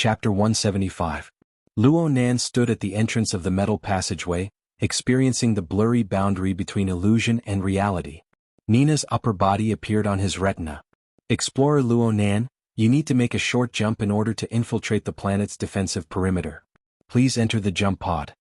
Chapter 175. Luo Nan stood at the entrance of the metal passageway, experiencing the blurry boundary between illusion and reality. Nina's upper body appeared on his retina. Explorer Luo Nan, you need to make a short jump in order to infiltrate the planet's defensive perimeter. Please enter the jump pod.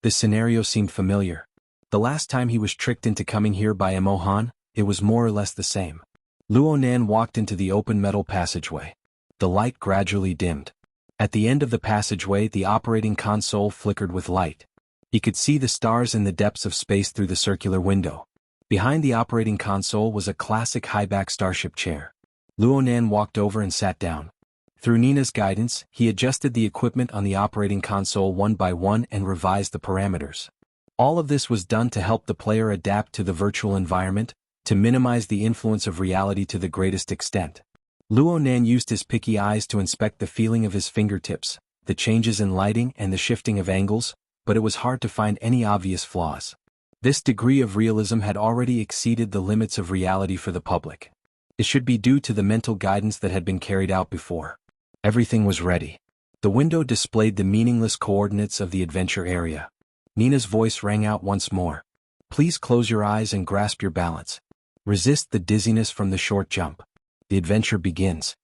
This scenario seemed familiar. The last time he was tricked into coming here by Emohan, it was more or less the same. Luo Nan walked into the open metal passageway. The light gradually dimmed. At the end of the passageway, the operating console flickered with light. He could see the stars in the depths of space through the circular window. Behind the operating console was a classic high-back starship chair. Luo Nan walked over and sat down. Through Nina's guidance, he adjusted the equipment on the operating console one by one and revised the parameters. All of this was done to help the player adapt to the virtual environment, to minimize the influence of reality to the greatest extent. Luo Nan used his picky eyes to inspect the feeling of his fingertips, the changes in lighting and the shifting of angles, but it was hard to find any obvious flaws. This degree of realism had already exceeded the limits of reality for the public. It should be due to the mental guidance that had been carried out before. Everything was ready. The window displayed the meaningless coordinates of the adventure area. Nina's voice rang out once more. Please close your eyes and grasp your balance. Resist the dizziness from the short jump. The adventure begins.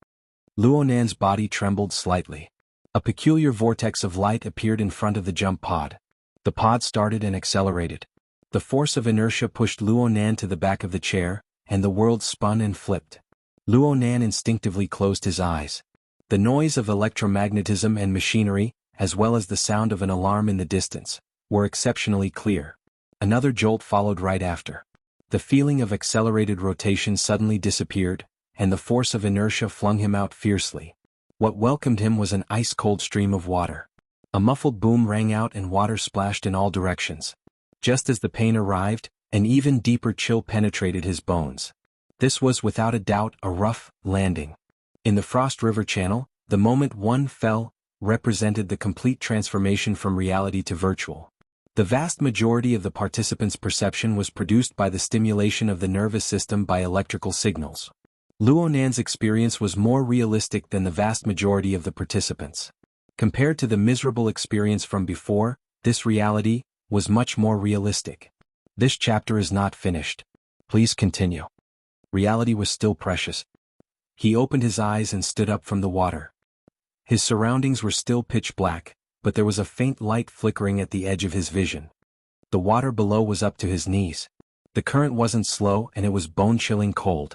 Luo Nan's body trembled slightly. A peculiar vortex of light appeared in front of the jump pod. The pod started and accelerated. The force of inertia pushed Luo Nan to the back of the chair, and the world spun and flipped. Luo Nan instinctively closed his eyes. The noise of electromagnetism and machinery, as well as the sound of an alarm in the distance, were exceptionally clear. Another jolt followed right after. The feeling of accelerated rotation suddenly disappeared, and the force of inertia flung him out fiercely. What welcomed him was an ice-cold stream of water. A muffled boom rang out and water splashed in all directions. Just as the pain arrived, an even deeper chill penetrated his bones. This was without a doubt a rough landing. In the Frost River Channel, the moment one fell represented the complete transformation from reality to virtual. The vast majority of the participants' perception was produced by the stimulation of the nervous system by electrical signals. Luo Nan's experience was more realistic than the vast majority of the participants. Compared to the miserable experience from before, this reality was much more realistic. This chapter is not finished. Please continue. Reality was still precious. He opened his eyes and stood up from the water. His surroundings were still pitch black, but there was a faint light flickering at the edge of his vision. The water below was up to his knees. The current wasn't slow and it was bone-chilling cold.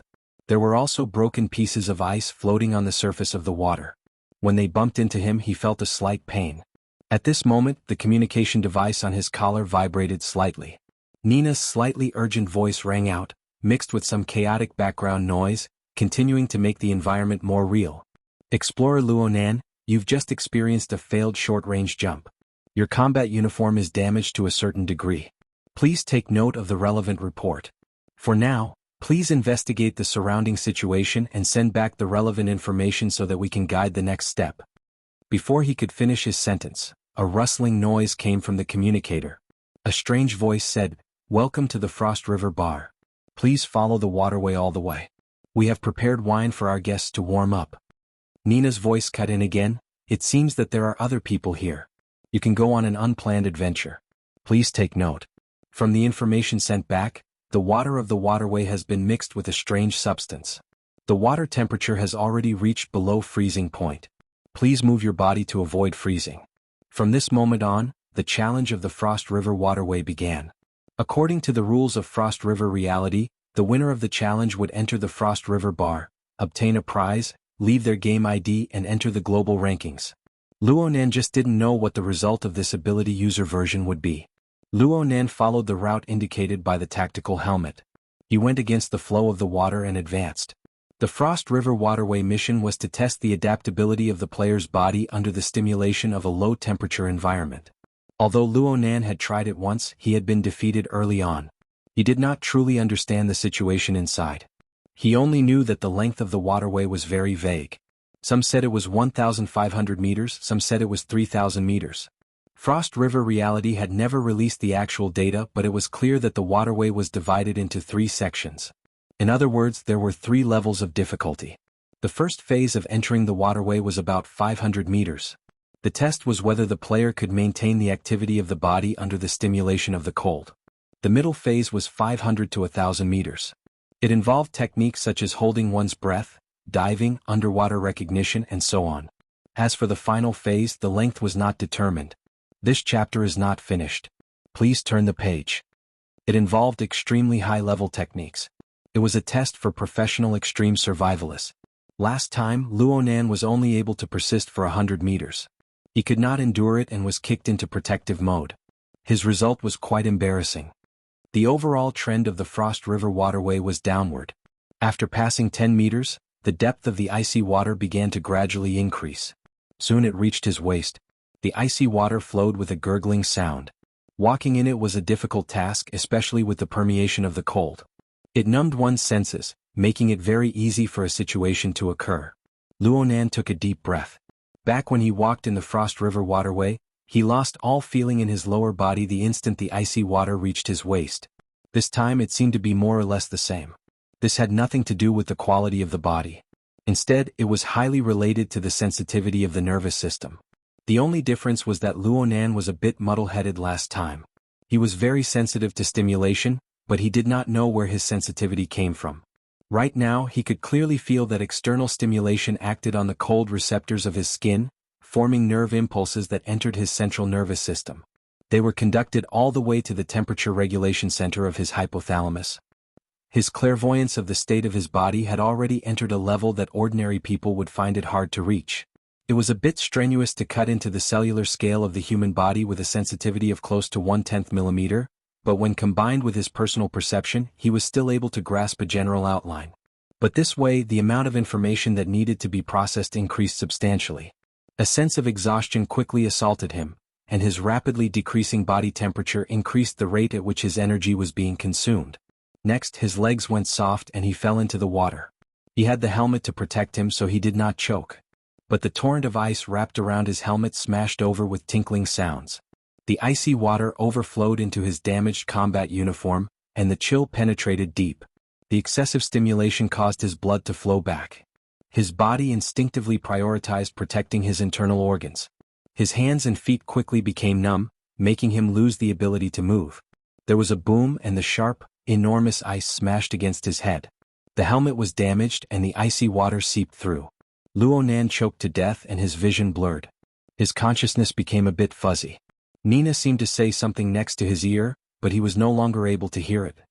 There were also broken pieces of ice floating on the surface of the water. When they bumped into him, he felt a slight pain. At this moment, the communication device on his collar vibrated slightly. Nina's slightly urgent voice rang out, mixed with some chaotic background noise, continuing to make the environment more real. Explorer Luo Nan, you've just experienced a failed short-range jump. Your combat uniform is damaged to a certain degree. Please take note of the relevant report. For now, please investigate the surrounding situation and send back the relevant information so that we can guide the next step. Before he could finish his sentence, a rustling noise came from the communicator. A strange voice said, "Welcome to the Frost River Bar. Please follow the waterway all the way. We have prepared wine for our guests to warm up." Nina's voice cut in again, "It seems that there are other people here. You can go on an unplanned adventure. Please take note." From the information sent back, the water of the waterway has been mixed with a strange substance. The water temperature has already reached below freezing point. Please move your body to avoid freezing. From this moment on, the challenge of the Frost River waterway began. According to the rules of Frost River reality, the winner of the challenge would enter the Frost River Bar, obtain a prize, leave their game ID and enter the global rankings. Luo Nan just didn't know what the result of this ability user version would be. Luo Nan followed the route indicated by the tactical helmet. He went against the flow of the water and advanced. The Frost River waterway mission was to test the adaptability of the player's body under the stimulation of a low-temperature environment. Although Luo Nan had tried it once, he had been defeated early on. He did not truly understand the situation inside. He only knew that the length of the waterway was very vague. Some said it was 1,500 meters, some said it was 3,000 meters. Frost River reality had never released the actual data, but it was clear that the waterway was divided into 3 sections. In other words, there were 3 levels of difficulty. The first phase of entering the waterway was about 500 meters. The test was whether the player could maintain the activity of the body under the stimulation of the cold. The middle phase was 500 to 1,000 meters. It involved techniques such as holding one's breath, diving, underwater recognition, and so on. As for the final phase, the length was not determined. This chapter is not finished. Please turn the page. It involved extremely high-level techniques. It was a test for professional extreme survivalists. Last time, Luonan was only able to persist for 100 meters. He could not endure it and was kicked into protective mode. His result was quite embarrassing. The overall trend of the Frost River waterway was downward. After passing 10 meters, the depth of the icy water began to gradually increase. Soon it reached his waist. The icy water flowed with a gurgling sound. Walking in it was a difficult task, especially with the permeation of the cold. It numbed one's senses, making it very easy for a situation to occur. Luonan took a deep breath. Back when he walked in the Frost River waterway, he lost all feeling in his lower body the instant the icy water reached his waist. This time it seemed to be more or less the same. This had nothing to do with the quality of the body. Instead, it was highly related to the sensitivity of the nervous system. The only difference was that Luonan was a bit muddle-headed last time. He was very sensitive to stimulation, but he did not know where his sensitivity came from. Right now, he could clearly feel that external stimulation acted on the cold receptors of his skin, forming nerve impulses that entered his central nervous system. They were conducted all the way to the temperature regulation center of his hypothalamus. His clairvoyance of the state of his body had already entered a level that ordinary people would find it hard to reach. It was a bit strenuous to cut into the cellular scale of the human body with a sensitivity of close to 1/10 millimeter, but when combined with his personal perception, he was still able to grasp a general outline. But this way, the amount of information that needed to be processed increased substantially. A sense of exhaustion quickly assaulted him, and his rapidly decreasing body temperature increased the rate at which his energy was being consumed. Next, his legs went soft and he fell into the water. He had the helmet to protect him so he did not choke. But the torrent of ice wrapped around his helmet smashed over with tinkling sounds. The icy water overflowed into his damaged combat uniform, and the chill penetrated deep. The excessive stimulation caused his blood to flow back. His body instinctively prioritized protecting his internal organs. His hands and feet quickly became numb, making him lose the ability to move. There was a boom and the sharp, enormous ice smashed against his head. The helmet was damaged and the icy water seeped through. Luonan choked to death and his vision blurred. His consciousness became a bit fuzzy. Nina seemed to say something next to his ear, but he was no longer able to hear it.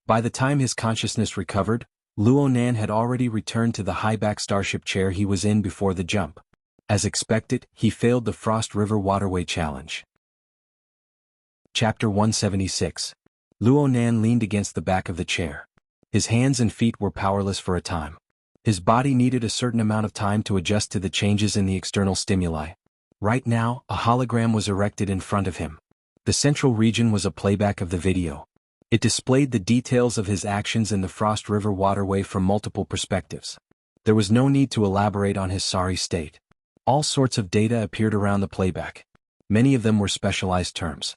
By the time his consciousness recovered, Luonan had already returned to the high-back starship chair he was in before the jump. As expected, he failed the Frost River Waterway Challenge. Chapter 176. Luonan leaned against the back of the chair. His hands and feet were powerless for a time. His body needed a certain amount of time to adjust to the changes in the external stimuli. Right now, a hologram was erected in front of him. The central region was a playback of the video. It displayed the details of his actions in the Frost River waterway from multiple perspectives. There was no need to elaborate on his sorry state. All sorts of data appeared around the playback. Many of them were specialized terms.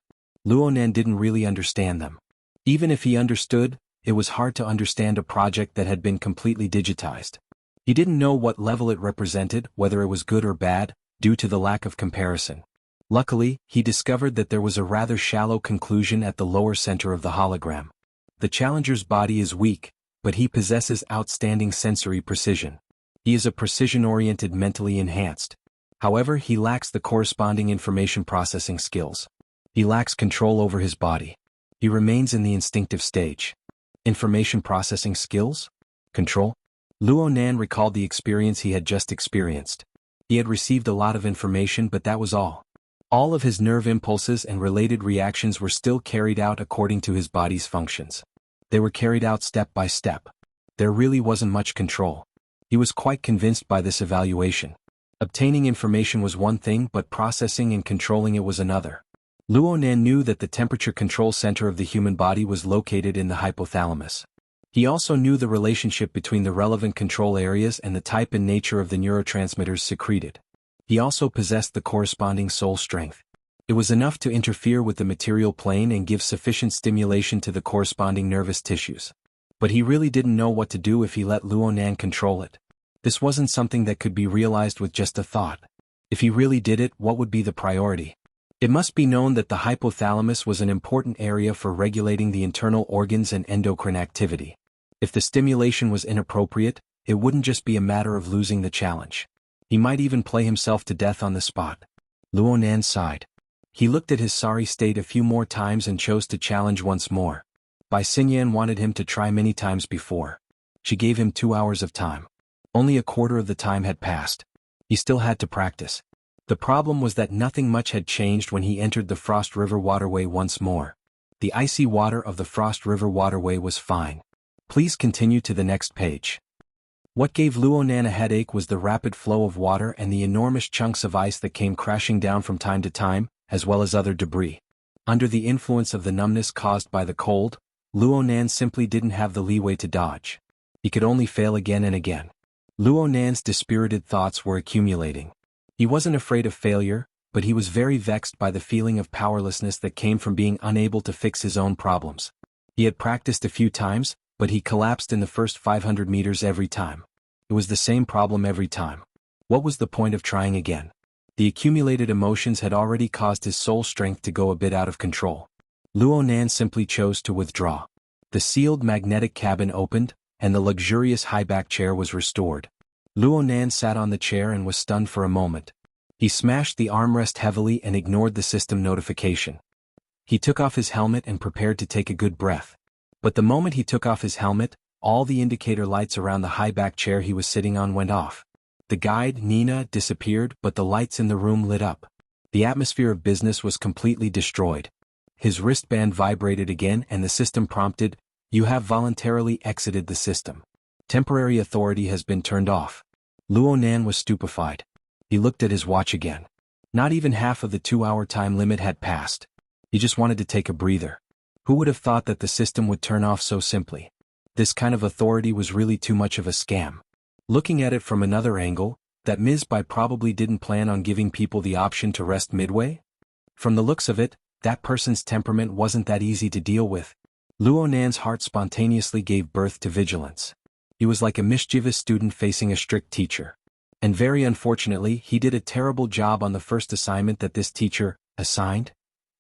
Luonan didn't really understand them. Even if he understood, it was hard to understand a project that had been completely digitized. He didn't know what level it represented, whether it was good or bad, due to the lack of comparison. Luckily, he discovered that there was a rather shallow conclusion at the lower center of the hologram. The challenger's body is weak, but he possesses outstanding sensory precision. He is a precision-oriented mentally enhanced. However, he lacks the corresponding information processing skills. He lacks control over his body. He remains in the instinctive stage. Information processing skills? Control? Luonan recalled the experience he had just experienced. He had received a lot of information, but that was all. All of his nerve impulses and related reactions were still carried out according to his body's functions. They were carried out step by step. There really wasn't much control. He was quite convinced by this evaluation. Obtaining information was one thing, but processing and controlling it was another. Luonan knew that the temperature control center of the human body was located in the hypothalamus. He also knew the relationship between the relevant control areas and the type and nature of the neurotransmitters secreted. He also possessed the corresponding soul strength. It was enough to interfere with the material plane and give sufficient stimulation to the corresponding nervous tissues. But he really didn't know what to do if he let Luonan control it. This wasn't something that could be realized with just a thought. If he really did it, what would be the priority? It must be known that the hypothalamus was an important area for regulating the internal organs and endocrine activity. If the stimulation was inappropriate, it wouldn't just be a matter of losing the challenge. He might even play himself to death on the spot. Luo Nan sighed. He looked at his sorry state a few more times and chose to challenge once more. Bai Xingyan wanted him to try many times before. She gave him 2 hours of time. Only a quarter of the time had passed. He still had to practice. The problem was that nothing much had changed when he entered the Frost River waterway once more. The icy water of the Frost River waterway was fine. Please continue to the next page. What gave Luo Nan a headache was the rapid flow of water and the enormous chunks of ice that came crashing down from time to time, as well as other debris. Under the influence of the numbness caused by the cold, Luo Nan simply didn't have the leeway to dodge. He could only fail again and again. Luo Nan's dispirited thoughts were accumulating. He wasn't afraid of failure, but he was very vexed by the feeling of powerlessness that came from being unable to fix his own problems. He had practiced a few times, but he collapsed in the first 500 meters every time. It was the same problem every time. What was the point of trying again? The accumulated emotions had already caused his soul strength to go a bit out of control. Luo Nan simply chose to withdraw. The sealed magnetic cabin opened, and the luxurious high-back chair was restored. Luo Nan sat on the chair and was stunned for a moment. He smashed the armrest heavily and ignored the system notification. He took off his helmet and prepared to take a good breath. But the moment he took off his helmet, all the indicator lights around the high-back chair he was sitting on went off. The guide, Nina, disappeared, but the lights in the room lit up. The atmosphere of business was completely destroyed. His wristband vibrated again and the system prompted, "You have voluntarily exited the system. Temporary authority has been turned off." Luo Nan was stupefied. He looked at his watch again. Not even half of the 2-hour time limit had passed. He just wanted to take a breather. Who would have thought that the system would turn off so simply? This kind of authority was really too much of a scam. Looking at it from another angle, that Ms. Bai probably didn't plan on giving people the option to rest midway? From the looks of it, that person's temperament wasn't that easy to deal with. Luo Nan's heart spontaneously gave birth to vigilance. He was like a mischievous student facing a strict teacher. And very unfortunately, he did a terrible job on the first assignment that this teacher assigned.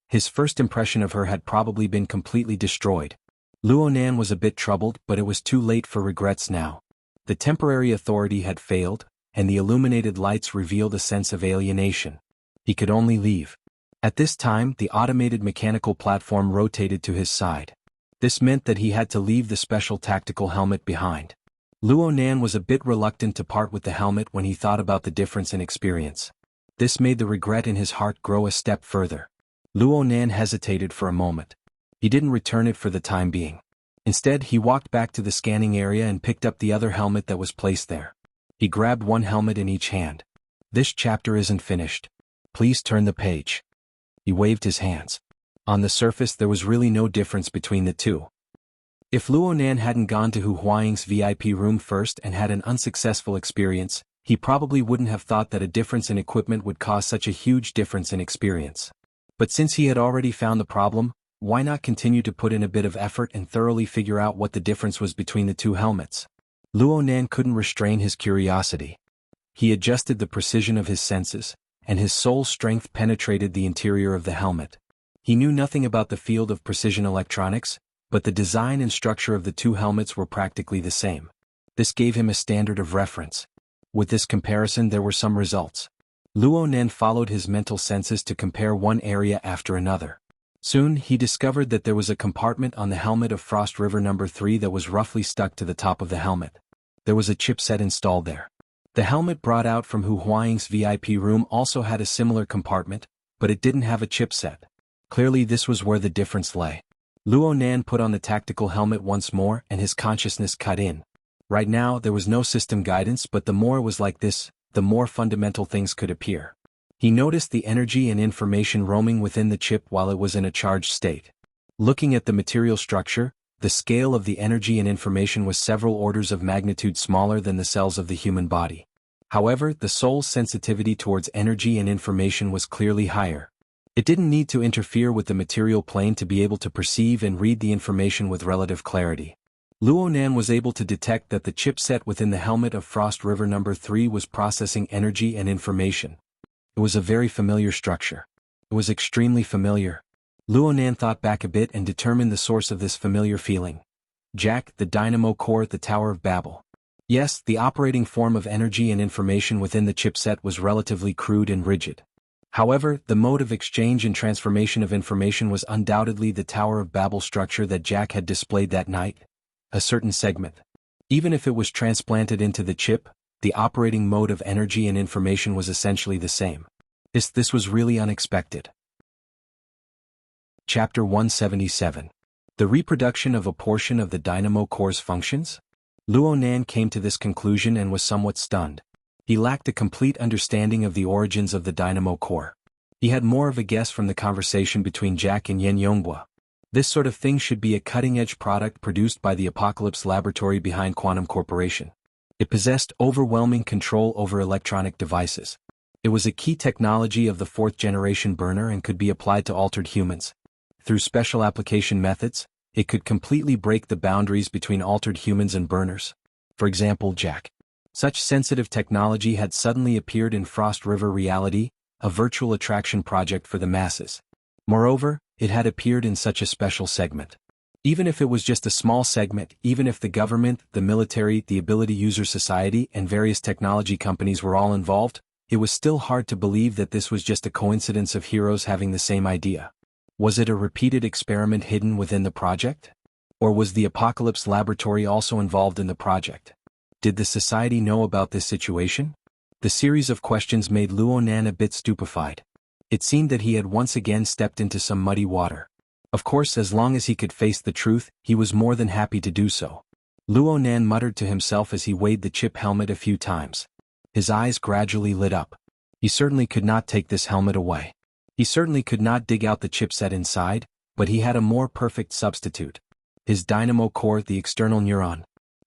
His first impression of her had probably been completely destroyed. Luo Nan was a bit troubled, but it was too late for regrets now. The temporary authority had failed, and the illuminated lights revealed a sense of alienation. He could only leave. At this time, the automated mechanical platform rotated to his side. This meant that he had to leave the special tactical helmet behind. Luo Nan was a bit reluctant to part with the helmet when he thought about the difference in experience. This made the regret in his heart grow a step further. Luo Nan hesitated for a moment. He didn't return it for the time being. Instead, he walked back to the scanning area and picked up the other helmet that was placed there. He grabbed one helmet in each hand. "This chapter isn't finished. Please turn the page." He waved his hands. On the surface there was really no difference between the two. If Luo Nan hadn't gone to Hu Huaying's VIP room first and had an unsuccessful experience, he probably wouldn't have thought that a difference in equipment would cause such a huge difference in experience. But since he had already found the problem, why not continue to put in a bit of effort and thoroughly figure out what the difference was between the two helmets? Luo Nan couldn't restrain his curiosity. He adjusted the precision of his senses, and his soul strength penetrated the interior of the helmet. He knew nothing about the field of precision electronics, but the design and structure of the two helmets were practically the same. This gave him a standard of reference. With this comparison there were some results. Luo Nan followed his mental senses to compare one area after another. Soon he discovered that there was a compartment on the helmet of Frost River number 3 that was roughly stuck to the top of the helmet. There was a chipset installed there. The helmet brought out from Hu Huaying's VIP room also had a similar compartment, but it didn't have a chipset. Clearly this was where the difference lay. Luo Nan put on the tactical helmet once more and his consciousness cut in. Right now there was no system guidance, but the more it was like this, the more fundamental things could appear. He noticed the energy and information roaming within the chip while it was in a charged state. Looking at the material structure, the scale of the energy and information was several orders of magnitude smaller than the cells of the human body. However, the soul's sensitivity towards energy and information was clearly higher. It didn't need to interfere with the material plane to be able to perceive and read the information with relative clarity. Luonan was able to detect that the chipset within the helmet of Frost River number 3 was processing energy and information. It was a very familiar structure. It was extremely familiar. Luonan thought back a bit and determined the source of this familiar feeling. Jack, the dynamo core at the Tower of Babel. Yes, the operating form of energy and information within the chipset was relatively crude and rigid. However, the mode of exchange and transformation of information was undoubtedly the Tower of Babel structure that Jack had displayed that night. A certain segment. Even if it was transplanted into the chip, the operating mode of energy and information was essentially the same. This was really unexpected. Chapter 177. The reproduction of a portion of the dynamo core's functions? Luonan came to this conclusion and was somewhat stunned. He lacked a complete understanding of the origins of the dynamo core. He had more of a guess from the conversation between Jack and Yen Yonghua. This sort of thing should be a cutting-edge product produced by the Apocalypse laboratory behind Quantum Corporation. It possessed overwhelming control over electronic devices. It was a key technology of the 4th-generation burner and could be applied to altered humans. Through special application methods, it could completely break the boundaries between altered humans and burners. For example, Jack. Such sensitive technology had suddenly appeared in Frost River Reality, a virtual attraction project for the masses. Moreover, it had appeared in such a special segment. Even if it was just a small segment, even if the government, the military, the Ability User Society, and various technology companies were all involved, it was still hard to believe that this was just a coincidence of heroes having the same idea. Was it a repeated experiment hidden within the project? Or was the Apocalypse laboratory also involved in the project? Did the society know about this situation? The series of questions made Luonan a bit stupefied. It seemed that he had once again stepped into some muddy water. Of course, as long as he could face the truth, he was more than happy to do so. Luonan muttered to himself as he weighed the chip helmet a few times. His eyes gradually lit up. He certainly could not take this helmet away. He certainly could not dig out the chipset inside, but he had a more perfect substitute. His dynamo core, the external neuron.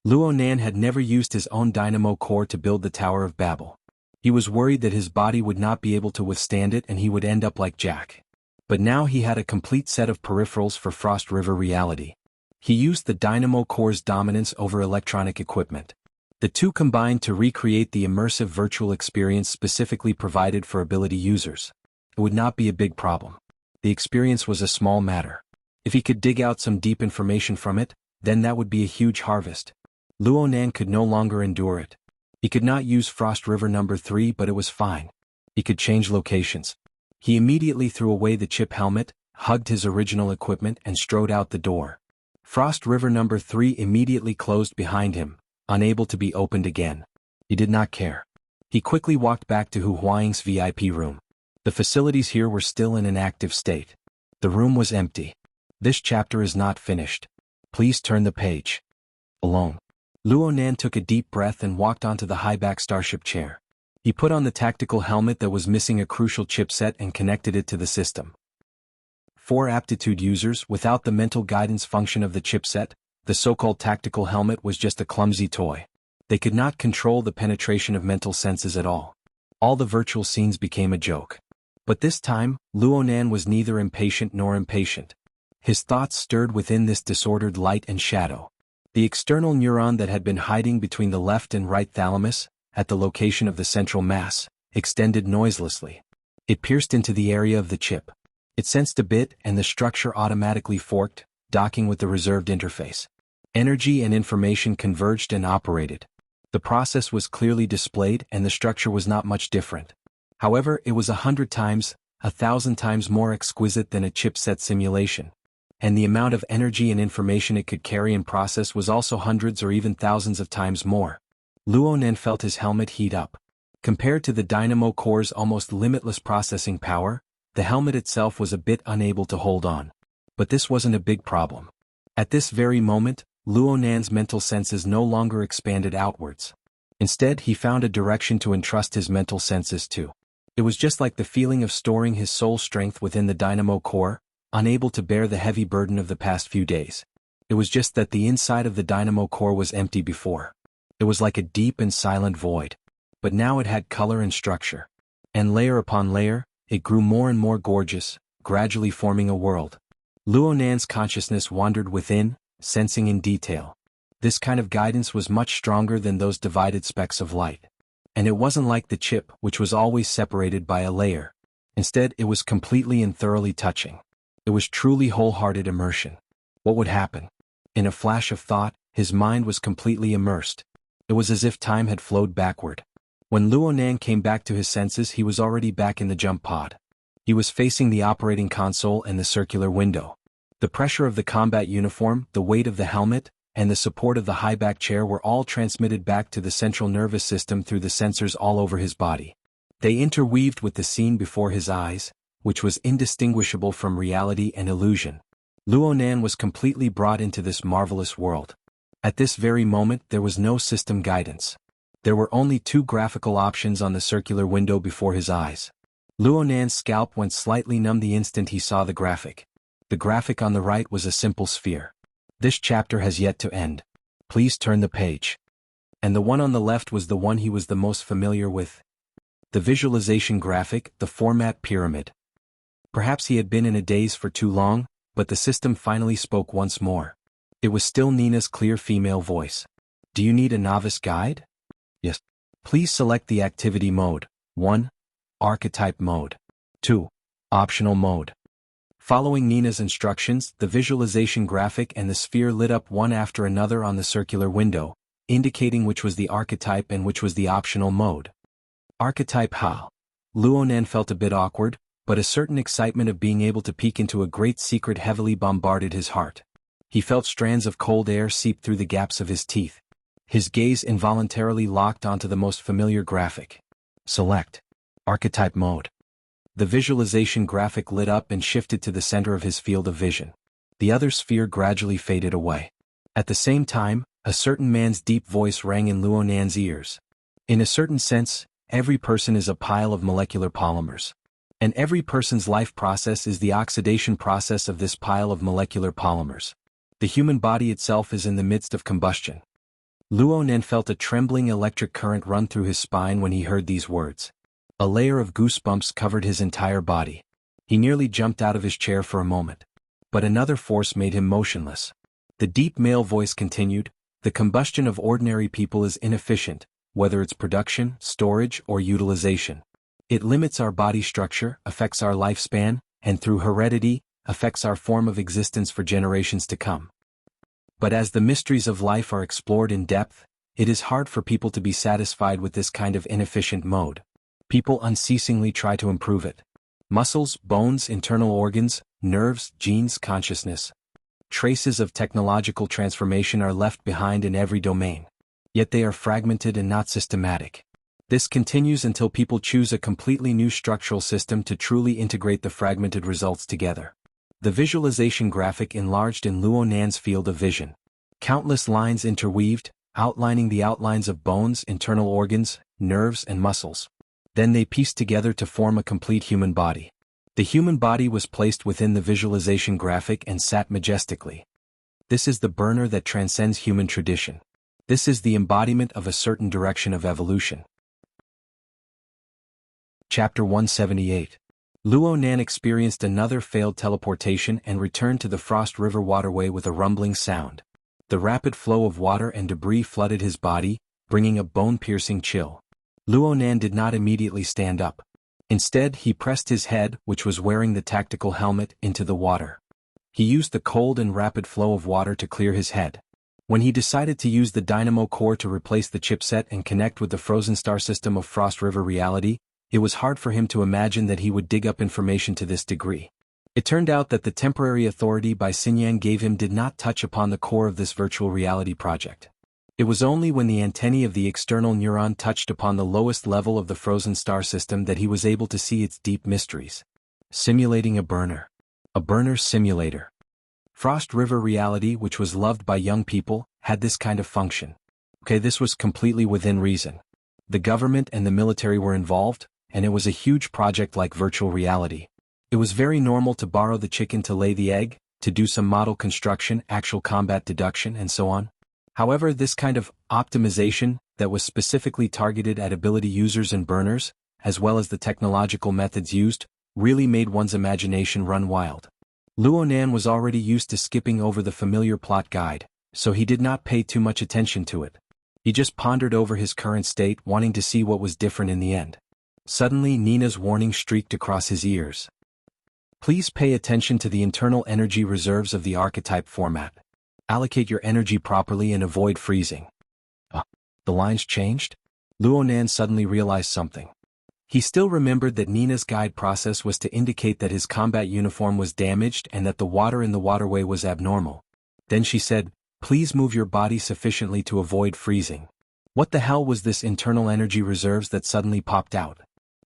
Luonan had never used his own dynamo core to build the Tower of Babel. He was worried that his body would not be able to withstand it and he would end up like Jack. But now he had a complete set of peripherals for Frost River Reality. He used the dynamo core's dominance over electronic equipment. The two combined to recreate the immersive virtual experience specifically provided for Ability users. It would not be a big problem. The experience was a small matter. If he could dig out some deep information from it, then that would be a huge harvest. Luonan could no longer endure it. He could not use Frost River number 3, but it was fine. He could change locations. He immediately threw away the chip helmet, hugged his original equipment and strode out the door. Frost River number 3 immediately closed behind him, unable to be opened again. He did not care. He quickly walked back to Hu Huaying's VIP room. The facilities here were still in an active state. The room was empty. This chapter is not finished. Please turn the page. Alone. Luonan took a deep breath and walked onto the high-back starship chair. He put on the tactical helmet that was missing a crucial chipset and connected it to the system. For aptitude users, without the mental guidance function of the chipset, the so-called tactical helmet was just a clumsy toy. They could not control the penetration of mental senses at all. All the virtual scenes became a joke. But this time, Luonan was neither impatient nor impatient. His thoughts stirred within this disordered light and shadow. The external neuron that had been hiding between the left and right thalamus, at the location of the central mass, extended noiselessly. It pierced into the area of the chip. It sensed a bit and the structure automatically forked, docking with the reserved interface. Energy and information converged and operated. The process was clearly displayed and the structure was not much different. However, it was 100 times, 1,000 times more exquisite than a chipset simulation. And the amount of energy and information it could carry and process was also hundreds or even thousands of times more. Luonan felt his helmet heat up. Compared to the dynamo core's almost limitless processing power, the helmet itself was a bit unable to hold on. But this wasn't a big problem. At this very moment, Luonan's mental senses no longer expanded outwards. Instead, he found a direction to entrust his mental senses to. It was just like the feeling of storing his soul strength within the dynamo core, unable to bear the heavy burden of the past few days. It was just that the inside of the dynamo core was empty before. It was like a deep and silent void. But now it had color and structure. And layer upon layer, it grew more and more gorgeous, gradually forming a world. Luonan's consciousness wandered within, sensing in detail. This kind of guidance was much stronger than those divided specks of light. And it wasn't like the chip, which was always separated by a layer. Instead, it was completely and thoroughly touching. It was truly wholehearted immersion. What would happen? In a flash of thought, his mind was completely immersed. It was as if time had flowed backward. When Luo Nan came back to his senses, he was already back in the jump pod. He was facing the operating console and the circular window. The pressure of the combat uniform, the weight of the helmet, and the support of the high-back chair were all transmitted back to the central nervous system through the sensors all over his body. They interweaved with the scene before his eyes, which was indistinguishable from reality and illusion. Luo Nan was completely brought into this marvelous world. At this very moment there was no system guidance. There were only two graphical options on the circular window before his eyes. Luo Nan's scalp went slightly numb the instant he saw the graphic. The graphic on the right was a simple sphere. This chapter has yet to end. Please turn the page. And the one on the left was the one he was the most familiar with. The visualization graphic, the format pyramid. Perhaps he had been in a daze for too long, but the system finally spoke once more. It was still Nina's clear female voice. Do you need a novice guide? Yes. Please select the activity mode. 1. Archetype mode. 2. Optional mode. Following Nina's instructions, the visualization graphic and the sphere lit up one after another on the circular window, indicating which was the archetype and which was the optional mode. Archetype HA. Luo Nan felt a bit awkward, but a certain excitement of being able to peek into a great secret heavily bombarded his heart. He felt strands of cold air seep through the gaps of his teeth. His gaze involuntarily locked onto the most familiar graphic. Select Archetype mode. The visualization graphic lit up and shifted to the center of his field of vision. The other sphere gradually faded away. At the same time, a certain man's deep voice rang in Luo Nan's ears. In a certain sense, every person is a pile of molecular polymers. And every person's life process is the oxidation process of this pile of molecular polymers. The human body itself is in the midst of combustion. Luo Nan felt a trembling electric current run through his spine when he heard these words. A layer of goosebumps covered his entire body. He nearly jumped out of his chair for a moment. But another force made him motionless. The deep male voice continued, the combustion of ordinary people is inefficient, whether it's production, storage, or utilization. It limits our body structure, affects our lifespan, and through heredity, affects our form of existence for generations to come. But as the mysteries of life are explored in depth, it is hard for people to be satisfied with this kind of inefficient mode. People unceasingly try to improve it. Muscles, bones, internal organs, nerves, genes, consciousness. Traces of technological transformation are left behind in every domain. Yet they are fragmented and not systematic. This continues until people choose a completely new structural system to truly integrate the fragmented results together. The visualization graphic enlarged in Luo Nan's field of vision. Countless lines interweaved, outlining the outlines of bones, internal organs, nerves, and muscles. Then they pieced together to form a complete human body. The human body was placed within the visualization graphic and sat majestically. This is the burner that transcends human tradition. This is the embodiment of a certain direction of evolution. Chapter 178. Luo Nan experienced another failed teleportation and returned to the Frost River waterway with a rumbling sound. The rapid flow of water and debris flooded his body, bringing a bone-piercing chill. Luo Nan did not immediately stand up. Instead, he pressed his head, which was wearing the tactical helmet, into the water. He used the cold and rapid flow of water to clear his head. When he decided to use the dynamo core to replace the chipset and connect with the frozen star system of Frost River reality, it was hard for him to imagine that he would dig up information to this degree. It turned out that the temporary authority Bai Xinyan gave him did not touch upon the core of this virtual reality project. It was only when the antennae of the external neuron touched upon the lowest level of the frozen star system that he was able to see its deep mysteries. Simulating a burner. A burner simulator. Frost River reality, which was loved by young people, had this kind of function. This was completely within reason. The government and the military were involved, and it was a huge project like virtual reality. It was very normal to borrow the chicken to lay the egg, to do some model construction, actual combat deduction, and so on. However, this kind of optimization that was specifically targeted at ability users and burners, as well as the technological methods used, really made one's imagination run wild. Luo Nan was already used to skipping over the familiar plot guide, so he did not pay too much attention to it. He just pondered over his current state, wanting to see what was different in the end. Suddenly Nina's warning streaked across his ears. Please pay attention to the internal energy reserves of the archetype format. Allocate your energy properly and avoid freezing. The lines changed? Luonan suddenly realized something. He still remembered that Nina's guide process was to indicate that his combat uniform was damaged and that the water in the waterway was abnormal. Then she said, "Please move your body sufficiently to avoid freezing." What the hell was this internal energy reserves that suddenly popped out?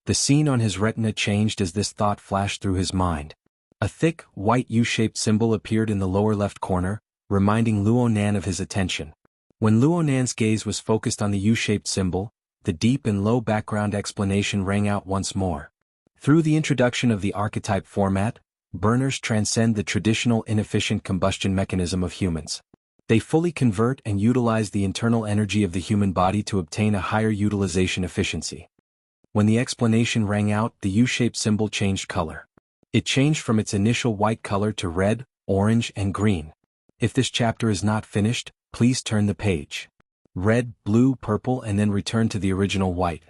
The scene on his retina changed as this thought flashed through his mind. A thick, white U-shaped symbol appeared in the lower left corner, reminding Luonan of his attention. When Luonan's gaze was focused on the U-shaped symbol, the deep and low background explanation rang out once more. Through the introduction of the archetype format, burners transcend the traditional inefficient combustion mechanism of humans. They fully convert and utilize the internal energy of the human body to obtain a higher utilization efficiency. When the explanation rang out, the U-shaped symbol changed color. It changed from its initial white color to red, orange, and green. If this chapter is not finished, please turn the page. Red, blue, purple, and then return to the original white.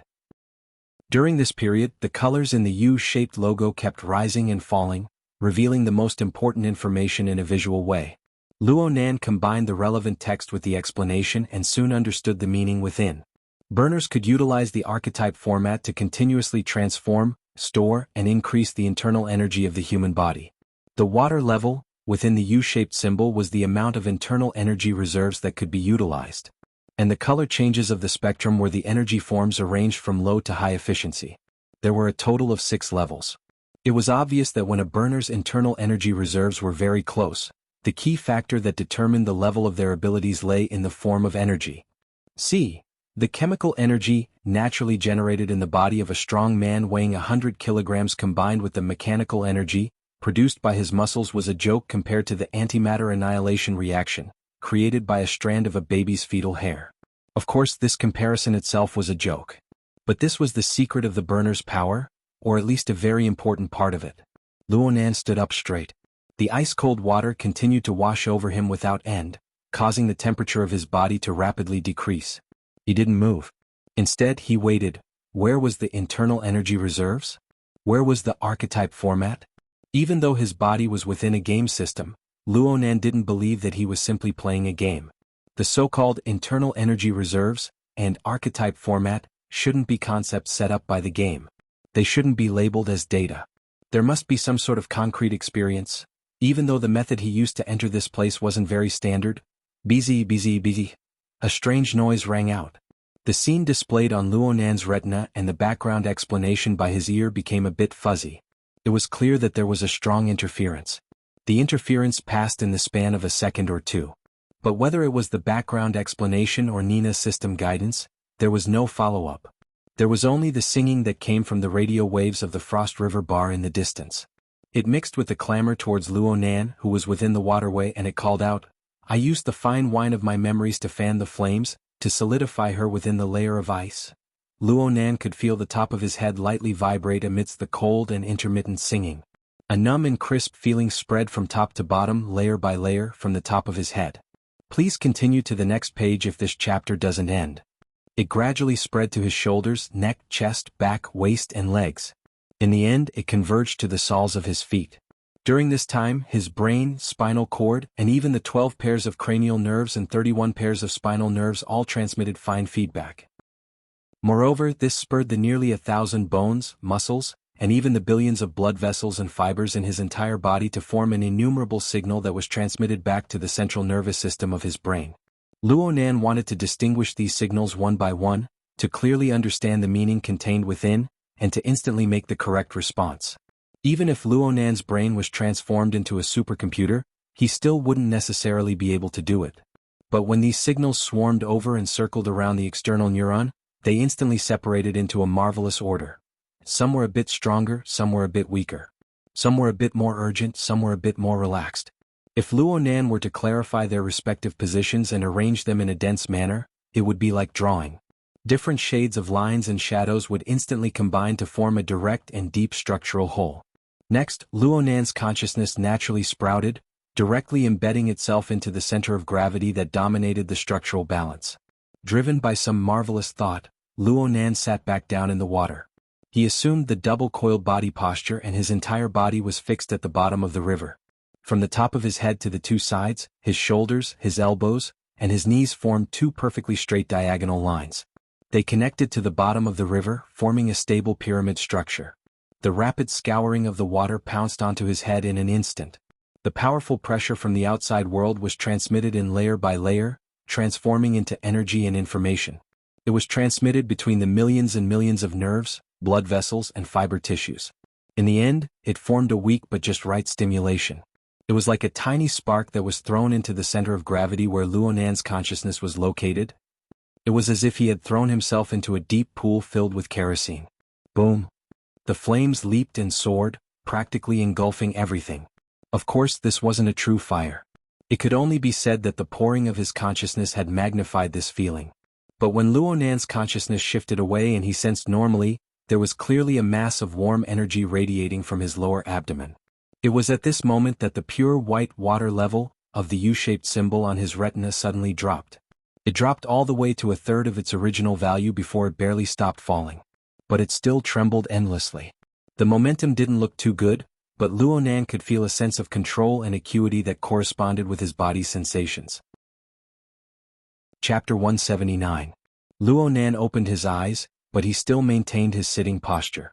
During this period, the colors in the U-shaped logo kept rising and falling, revealing the most important information in a visual way. Luonan combined the relevant text with the explanation and soon understood the meaning within. Burners could utilize the archetype format to continuously transform, store, and increase the internal energy of the human body. The water level, within the U-shaped symbol, was the amount of internal energy reserves that could be utilized. And the color changes of the spectrum were the energy forms arranged from low to high efficiency. There were a total of 6 levels. It was obvious that when a burner's internal energy reserves were very close, the key factor that determined the level of their abilities lay in the form of energy. C. The chemical energy, naturally generated in the body of a strong man weighing 100 kilograms combined with the mechanical energy, produced by his muscles, was a joke compared to the antimatter annihilation reaction, created by a strand of a baby's fetal hair. Of course, this comparison itself was a joke. But this was the secret of the burner's power, or at least a very important part of it. Luonan stood up straight. The ice-cold water continued to wash over him without end, causing the temperature of his body to rapidly decrease. He didn't move. Instead, he waited. Where was the internal energy reserves? Where was the archetype format? Even though his body was within a game system, Luonan didn't believe that he was simply playing a game. The so-called internal energy reserves and archetype format shouldn't be concepts set up by the game. They shouldn't be labeled as data. There must be some sort of concrete experience, even though the method he used to enter this place wasn't very standard. Busy. A strange noise rang out. The scene displayed on Luonan's retina and the background explanation by his ear became a bit fuzzy. It was clear that there was a strong interference. The interference passed in the span of a second or two. But whether it was the background explanation or Nina's system guidance, there was no follow-up. There was only the singing that came from the radio waves of the Frost River bar in the distance. It mixed with the clamor towards Luonan, who was within the waterway, and it called out, "I used the fine wine of my memories to fan the flames, to solidify her within the layer of ice." Luonan could feel the top of his head lightly vibrate amidst the cold and intermittent singing. A numb and crisp feeling spread from top to bottom, layer by layer, from the top of his head. Please continue to the next page if this chapter doesn't end. It gradually spread to his shoulders, neck, chest, back, waist, and legs. In the end, it converged to the soles of his feet. During this time, his brain, spinal cord, and even the 12 pairs of cranial nerves and 31 pairs of spinal nerves all transmitted fine feedback. Moreover, this spurred the nearly 1,000 bones, muscles, and even the billions of blood vessels and fibers in his entire body to form an innumerable signal that was transmitted back to the central nervous system of his brain. Luonan wanted to distinguish these signals one by one, to clearly understand the meaning contained within, and to instantly make the correct response. Even if Luonan's brain was transformed into a supercomputer, he still wouldn't necessarily be able to do it. But when these signals swarmed over and circled around the external neuron, they instantly separated into a marvelous order. Some were a bit stronger, some were a bit weaker. Some were a bit more urgent, some were a bit more relaxed. If Luonan were to clarify their respective positions and arrange them in a dense manner, it would be like drawing. Different shades of lines and shadows would instantly combine to form a direct and deep structural whole. Next, Luonan's consciousness naturally sprouted, directly embedding itself into the center of gravity that dominated the structural balance. Driven by some marvelous thought, Luo Nan sat back down in the water. He assumed the double-coiled body posture and his entire body was fixed at the bottom of the river. From the top of his head to the two sides, his shoulders, his elbows, and his knees formed two perfectly straight diagonal lines. They connected to the bottom of the river, forming a stable pyramid structure. The rapid scouring of the water pounced onto his head in an instant. The powerful pressure from the outside world was transmitted in layer by layer, transforming into energy and information. It was transmitted between the millions and millions of nerves, blood vessels, and fiber tissues. In the end, it formed a weak but just right stimulation. It was like a tiny spark that was thrown into the center of gravity where Luo Nan's consciousness was located. It was as if he had thrown himself into a deep pool filled with kerosene. Boom! The flames leaped and soared, practically engulfing everything. Of course, this wasn't a true fire. It could only be said that the pouring of his consciousness had magnified this feeling. But when Luo Nan's consciousness shifted away and he sensed normally, there was clearly a mass of warm energy radiating from his lower abdomen. It was at this moment that the pure white water level of the U-shaped symbol on his retina suddenly dropped. It dropped all the way to a third of its original value before it barely stopped falling. But it still trembled endlessly. The momentum didn't look too good, but Luo Nan could feel a sense of control and acuity that corresponded with his body's sensations. Chapter 179. Luo Nan opened his eyes, but he still maintained his sitting posture.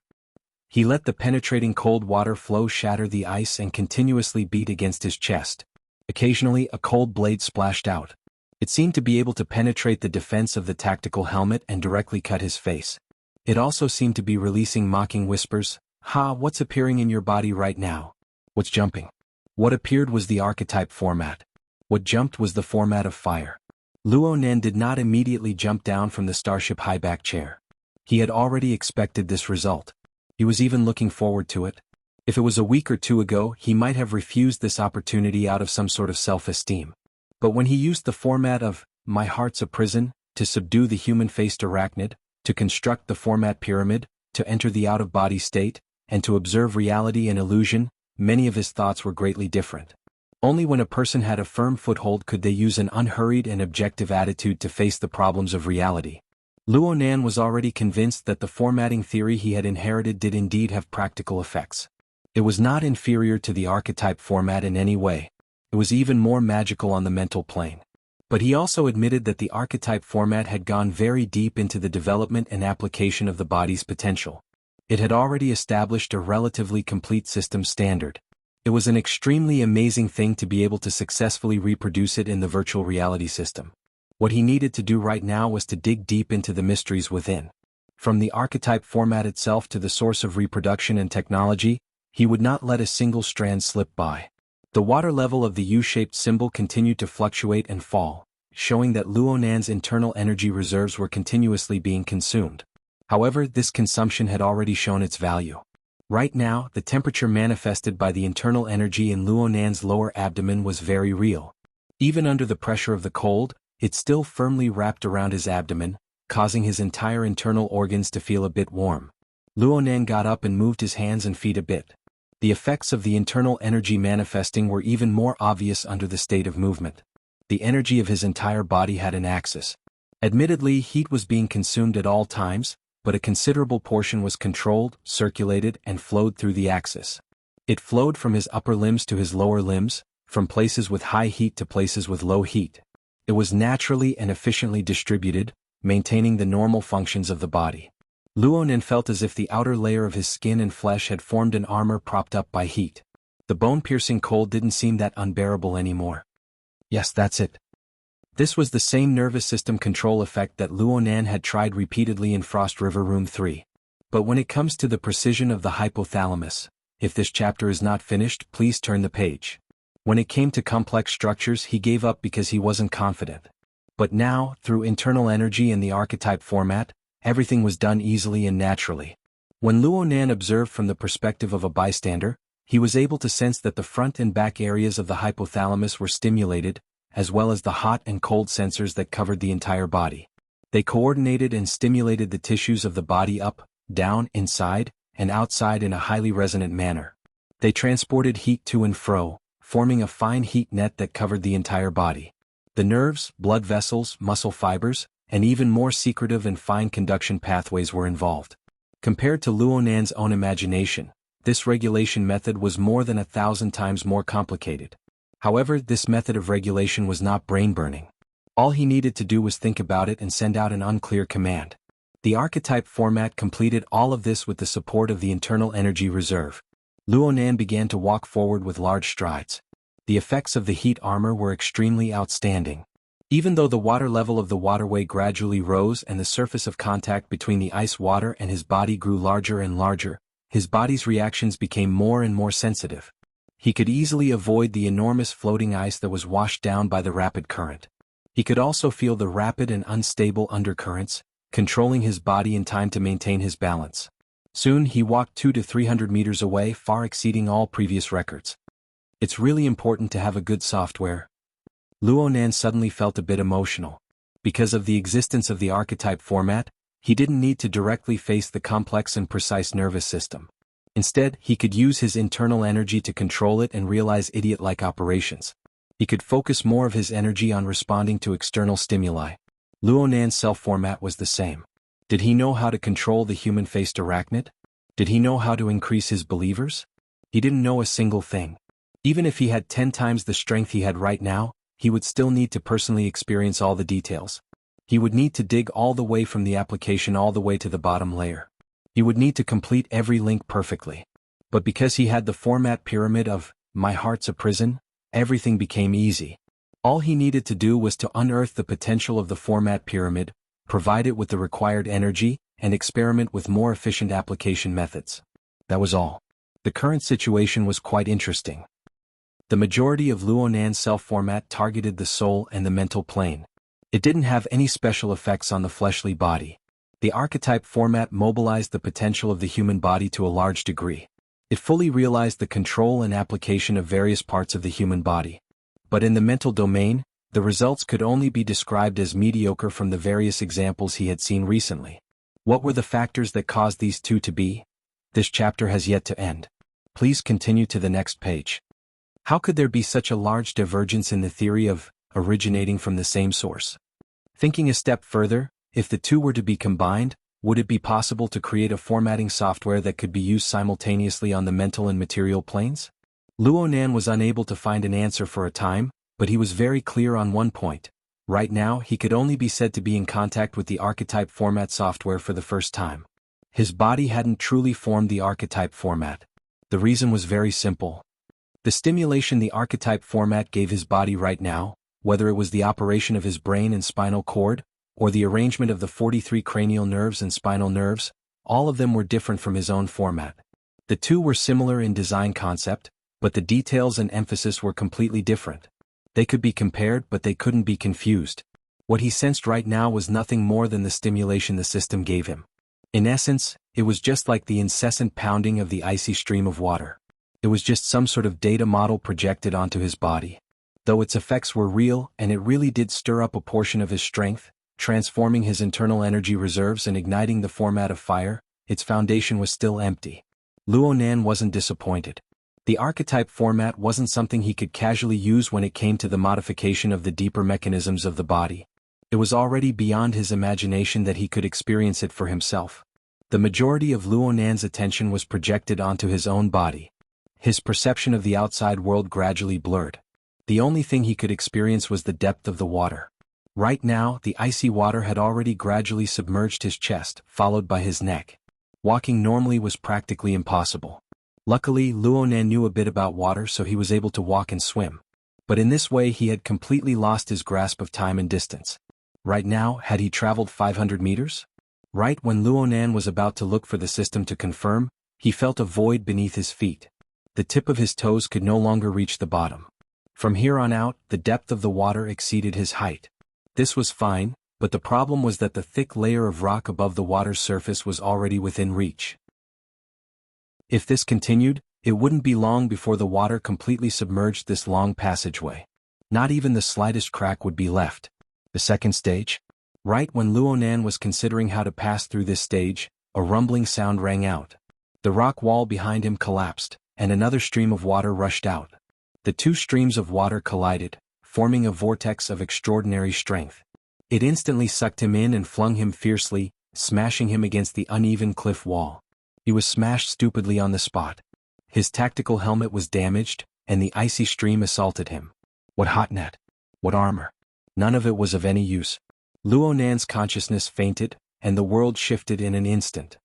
He let the penetrating cold water flow shatter the ice and continuously beat against his chest. Occasionally, a cold blade splashed out. It seemed to be able to penetrate the defense of the tactical helmet and directly cut his face. It also seemed to be releasing mocking whispers. "Ha, what's appearing in your body right now? What's jumping?" What appeared was the archetype format. What jumped was the format of fire. Luo Nan did not immediately jump down from the starship high-back chair. He had already expected this result. He was even looking forward to it. If it was a week or two ago, he might have refused this opportunity out of some sort of self-esteem. But when he used the format of, "My heart's a prison," to subdue the human-faced arachnid, to construct the format pyramid, to enter the out-of-body state, and to observe reality and illusion, many of his thoughts were greatly different. Only when a person had a firm foothold could they use an unhurried and objective attitude to face the problems of reality. Luo Nan was already convinced that the formatting theory he had inherited did indeed have practical effects. It was not inferior to the archetype format in any way. It was even more magical on the mental plane. But he also admitted that the archetype format had gone very deep into the development and application of the body's potential. It had already established a relatively complete system standard. It was an extremely amazing thing to be able to successfully reproduce it in the virtual reality system. What he needed to do right now was to dig deep into the mysteries within. From the archetype format itself to the source of reproduction and technology, he would not let a single strand slip by. The water level of the U-shaped symbol continued to fluctuate and fall, showing that Luo Nan's internal energy reserves were continuously being consumed. However, this consumption had already shown its value. Right now, the temperature manifested by the internal energy in Luo Nan's lower abdomen was very real. Even under the pressure of the cold, it still firmly wrapped around his abdomen, causing his entire internal organs to feel a bit warm. Luo Nan got up and moved his hands and feet a bit. The effects of the internal energy manifesting were even more obvious under the state of movement. The energy of his entire body had an axis. Admittedly, heat was being consumed at all times, but a considerable portion was controlled, circulated, and flowed through the axis. It flowed from his upper limbs to his lower limbs, from places with high heat to places with low heat. It was naturally and efficiently distributed, maintaining the normal functions of the body. Luo Nan felt as if the outer layer of his skin and flesh had formed an armor propped up by heat. The bone-piercing cold didn't seem that unbearable anymore. Yes, that's it. This was the same nervous system control effect that Luo Nan had tried repeatedly in Frost River Room 3. But when it comes to the precision of the hypothalamus, if this chapter is not finished, please turn the page. When it came to complex structures, he gave up because he wasn't confident. But now, through internal energy and the archetype format, everything was done easily and naturally. When Luo Nan observed from the perspective of a bystander, he was able to sense that the front and back areas of the hypothalamus were stimulated, as well as the hot and cold sensors that covered the entire body. They coordinated and stimulated the tissues of the body up, down, inside, and outside in a highly resonant manner. They transported heat to and fro, forming a fine heat net that covered the entire body. The nerves, blood vessels, muscle fibers, and even more secretive and fine conduction pathways were involved. Compared to Luo Nan's own imagination, this regulation method was more than 1,000 times more complicated. However, this method of regulation was not brain-burning. All he needed to do was think about it and send out an unclear command. The archetype format completed all of this with the support of the internal energy reserve. Luo Nan began to walk forward with large strides. The effects of the heat armor were extremely outstanding. Even though the water level of the waterway gradually rose and the surface of contact between the ice water and his body grew larger and larger, his body's reactions became more and more sensitive. He could easily avoid the enormous floating ice that was washed down by the rapid current. He could also feel the rapid and unstable undercurrents, controlling his body in time to maintain his balance. Soon he walked 200 to 300 meters away, far exceeding all previous records. It's really important to have a good software. Luo Nan suddenly felt a bit emotional. Because of the existence of the archetype format, he didn't need to directly face the complex and precise nervous system. Instead, he could use his internal energy to control it and realize idiot-like operations. He could focus more of his energy on responding to external stimuli. Luo Nan's self-format was the same. Did he know how to control the human-faced arachnid? Did he know how to increase his believers? He didn't know a single thing. Even if he had 10 times the strength he had right now, he would still need to personally experience all the details. He would need to dig all the way from the application all the way to the bottom layer. He would need to complete every link perfectly. But because he had the format pyramid of, "My heart's a prison," everything became easy. All he needed to do was to unearth the potential of the format pyramid, provide it with the required energy, and experiment with more efficient application methods. That was all. The current situation was quite interesting. The majority of Luo Nan's self-format targeted the soul and the mental plane. It didn't have any special effects on the fleshly body. The archetype format mobilized the potential of the human body to a large degree. It fully realized the control and application of various parts of the human body. But in the mental domain, the results could only be described as mediocre from the various examples he had seen recently. What were the factors that caused these two to be? This chapter has yet to end. Please continue to the next page. How could there be such a large divergence in the theory of originating from the same source? Thinking a step further, if the two were to be combined, would it be possible to create a formatting software that could be used simultaneously on the mental and material planes? Luo Nan was unable to find an answer for a time, but he was very clear on one point. Right now, he could only be said to be in contact with the archetype format software for the first time. His body hadn't truly formed the archetype format. The reason was very simple. The stimulation the archetype format gave his body right now, whether it was the operation of his brain and spinal cord, or the arrangement of the 43 cranial nerves and spinal nerves, all of them were different from his own format. The two were similar in design concept, but the details and emphasis were completely different. They could be compared, but they couldn't be confused. What he sensed right now was nothing more than the stimulation the system gave him. In essence, it was just like the incessant pounding of the icy stream of water. It was just some sort of data model projected onto his body. Though its effects were real, and it really did stir up a portion of his strength, transforming his internal energy reserves and igniting the format of fire, its foundation was still empty. Luo Nan wasn't disappointed. The archetype format wasn't something he could casually use when it came to the modification of the deeper mechanisms of the body. It was already beyond his imagination that he could experience it for himself. The majority of Luo Nan's attention was projected onto his own body. His perception of the outside world gradually blurred. The only thing he could experience was the depth of the water. Right now, the icy water had already gradually submerged his chest, followed by his neck. Walking normally was practically impossible. Luckily, Luo Nan knew a bit about water, so he was able to walk and swim. But in this way he had completely lost his grasp of time and distance. Right now, had he traveled 500 meters? Right when Luo Nan was about to look for the system to confirm, he felt a void beneath his feet. The tip of his toes could no longer reach the bottom. From here on out, the depth of the water exceeded his height. This was fine, but the problem was that the thick layer of rock above the water's surface was already within reach. If this continued, it wouldn't be long before the water completely submerged this long passageway. Not even the slightest crack would be left. The second stage? Right when Luo Nan was considering how to pass through this stage, a rumbling sound rang out. The rock wall behind him collapsed, and another stream of water rushed out. The two streams of water collided, forming a vortex of extraordinary strength. It instantly sucked him in and flung him fiercely, smashing him against the uneven cliff wall. He was smashed stupidly on the spot. His tactical helmet was damaged, and the icy stream assaulted him. What hotnet? What armor? None of it was of any use. Luo Nan's consciousness fainted, and the world shifted in an instant.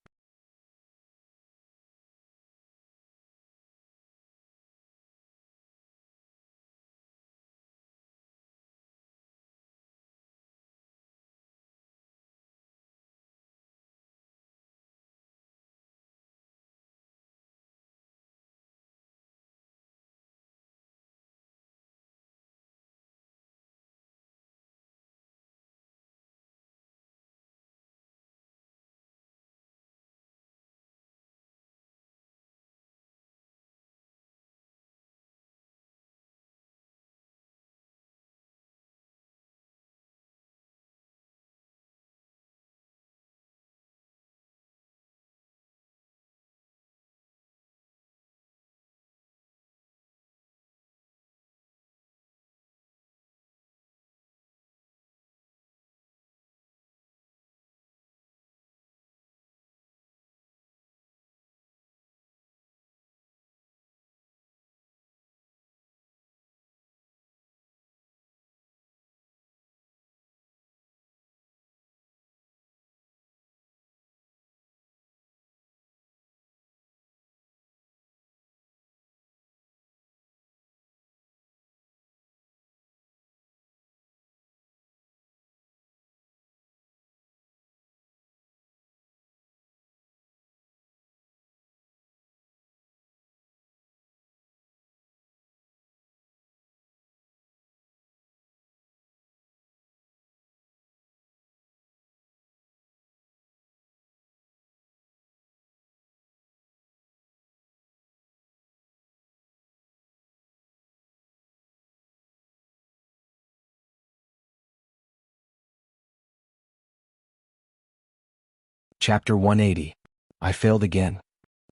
Chapter 180. I failed again.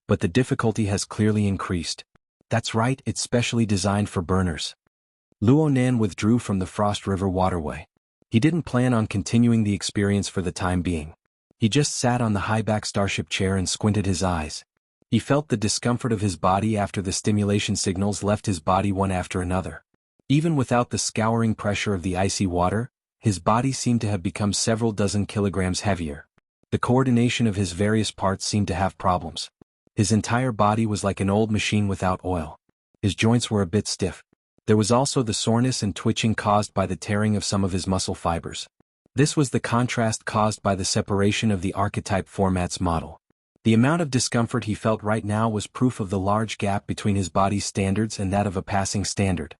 But the difficulty has clearly increased. That's right, it's specially designed for burners. Luo Nan withdrew from the Frost River waterway. He didn't plan on continuing the experience for the time being. He just sat on the high-back starship chair and squinted his eyes. He felt the discomfort of his body after the stimulation signals left his body one after another. Even without the scouring pressure of the icy water, his body seemed to have become several dozen kilograms heavier. The coordination of his various parts seemed to have problems. His entire body was like an old machine without oil. His joints were a bit stiff. There was also the soreness and twitching caused by the tearing of some of his muscle fibers. This was the contrast caused by the separation of the archetype formats model. The amount of discomfort he felt right now was proof of the large gap between his body's standards and that of a passing standard.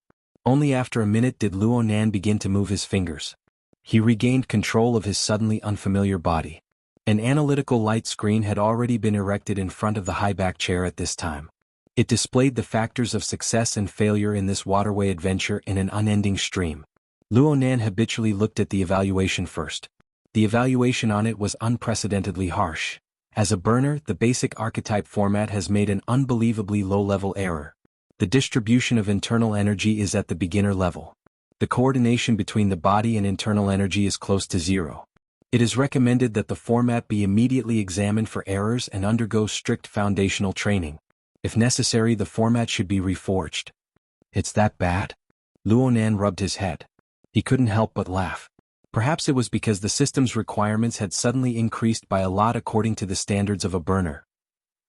Only after a minute did Luo Nan begin to move his fingers. He regained control of his suddenly unfamiliar body. An analytical light screen had already been erected in front of the high-back chair at this time. It displayed the factors of success and failure in this waterway adventure in an unending stream. Luo Nan habitually looked at the evaluation first. The evaluation on it was unprecedentedly harsh. As a burner, the basic archetype format has made an unbelievably low-level error. The distribution of internal energy is at the beginner level. The coordination between the body and internal energy is close to zero. It is recommended that the format be immediately examined for errors and undergo strict foundational training. If necessary, the format should be reforged. It's that bad? Luo Nan rubbed his head. He couldn't help but laugh. Perhaps it was because the system's requirements had suddenly increased by a lot according to the standards of a burner.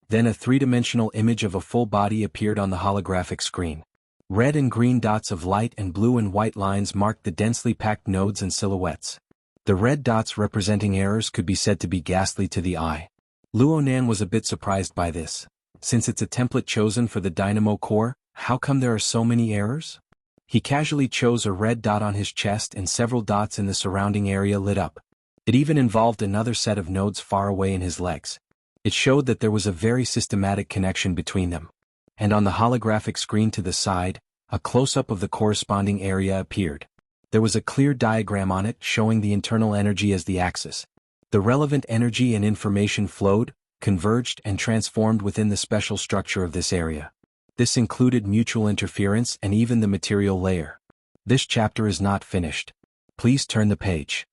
Then a three-dimensional image of a full body appeared on the holographic screen. Red and green dots of light and blue and white lines marked the densely packed nodes and silhouettes. The red dots representing errors could be said to be ghastly to the eye. Luo Nan was a bit surprised by this. Since it's a template chosen for the dynamo core, how come there are so many errors? He casually chose a red dot on his chest and several dots in the surrounding area lit up. It even involved another set of nodes far away in his legs. It showed that there was a very systematic connection between them. And on the holographic screen to the side, a close-up of the corresponding area appeared. There was a clear diagram on it showing the internal energy as the axis. The relevant energy and information flowed, converged and transformed within the special structure of this area. This included mutual interference and even the material layer. This chapter is not finished. Please turn the page.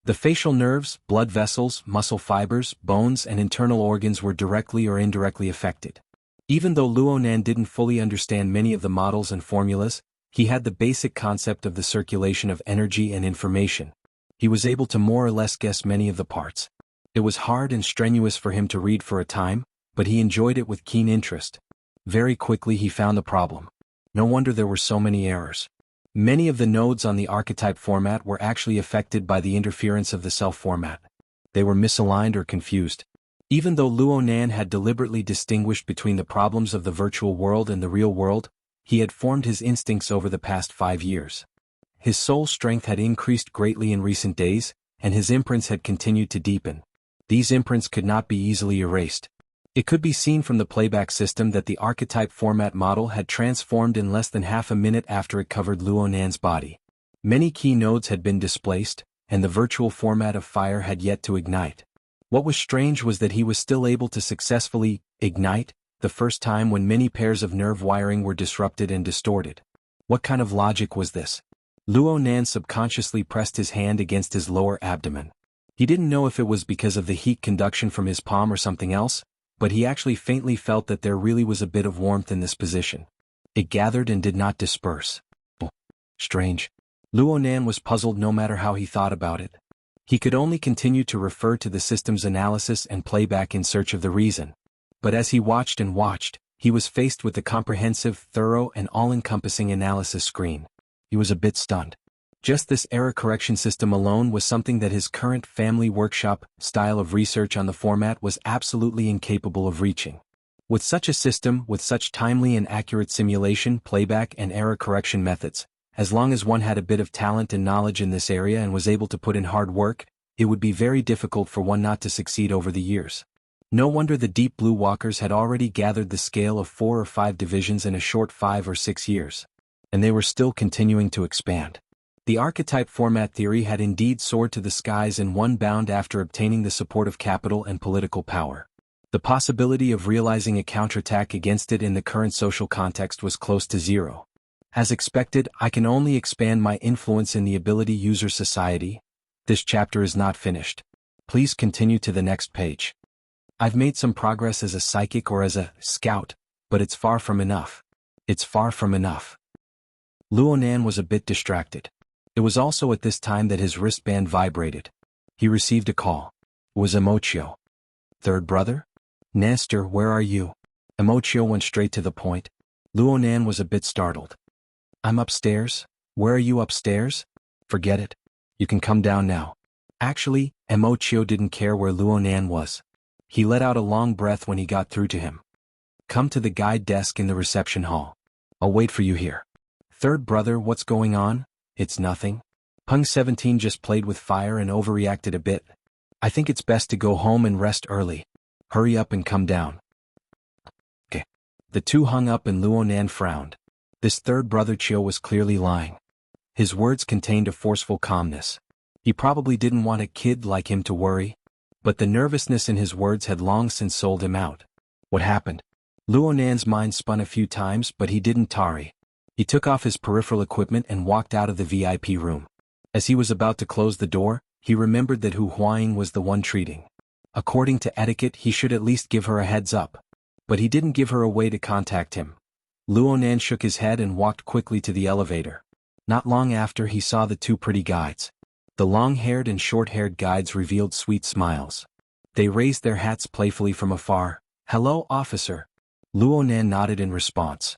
The facial nerves, blood vessels, muscle fibers, bones and internal organs were directly or indirectly affected. Even though Luo Nan didn't fully understand many of the models and formulas, he had the basic concept of the circulation of energy and information. He was able to more or less guess many of the parts. It was hard and strenuous for him to read for a time, but he enjoyed it with keen interest. Very quickly he found the problem. No wonder there were so many errors. Many of the nodes on the archetype format were actually affected by the interference of the self format. They were misaligned or confused. Even though Luo Nan had deliberately distinguished between the problems of the virtual world and the real world, he had formed his instincts over the past 5 years. His soul strength had increased greatly in recent days, and his imprints had continued to deepen. These imprints could not be easily erased. It could be seen from the playback system that the archetype format model had transformed in less than half a minute after it covered Luo Nan's body. Many key nodes had been displaced, and the virtual format of fire had yet to ignite. What was strange was that he was still able to successfully ignite the first time when many pairs of nerve wiring were disrupted and distorted. What kind of logic was this? Luo Nan subconsciously pressed his hand against his lower abdomen. He didn't know if it was because of the heat conduction from his palm or something else, but he actually faintly felt that there really was a bit of warmth in this position. It gathered and did not disperse. Oh, strange. Luo Nan was puzzled no matter how he thought about it. He could only continue to refer to the system's analysis and playback in search of the reason. But as he watched and watched, he was faced with the comprehensive, thorough and all-encompassing analysis screen. He was a bit stunned. Just this error correction system alone was something that his current family workshop style of research on the format was absolutely incapable of reaching. With such a system, with such timely and accurate simulation, playback and error correction methods, as long as one had a bit of talent and knowledge in this area and was able to put in hard work, it would be very difficult for one not to succeed over the years. No wonder the Deep Blue Walkers had already gathered the scale of 4 or 5 divisions in a short 5 or 6 years. And they were still continuing to expand. The archetype format theory had indeed soared to the skies in one bound after obtaining the support of capital and political power. The possibility of realizing a counterattack against it in the current social context was close to zero. As expected, I can only expand my influence in the ability user society. This chapter is not finished. Please continue to the next page. I've made some progress as a psychic or as a scout, but it's far from enough. It's far from enough. Luo Nan was a bit distracted. It was also at this time that his wristband vibrated. He received a call. It was Emochio. Third brother? Nestor, where are you? Emochio went straight to the point. Luo Nan was a bit startled. I'm upstairs. Where are you upstairs? Forget it. You can come down now. Actually, Emochio didn't care where Luo Nan was. He let out a long breath when he got through to him. Come to the guide desk in the reception hall. I'll wait for you here. Third brother, what's going on? It's nothing. Peng 17 just played with fire and overreacted a bit. I think it's best to go home and rest early. Hurry up and come down. Okay. The two hung up and Luo Nan frowned. This third brother Chio was clearly lying. His words contained a forceful calmness. He probably didn't want a kid like him to worry. But the nervousness in his words had long since sold him out. What happened? Luo Nan's mind spun a few times, but he didn't tarry. He took off his peripheral equipment and walked out of the VIP room. As he was about to close the door, he remembered that Hu Huaying was the one treating. According to etiquette, he should at least give her a heads up. But he didn't give her a way to contact him. Luo Nan shook his head and walked quickly to the elevator. Not long after, he saw the two pretty guides. The long-haired and short-haired guides revealed sweet smiles. They raised their hats playfully from afar. Hello, officer. Luo Nan nodded in response.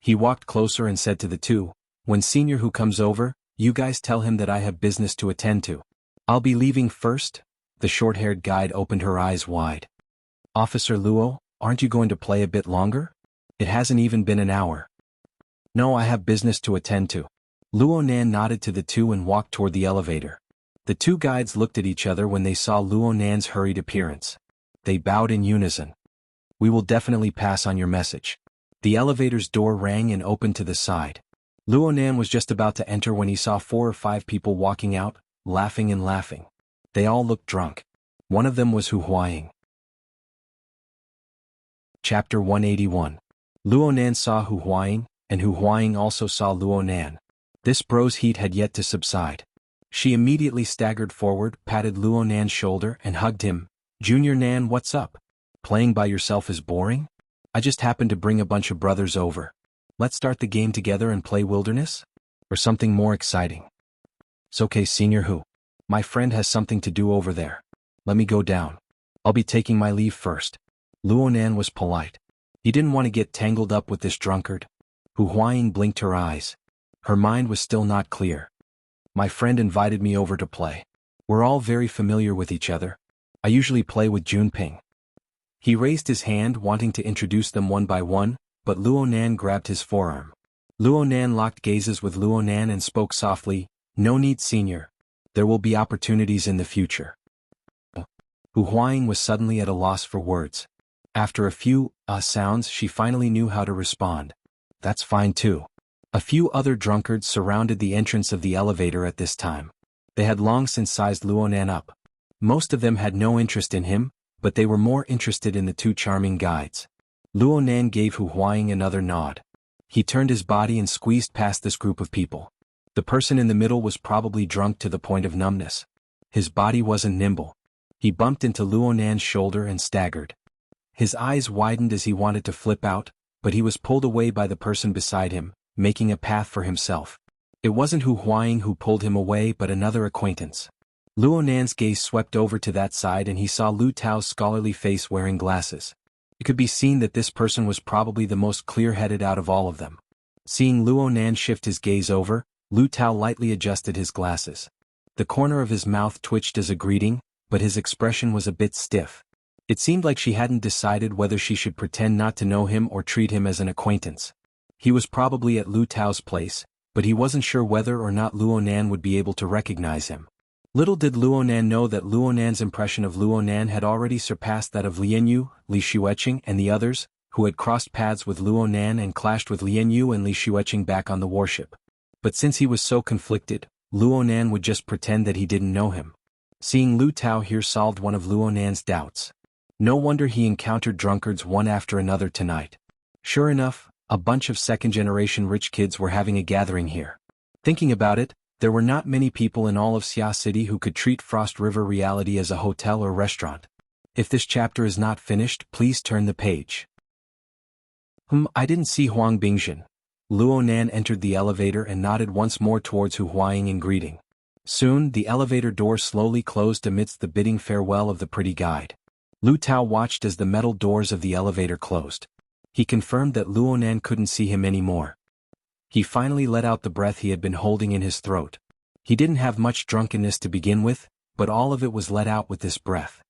He walked closer and said to the two, when Senior Hu comes over, you guys tell him that I have business to attend to. I'll be leaving first. The short-haired guide opened her eyes wide. Officer Luo, aren't you going to play a bit longer? It hasn't even been an hour. No, I have business to attend to. Luo Nan nodded to the two and walked toward the elevator. The two guides looked at each other when they saw Luo Nan's hurried appearance. They bowed in unison. We will definitely pass on your message. The elevator's door rang and opened to the side. Luo Nan was just about to enter when he saw 4 or 5 people walking out, laughing and laughing. They all looked drunk. One of them was Hu Huaying. Chapter 181. Luonan saw Hu Huaying, and Hu Huaying also saw Luonan. This bro's heat had yet to subside. She immediately staggered forward, patted Luonan's shoulder, and hugged him. "Junior Nan, what's up? Playing by yourself is boring? I just happened to bring a bunch of brothers over. Let's start the game together and play Wilderness? Or something more exciting?" "It's okay, Senior Hu. My friend has something to do over there. Let me go down. I'll be taking my leave first." Luonan was polite. He didn't want to get tangled up with this drunkard. Hu Huaying blinked her eyes. Her mind was still not clear. "My friend invited me over to play. We're all very familiar with each other. I usually play with Junping." He raised his hand, wanting to introduce them one by one, but Luonan grabbed his forearm. Luonan locked gazes with Luonan and spoke softly, "No need, Senior. There will be opportunities in the future." Hu Huaying was suddenly at a loss for words. After a few sounds, she finally knew how to respond. "That's fine too." A few other drunkards surrounded the entrance of the elevator at this time. They had long since sized Luonan up. Most of them had no interest in him, but they were more interested in the two charming guides. Luonan gave Hu Huaying another nod. He turned his body and squeezed past this group of people. The person in the middle was probably drunk to the point of numbness. His body wasn't nimble. He bumped into Luonan's shoulder and staggered. His eyes widened as he wanted to flip out, but he was pulled away by the person beside him, making a path for himself. It wasn't Hu Huaying who pulled him away but another acquaintance. Luonan's gaze swept over to that side and he saw Lu Tao's scholarly face wearing glasses. It could be seen that this person was probably the most clear-headed out of all of them. Seeing Luonan shift his gaze over, Lu Tao lightly adjusted his glasses. The corner of his mouth twitched as a greeting, but his expression was a bit stiff. It seemed like she hadn't decided whether she should pretend not to know him or treat him as an acquaintance. He was probably at Lu Tao's place, but he wasn't sure whether or not Luonan would be able to recognize him. Little did Luonan know that Luonan's impression of Luonan had already surpassed that of Lianyu, Li Xueqing and the others, who had crossed paths with Luonan and clashed with Lianyu and Li Xueqing back on the warship. But since he was so conflicted, Luonan would just pretend that he didn't know him. Seeing Lu Tao here solved one of Luonan's doubts. No wonder he encountered drunkards one after another tonight. Sure enough, a bunch of second-generation rich kids were having a gathering here. Thinking about it, there were not many people in all of Xia City who could treat Frost River Reality as a hotel or restaurant. If this chapter is not finished, please turn the page. I didn't see Huang Bingjin. Luonan entered the elevator and nodded once more towards Hu Huaying in greeting. Soon, the elevator door slowly closed amidst the bidding farewell of the pretty guide. Lu Tao watched as the metal doors of the elevator closed. He confirmed that Luonan couldn't see him anymore. He finally let out the breath he had been holding in his throat. He didn't have much drunkenness to begin with, but all of it was let out with this breath.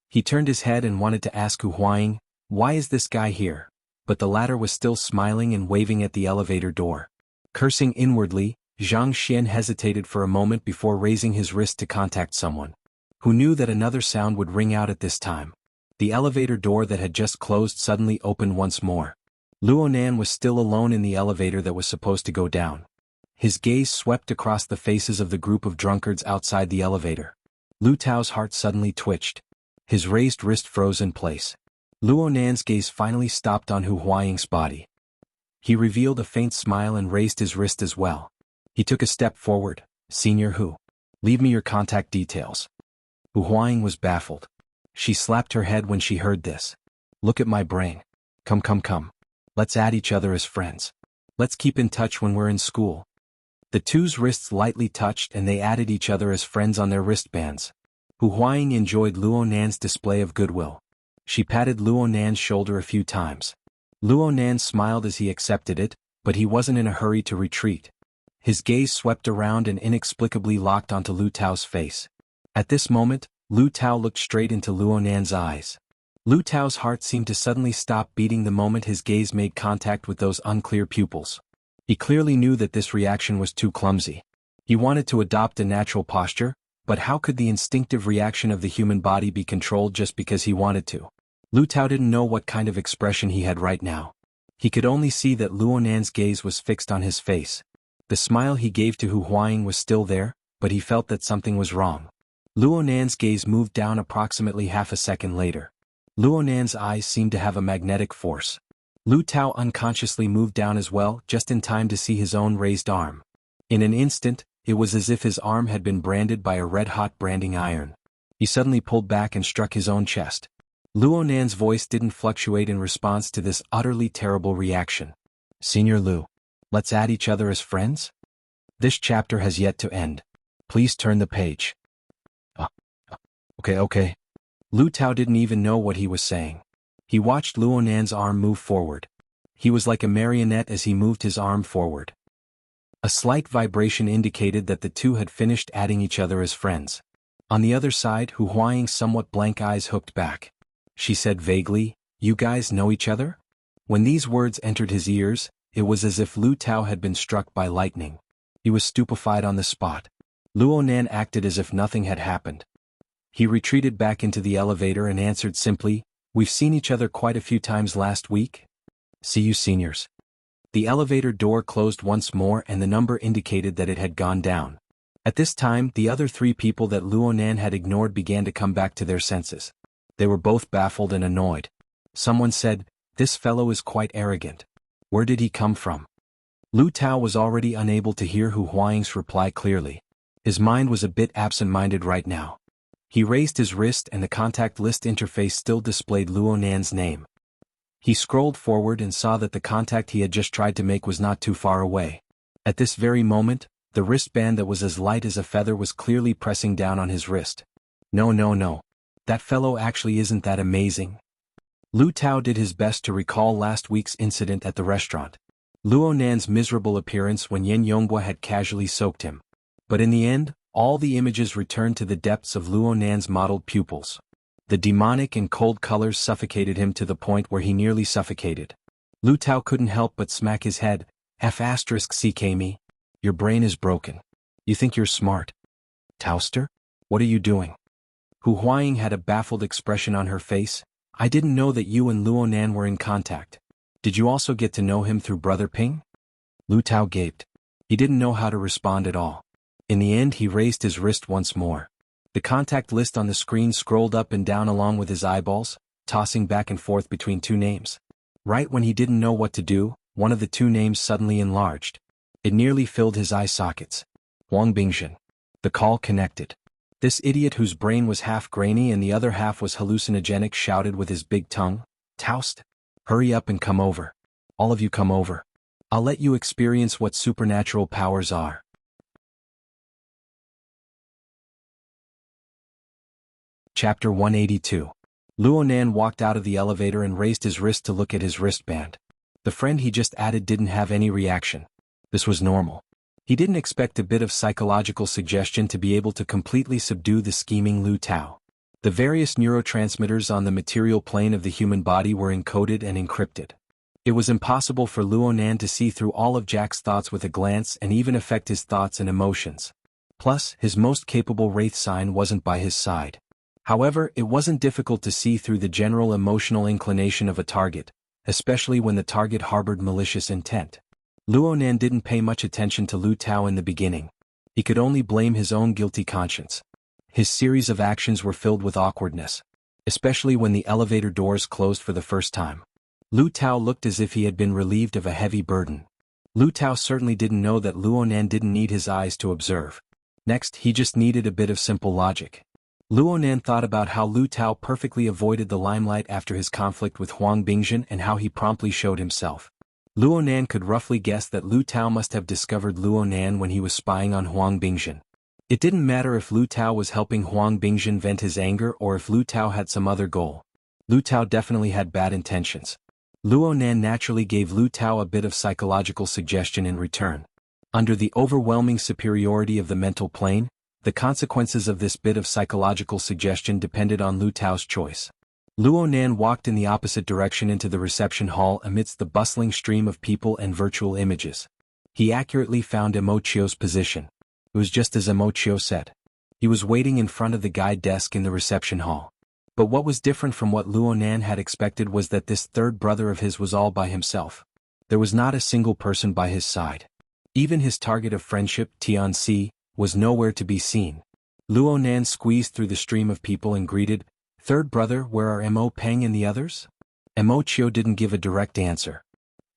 He turned his head and wanted to ask Hu Huaying, "Why is this guy here?" But the latter was still smiling and waving at the elevator door. Cursing inwardly, Zhang Xian hesitated for a moment before raising his wrist to contact someone. Who knew that another sound would ring out at this time? The elevator door that had just closed suddenly opened once more. Luonan was still alone in the elevator that was supposed to go down. His gaze swept across the faces of the group of drunkards outside the elevator. Lu Tao's heart suddenly twitched. His raised wrist froze in place. Luonan's gaze finally stopped on Hu Huaying's body. He revealed a faint smile and raised his wrist as well. He took a step forward. "Senior Hu. Leave me your contact details." Hu Huaying was baffled. She slapped her head when she heard this. "Look at my brain. Come. Let's add each other as friends. Let's keep in touch when we're in school." The two's wrists lightly touched and they added each other as friends on their wristbands. Hu Huaying enjoyed Luonan's display of goodwill. She patted Luonan's shoulder a few times. Luonan smiled as he accepted it, but he wasn't in a hurry to retreat. His gaze swept around and inexplicably locked onto Lu Tao's face. At this moment, Lu Tao looked straight into Luonan's eyes. Lu Tao's heart seemed to suddenly stop beating the moment his gaze made contact with those unclear pupils. He clearly knew that this reaction was too clumsy. He wanted to adopt a natural posture, but how could the instinctive reaction of the human body be controlled just because he wanted to? Lu Tao didn't know what kind of expression he had right now. He could only see that Luonan's gaze was fixed on his face. The smile he gave to Hu Huaying was still there, but he felt that something was wrong. Luonan's gaze moved down approximately half a second later. Luonan's eyes seemed to have a magnetic force. Lu Tao unconsciously moved down as well, just in time to see his own raised arm. In an instant, it was as if his arm had been branded by a red-hot branding iron. He suddenly pulled back and struck his own chest. Luo Nan's voice didn't fluctuate in response to this utterly terrible reaction. Senior Lu, let's add each other as friends? This chapter has yet to end. Please turn the page. Okay. Lu Tao didn't even know what he was saying. He watched Luo Nan's arm move forward. He was like a marionette as he moved his arm forward. A slight vibration indicated that the two had finished adding each other as friends. On the other side, Hu Huaying's somewhat blank eyes hooked back. She said vaguely, "You guys know each other?" When these words entered his ears, it was as if Lu Tao had been struck by lightning. He was stupefied on the spot. Luo Nan acted as if nothing had happened. He retreated back into the elevator and answered simply, "We've seen each other quite a few times last week. See you seniors." The elevator door closed once more and the number indicated that it had gone down. At this time, the other three people that Luo Nan had ignored began to come back to their senses. They were both baffled and annoyed. Someone said, "This fellow is quite arrogant. Where did he come from?" Lu Tao was already unable to hear Hu Huaying's reply clearly. His mind was a bit absent-minded right now. He raised his wrist and the contact list interface still displayed Luo Nan's name. He scrolled forward and saw that the contact he had just tried to make was not too far away. At this very moment, the wristband that was as light as a feather was clearly pressing down on his wrist. No. That fellow actually isn't that amazing. Lu Tao did his best to recall last week's incident at the restaurant. Luo Nan's miserable appearance when Yen Yonghua had casually soaked him. But in the end, all the images returned to the depths of Luo Nan's mottled pupils. The demonic and cold colors suffocated him to the point where he nearly suffocated. Lu Tao couldn't help but smack his head. F***ck me. Your brain is broken. You think you're smart. Taoster? What are you doing? Hu Huaying had a baffled expression on her face. I didn't know that you and Luo Nan were in contact. Did you also get to know him through Brother Ping? Lu Tao gaped. He didn't know how to respond at all. In the end, he raised his wrist once more. The contact list on the screen scrolled up and down along with his eyeballs, tossing back and forth between two names. Right when he didn't know what to do, one of the two names suddenly enlarged. It nearly filled his eye sockets. Huang Bingjin. The call connected. This idiot whose brain was half grainy and the other half was hallucinogenic shouted with his big tongue, "Taost! Hurry up and come over. All of you come over. I'll let you experience what supernatural powers are." Chapter 182. Luo Nan walked out of the elevator and raised his wrist to look at his wristband. The friend he just added didn't have any reaction. This was normal. He didn't expect a bit of psychological suggestion to be able to completely subdue the scheming Lu Tao. The various neurotransmitters on the material plane of the human body were encoded and encrypted. It was impossible for Luo Nan to see through all of Jack's thoughts with a glance and even affect his thoughts and emotions. Plus, his most capable wraith sign wasn't by his side. However, it wasn't difficult to see through the general emotional inclination of a target, especially when the target harbored malicious intent. Luo Nan didn't pay much attention to Lu Tao in the beginning. He could only blame his own guilty conscience. His series of actions were filled with awkwardness, especially when the elevator doors closed for the first time. Lu Tao looked as if he had been relieved of a heavy burden. Lu Tao certainly didn't know that Luo Nan didn't need his eyes to observe. Next, he just needed a bit of simple logic. Luo Nan thought about how Lu Tao perfectly avoided the limelight after his conflict with Huang Bingjin and how he promptly showed himself. Luo Nan could roughly guess that Lu Tao must have discovered Luo Nan when he was spying on Huang Bingjin. It didn't matter if Lu Tao was helping Huang Bingjin vent his anger or if Lu Tao had some other goal. Lu Tao definitely had bad intentions. Luo Nan naturally gave Lu Tao a bit of psychological suggestion in return. Under the overwhelming superiority of the mental plane, the consequences of this bit of psychological suggestion depended on Lu Tao's choice. Luo Nan walked in the opposite direction into the reception hall amidst the bustling stream of people and virtual images. He accurately found Emochio's position. It was just as Emochio said. He was waiting in front of the guide desk in the reception hall. But what was different from what Luo Nan had expected was that this third brother of his was all by himself. There was not a single person by his side. Even his target of friendship, Tianxi, was nowhere to be seen. Luo Nan squeezed through the stream of people and greeted, "Third brother, where are Mo Peng and the others?" Emochio didn't give a direct answer.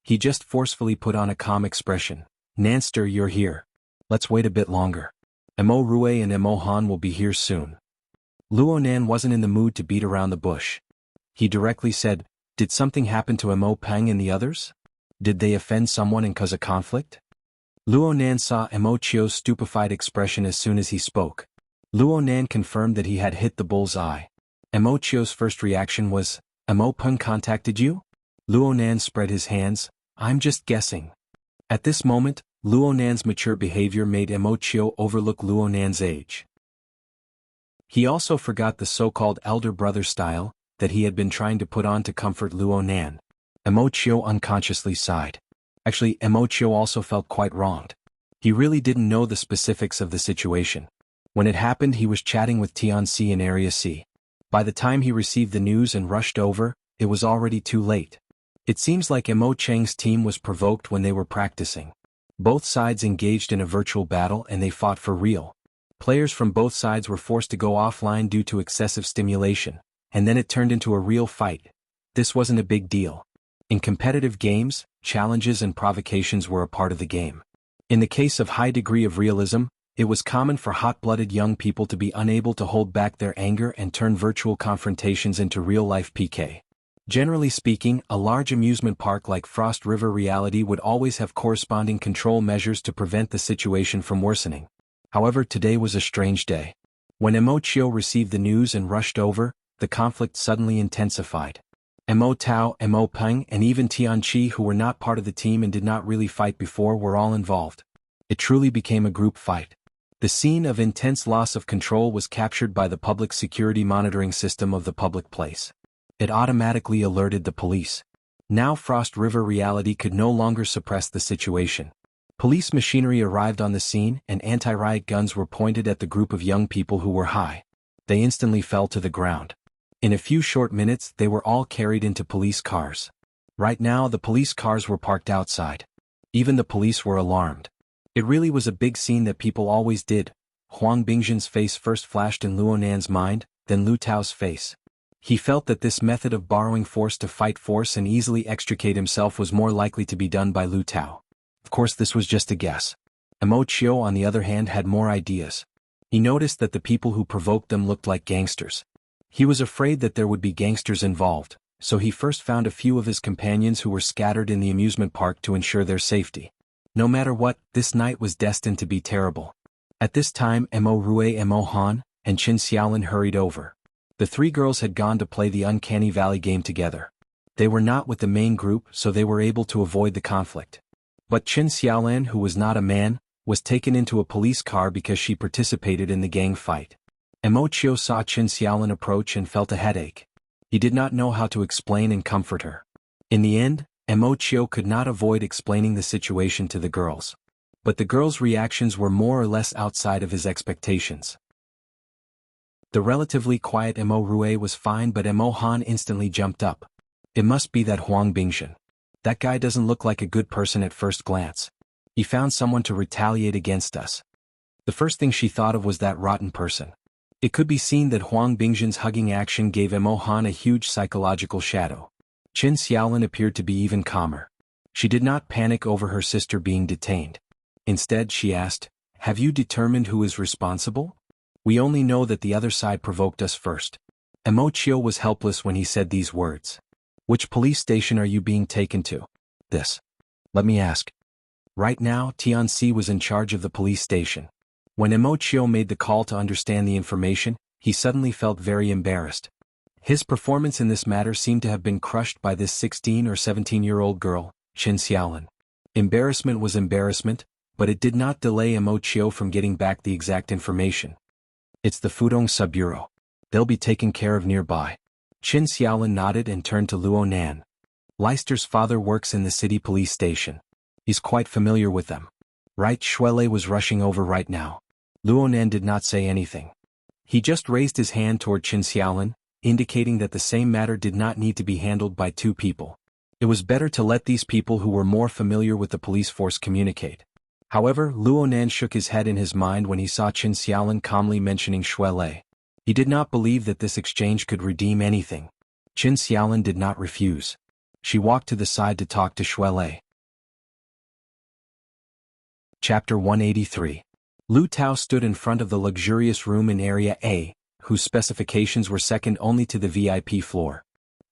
He just forcefully put on a calm expression. Nanster, you're here. Let's wait a bit longer. Emo Rue and Emo Han will be here soon. Luo Nan wasn't in the mood to beat around the bush. He directly said, did something happen to Emo Peng and the others? Did they offend someone and cause a conflict? Luo Nan saw Emochio's stupefied expression as soon as he spoke. Luo Nan confirmed that he had hit the bull's eye. Emochio's first reaction was, Emo Peng contacted you? Luo Nan spread his hands, I'm just guessing. At this moment, Luo Nan's mature behavior made Emochio overlook Luo Nan's age. He also forgot the so-called elder brother style that he had been trying to put on to comfort Luo Nan. Emochio unconsciously sighed. Actually, Emochio also felt quite wronged. He really didn't know the specifics of the situation. When it happened, he was chatting with Tianxi in Area C. By the time he received the news and rushed over, it was already too late. It seems like Emo Cheng's team was provoked when they were practicing. Both sides engaged in a virtual battle and they fought for real. Players from both sides were forced to go offline due to excessive stimulation, and then it turned into a real fight. This wasn't a big deal. In competitive games, challenges and provocations were a part of the game. In the case of high degree of realism, it was common for hot-blooded young people to be unable to hold back their anger and turn virtual confrontations into real-life PK. Generally speaking, a large amusement park like Frost River Reality would always have corresponding control measures to prevent the situation from worsening. However, today was a strange day. When Emochio received the news and rushed over, the conflict suddenly intensified. Emo Tao, Emo Peng, and even Tianqi, who were not part of the team and did not really fight before, were all involved. It truly became a group fight. The scene of intense loss of control was captured by the public security monitoring system of the public place. It automatically alerted the police. Now Frost River Reality could no longer suppress the situation. Police machinery arrived on the scene and anti-riot guns were pointed at the group of young people who were high. They instantly fell to the ground. In a few short minutes, they were all carried into police cars. Right now, the police cars were parked outside. Even the police were alarmed. It really was a big scene that people always did. Huang Bingzhen's face first flashed in Luo Nan's mind, then Lu Tao's face. He felt that this method of borrowing force to fight force and easily extricate himself was more likely to be done by Lu Tao. Of course, this was just a guess. Emochio, on the other hand, had more ideas. He noticed that the people who provoked them looked like gangsters. He was afraid that there would be gangsters involved, so he first found a few of his companions who were scattered in the amusement park to ensure their safety. No matter what, this night was destined to be terrible. At this time, Emo Rue, Emo Han, and Qin Xiaolin hurried over. The three girls had gone to play the Uncanny Valley game together. They were not with the main group, so they were able to avoid the conflict. But Qin Xiaolin, who was not a man, was taken into a police car because she participated in the gang fight. Emochio saw Qin Xiaolin approach and felt a headache. He did not know how to explain and comfort her. In the end, Emochio could not avoid explaining the situation to the girls. But the girls' reactions were more or less outside of his expectations. The relatively quiet Emo Rue was fine, but Emo Han instantly jumped up. It must be that Huang Bingzhen. That guy doesn't look like a good person at first glance. He found someone to retaliate against us. The first thing she thought of was that rotten person. It could be seen that Huang Bingzhen's hugging action gave Emo Han a huge psychological shadow. Qin Xiaolin appeared to be even calmer. She did not panic over her sister being detained. Instead, she asked, "Have you determined who is responsible? We only know that the other side provoked us first." Emochio was helpless when he said these words. "Which police station are you being taken to?" "This. Let me ask." Right now, Tianxi was in charge of the police station. When Emochio made the call to understand the information, he suddenly felt very embarrassed. His performance in this matter seemed to have been crushed by this 16 or 17-year-old girl, Qin Xiaolin. Embarrassment was embarrassment, but it did not delay Emochio from getting back the exact information. "It's the Fudong Sub-Bureau. They'll be taken care of nearby." Qin Xiaolin nodded and turned to Luo Nan. "Leicester's father works in the city police station. He's quite familiar with them." Right, Shuele was rushing over right now. Luo Nan did not say anything. He just raised his hand toward Qin Xiaolin, indicating that the same matter did not need to be handled by two people. It was better to let these people who were more familiar with the police force communicate. However, Luo Nan shook his head in his mind when he saw Qin Xiaolin calmly mentioning Shuele. He did not believe that this exchange could redeem anything. Qin Xiaolin did not refuse. She walked to the side to talk to Shuelei. Chapter 183. Lu Tao stood in front of the luxurious room in Area A, whose specifications were second only to the VIP floor.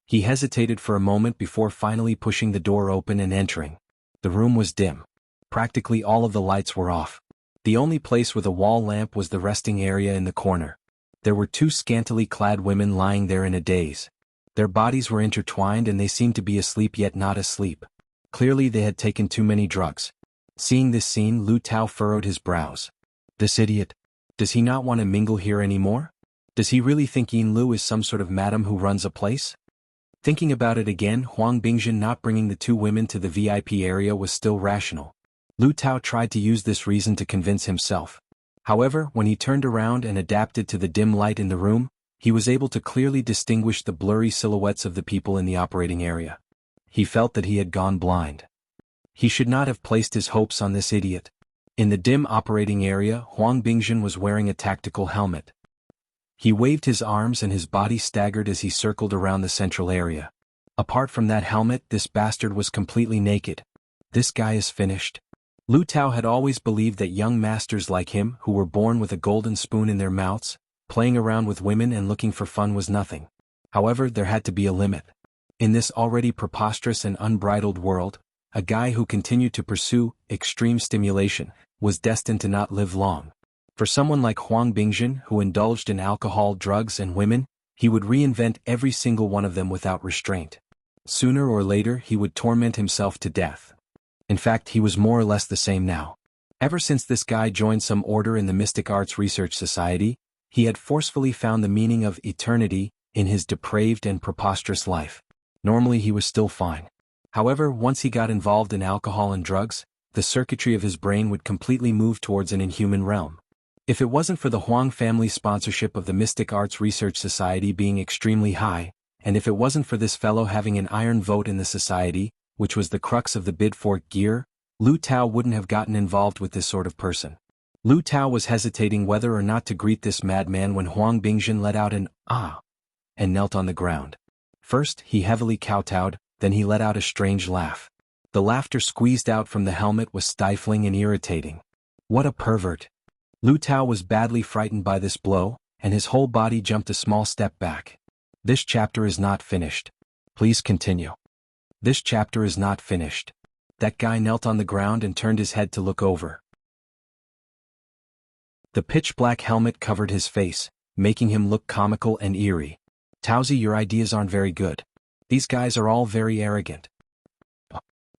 He hesitated for a moment before finally pushing the door open and entering. The room was dim. Practically all of the lights were off. The only place with a wall lamp was the resting area in the corner. There were two scantily clad women lying there in a daze. Their bodies were intertwined and they seemed to be asleep yet not asleep. Clearly they had taken too many drugs. Seeing this scene, Lu Tao furrowed his brows. This idiot. Does he not want to mingle here anymore? Does he really think Yin Lu is some sort of madam who runs a place? Thinking about it again, Huang Bingjin not bringing the two women to the VIP area was still rational. Lu Tao tried to use this reason to convince himself. However, when he turned around and adapted to the dim light in the room, he was able to clearly distinguish the blurry silhouettes of the people in the operating area. He felt that he had gone blind. He should not have placed his hopes on this idiot. In the dim operating area, Huang Bingjin was wearing a tactical helmet. He waved his arms and his body staggered as he circled around the central area. Apart from that helmet, this bastard was completely naked. This guy is finished. Lu Tao had always believed that young masters like him, who were born with a golden spoon in their mouths, playing around with women and looking for fun was nothing. However, there had to be a limit. In this already preposterous and unbridled world, a guy who continued to pursue extreme stimulation was destined to not live long. For someone like Huang Bingjin, who indulged in alcohol, drugs, and women, he would reinvent every single one of them without restraint. Sooner or later, he would torment himself to death. In fact, he was more or less the same now. Ever since this guy joined some order in the Mystic Arts Research Society, he had forcefully found the meaning of eternity in his depraved and preposterous life. Normally he was still fine. However, once he got involved in alcohol and drugs, the circuitry of his brain would completely move towards an inhuman realm. If it wasn't for the Huang family's sponsorship of the Mystic Arts Research Society being extremely high, and if it wasn't for this fellow having an iron vote in the society, which was the crux of the bid for gear, Lu Tao wouldn't have gotten involved with this sort of person. Lu Tao was hesitating whether or not to greet this madman when Huang Bingjin let out an "ah" and knelt on the ground. First, he heavily kowtowed, then he let out a strange laugh. The laughter squeezed out from the helmet was stifling and irritating. What a pervert! Lu Tao was badly frightened by this blow, and his whole body jumped a small step back. This chapter is not finished. Please continue. This chapter is not finished. That guy knelt on the ground and turned his head to look over. The pitch-black helmet covered his face, making him look comical and eerie. Taozi, your ideas aren't very good. These guys are all very arrogant.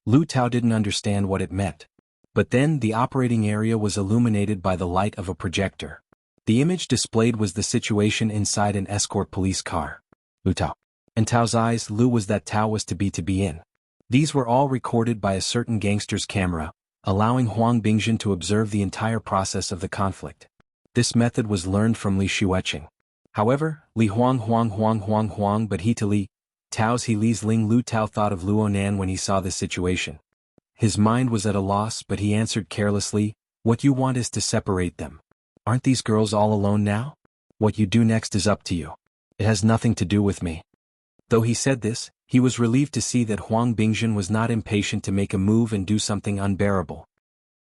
Lu Tao didn't understand what it meant. But then the operating area was illuminated by the light of a projector. The image displayed was the situation inside an escort police car. Lu Tao. In Tao's eyes, Lu was that Tao was to be in. These were all recorded by a certain gangster's camera, allowing Huang Bingjin to observe the entire process of the conflict. This method was learned from Li Xueqing. However, Li Huang, but he to Li Tao's he Li's Ling. Lu Tao thought of Luonan when he saw this situation. His mind was at a loss, but he answered carelessly, "What you want is to separate them. Aren't these girls all alone now? What you do next is up to you. It has nothing to do with me." Though he said this, he was relieved to see that Huang Bingjin was not impatient to make a move and do something unbearable.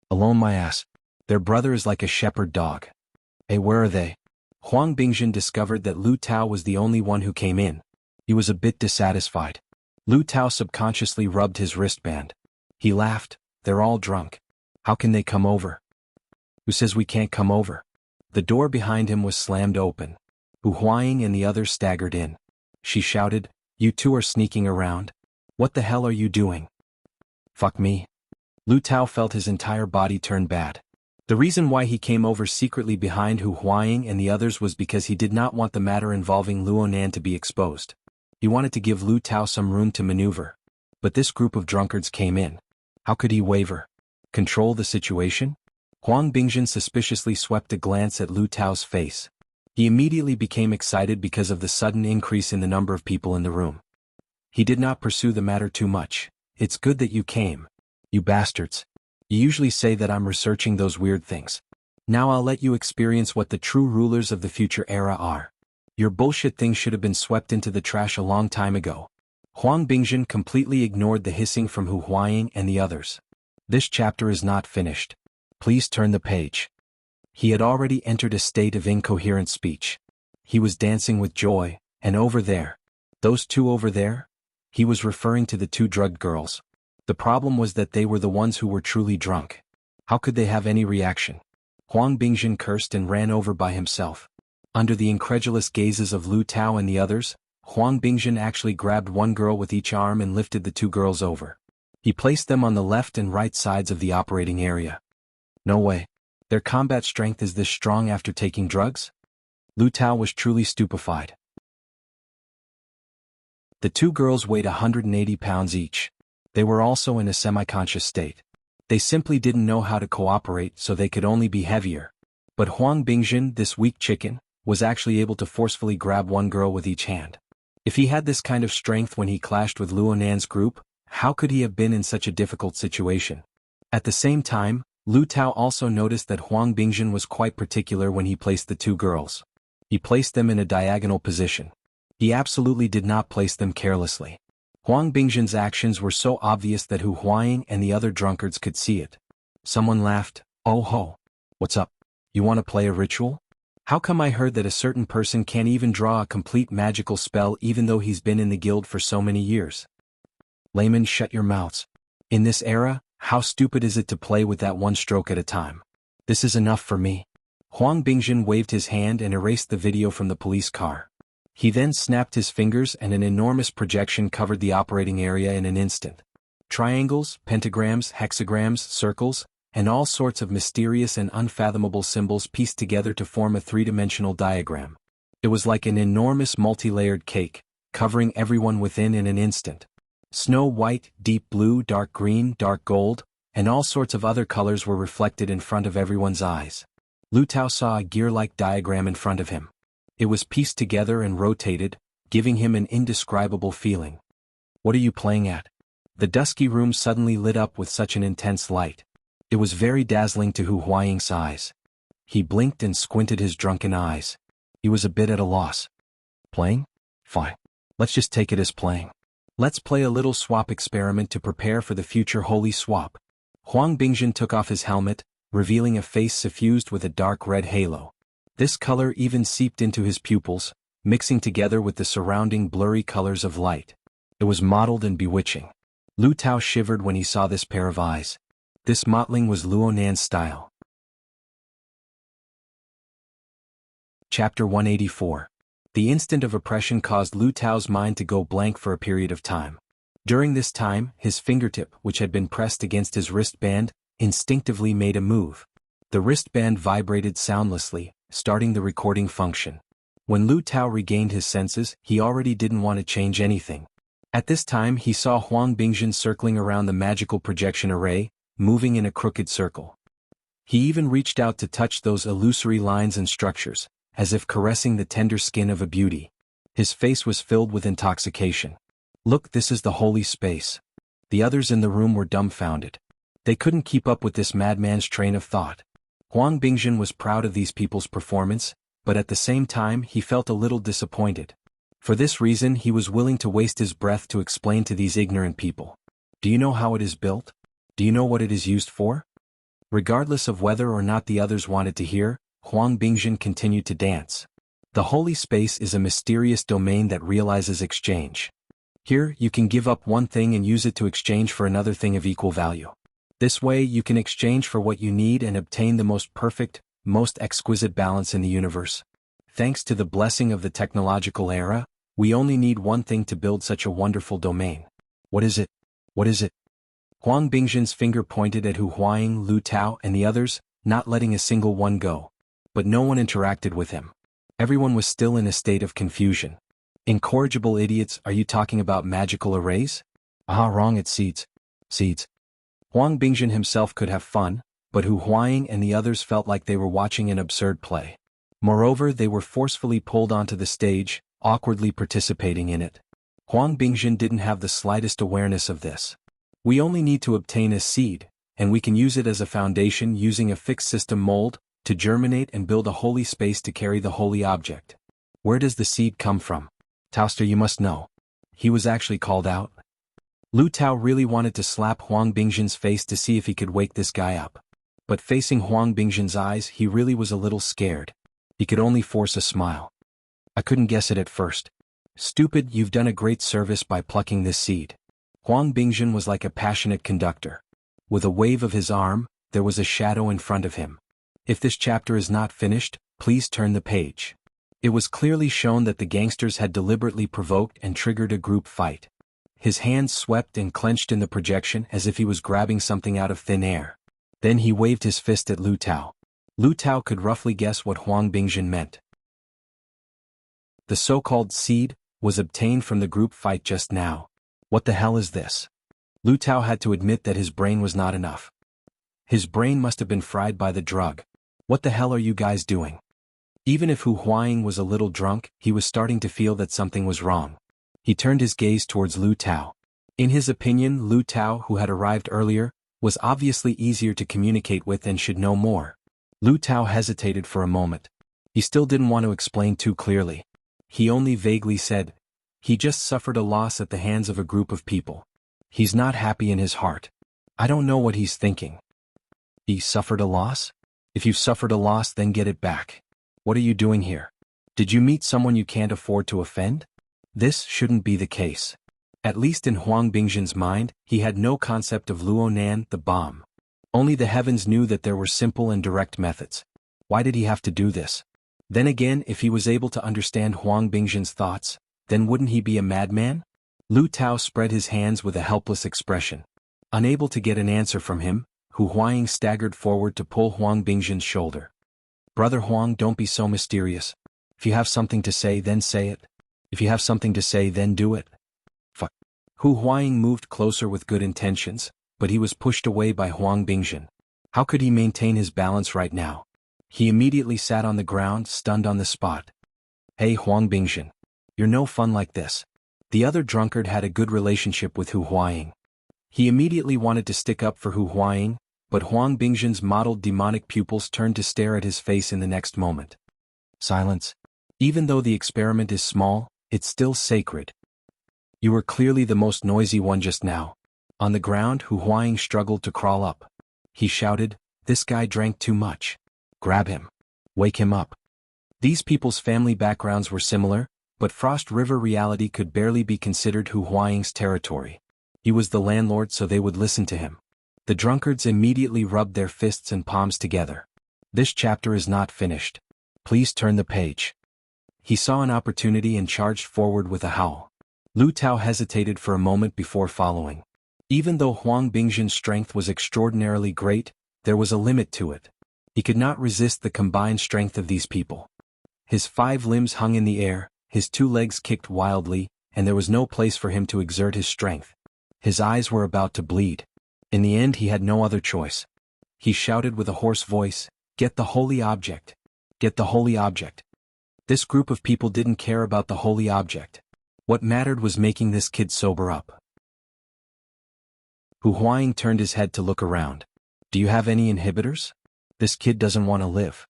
"Alone my ass. Their brother is like a shepherd dog. Hey, where are they?" Huang Bingjin discovered that Lu Tao was the only one who came in. He was a bit dissatisfied. Lu Tao subconsciously rubbed his wristband. He laughed. "They're all drunk. How can they come over?" "Who says we can't come over?" The door behind him was slammed open. Hu Huaying and the others staggered in. She shouted, "You two are sneaking around? What the hell are you doing?" "Fuck me." Lu Tao felt his entire body turn bad. The reason why he came over secretly behind Hu Huaying and the others was because he did not want the matter involving Luonan to be exposed. He wanted to give Lu Tao some room to maneuver. But this group of drunkards came in. How could he waver? Control the situation? Huang Bingjin suspiciously swept a glance at Lu Tao's face. He immediately became excited because of the sudden increase in the number of people in the room. He did not pursue the matter too much. "It's good that you came. You bastards. You usually say that I'm researching those weird things. Now I'll let you experience what the true rulers of the future era are." Your bullshit thing should have been swept into the trash a long time ago. Huang Bingjun completely ignored the hissing from Hu Huaying and the others. This chapter is not finished. Please turn the page. He had already entered a state of incoherent speech. He was dancing with joy, and over there. Those two over there? He was referring to the two drugged girls. The problem was that they were the ones who were truly drunk. How could they have any reaction? Huang Bingjun cursed and ran over by himself. Under the incredulous gazes of Lu Tao and the others, Huang Bingjun actually grabbed one girl with each arm and lifted the two girls over. He placed them on the left and right sides of the operating area. No way. Their combat strength is this strong after taking drugs? Lu Tao was truly stupefied. The two girls weighed 180 pounds each. They were also in a semi-conscious state. They simply didn't know how to cooperate, so they could only be heavier. But Huang Bingjun, this weak chicken, was actually able to forcefully grab one girl with each hand. If he had this kind of strength when he clashed with Luo Nan's group, how could he have been in such a difficult situation? At the same time, Lu Tao also noticed that Huang Bingjun was quite particular when he placed the two girls. He placed them in a diagonal position. He absolutely did not place them carelessly. Huang Bingjun's actions were so obvious that Hu Huaying and the other drunkards could see it. Someone laughed. Oh ho. What's up? You want to play a ritual? How come I heard that a certain person can't even draw a complete magical spell even though he's been in the guild for so many years? Laymen, shut your mouths. In this era, how stupid is it to play with that one stroke at a time? This is enough for me. Huang Bingjun waved his hand and erased the video from the police car. He then snapped his fingers and an enormous projection covered the operating area in an instant. Triangles, pentagrams, hexagrams, circles, and all sorts of mysterious and unfathomable symbols pieced together to form a three-dimensional diagram. It was like an enormous multi-layered cake, covering everyone within in an instant. Snow white, deep blue, dark green, dark gold, and all sorts of other colors were reflected in front of everyone's eyes. Lu Tao saw a gear-like diagram in front of him. It was pieced together and rotated, giving him an indescribable feeling. What are you playing at? The dusky room suddenly lit up with such an intense light. It was very dazzling to Hu Huaying's eyes. He blinked and squinted his drunken eyes. He was a bit at a loss. Playing? Fine. Let's just take it as playing. Let's play a little swap experiment to prepare for the future holy swap. Huang Bingjun took off his helmet, revealing a face suffused with a dark red halo. This color even seeped into his pupils, mixing together with the surrounding blurry colors of light. It was mottled and bewitching. Lu Tao shivered when he saw this pair of eyes. This mottling was Luo Nan's style. Chapter 184. The instant of oppression caused Lu Tao's mind to go blank for a period of time. During this time, his fingertip, which had been pressed against his wristband, instinctively made a move. The wristband vibrated soundlessly, starting the recording function. When Lu Tao regained his senses, he already didn't want to change anything. At this time he saw Huang Bingjun circling around the magical projection array, moving in a crooked circle. He even reached out to touch those illusory lines and structures, as if caressing the tender skin of a beauty. His face was filled with intoxication. Look, this is the holy space. The others in the room were dumbfounded. They couldn't keep up with this madman's train of thought. Huang Bingjun was proud of these people's performance, but at the same time he felt a little disappointed. For this reason he was willing to waste his breath to explain to these ignorant people. Do you know how it is built? Do you know what it is used for? Regardless of whether or not the others wanted to hear, Huang Bingjun continued to dance. The holy space is a mysterious domain that realizes exchange. Here, you can give up one thing and use it to exchange for another thing of equal value. This way, you can exchange for what you need and obtain the most perfect, most exquisite balance in the universe. Thanks to the blessing of the technological era, we only need one thing to build such a wonderful domain. What is it? What is it? Huang Bingjun's finger pointed at Hu Huaying, Lu Tao, and the others, not letting a single one go. But no one interacted with him. Everyone was still in a state of confusion. Incorrigible idiots, are you talking about magical arrays? Ah, wrong, it's seeds. Seeds. Huang Bingjun himself could have fun, but Hu Huaying and the others felt like they were watching an absurd play. Moreover, they were forcefully pulled onto the stage, awkwardly participating in it. Huang Bingjun didn't have the slightest awareness of this. We only need to obtain a seed, and we can use it as a foundation using a fixed system mold, to germinate and build a holy space to carry the holy object. Where does the seed come from? Tauster, you must know. He was actually called out. Lu Tao really wanted to slap Huang Bingzhen's face to see if he could wake this guy up. But facing Huang Bingzhen's eyes, he really was a little scared. He could only force a smile. I couldn't guess it at first. Stupid, you've done a great service by plucking this seed. Huang Bingzhen was like a passionate conductor. With a wave of his arm, there was a shadow in front of him. If this chapter is not finished, please turn the page. It was clearly shown that the gangsters had deliberately provoked and triggered a group fight. His hands swept and clenched in the projection as if he was grabbing something out of thin air. Then he waved his fist at Lu Tao. Lu Tao could roughly guess what Huang Bingzhen meant. The so-called seed was obtained from the group fight just now. What the hell is this? Lu Tao had to admit that his brain was not enough. His brain must have been fried by the drug. What the hell are you guys doing? Even if Hu Huaying was a little drunk, he was starting to feel that something was wrong. He turned his gaze towards Lu Tao. In his opinion, Lu Tao, who had arrived earlier, was obviously easier to communicate with and should know more. Lu Tao hesitated for a moment. He still didn't want to explain too clearly. He only vaguely said, he just suffered a loss at the hands of a group of people. He's not happy in his heart. I don't know what he's thinking. He suffered a loss? If you've suffered a loss, then get it back. What are you doing here? Did you meet someone you can't afford to offend? This shouldn't be the case. At least in Huang Bingzhen's mind, he had no concept of Luonan, the bomb. Only the heavens knew that there were simple and direct methods. Why did he have to do this? Then again, if he was able to understand Huang Bingzhen's thoughts, then wouldn't he be a madman? Lu Tao spread his hands with a helpless expression. Unable to get an answer from him, Hu Huaying staggered forward to pull Huang Bingzhen's shoulder. Brother Huang, don't be so mysterious. If you have something to say, then say it. If you have something to say, then do it. Fuck. Hu Huaying moved closer with good intentions, but he was pushed away by Huang Bingzhen. How could he maintain his balance right now? He immediately sat on the ground, stunned on the spot. Hey Huang Bingzhen. You're no fun like this. The other drunkard had a good relationship with Hu Huaying. He immediately wanted to stick up for Hu Huaying, but Huang Bingzhen's mottled demonic pupils turned to stare at his face in the next moment. Silence. Even though the experiment is small, it's still sacred. You were clearly the most noisy one just now. On the ground, Hu Huaying struggled to crawl up. He shouted, this guy drank too much. Grab him. Wake him up. These people's family backgrounds were similar, but Frost River reality could barely be considered Hu Huaying's territory. He was the landlord, so they would listen to him. The drunkards immediately rubbed their fists and palms together. This chapter is not finished. Please turn the page. He saw an opportunity and charged forward with a howl. Lu Tao hesitated for a moment before following. Even though Huang Bingzhen's strength was extraordinarily great, there was a limit to it. He could not resist the combined strength of these people. His 5 limbs hung in the air, his 2 legs kicked wildly, and there was no place for him to exert his strength. His eyes were about to bleed. In the end, he had no other choice. He shouted with a hoarse voice, "Get the holy object! Get the holy object!" This group of people didn't care about the holy object. What mattered was making this kid sober up. Hu Huaying turned his head to look around. Do you have any inhibitors? This kid doesn't want to live.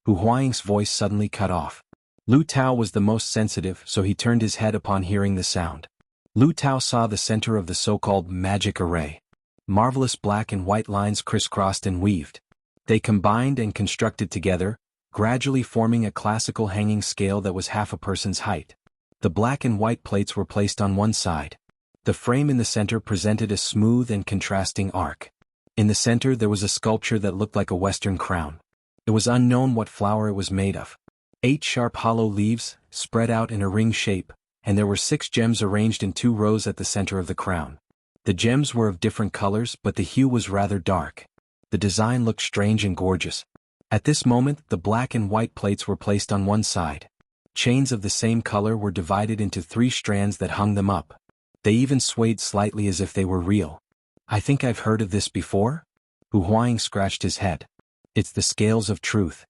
Hu Huaying's voice suddenly cut off. Lu Tao was the most sensitive, so he turned his head upon hearing the sound. Lu Tao saw the center of the so-called magic array. Marvelous black and white lines crisscrossed and weaved. They combined and constructed together, gradually forming a classical hanging scale that was half a person's height. The black and white plates were placed on one side. The frame in the center presented a smooth and contrasting arc. In the center there was a sculpture that looked like a western crown. It was unknown what flower it was made of. 8 sharp hollow leaves, spread out in a ring shape, and there were 6 gems arranged in 2 rows at the center of the crown. The gems were of different colors, but the hue was rather dark. The design looked strange and gorgeous. At this moment, the black and white plates were placed on one side. Chains of the same color were divided into 3 strands that hung them up. They even swayed slightly as if they were real. I think I've heard of this before? Hu Huaying scratched his head. It's the scales of truth.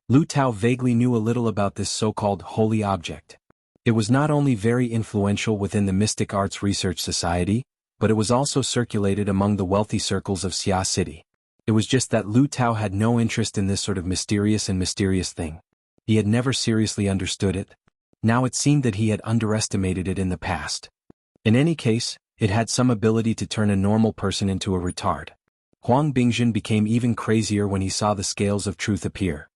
Lu Tao vaguely knew a little about this so-called holy object. It was not only very influential within the Mystic Arts Research Society, but it was also circulated among the wealthy circles of Xia City. It was just that Lu Tao had no interest in this sort of mysterious thing. He had never seriously understood it. Now it seemed that he had underestimated it in the past. In any case, it had some ability to turn a normal person into a retard. Huang Bingjun became even crazier when he saw the scales of truth appear.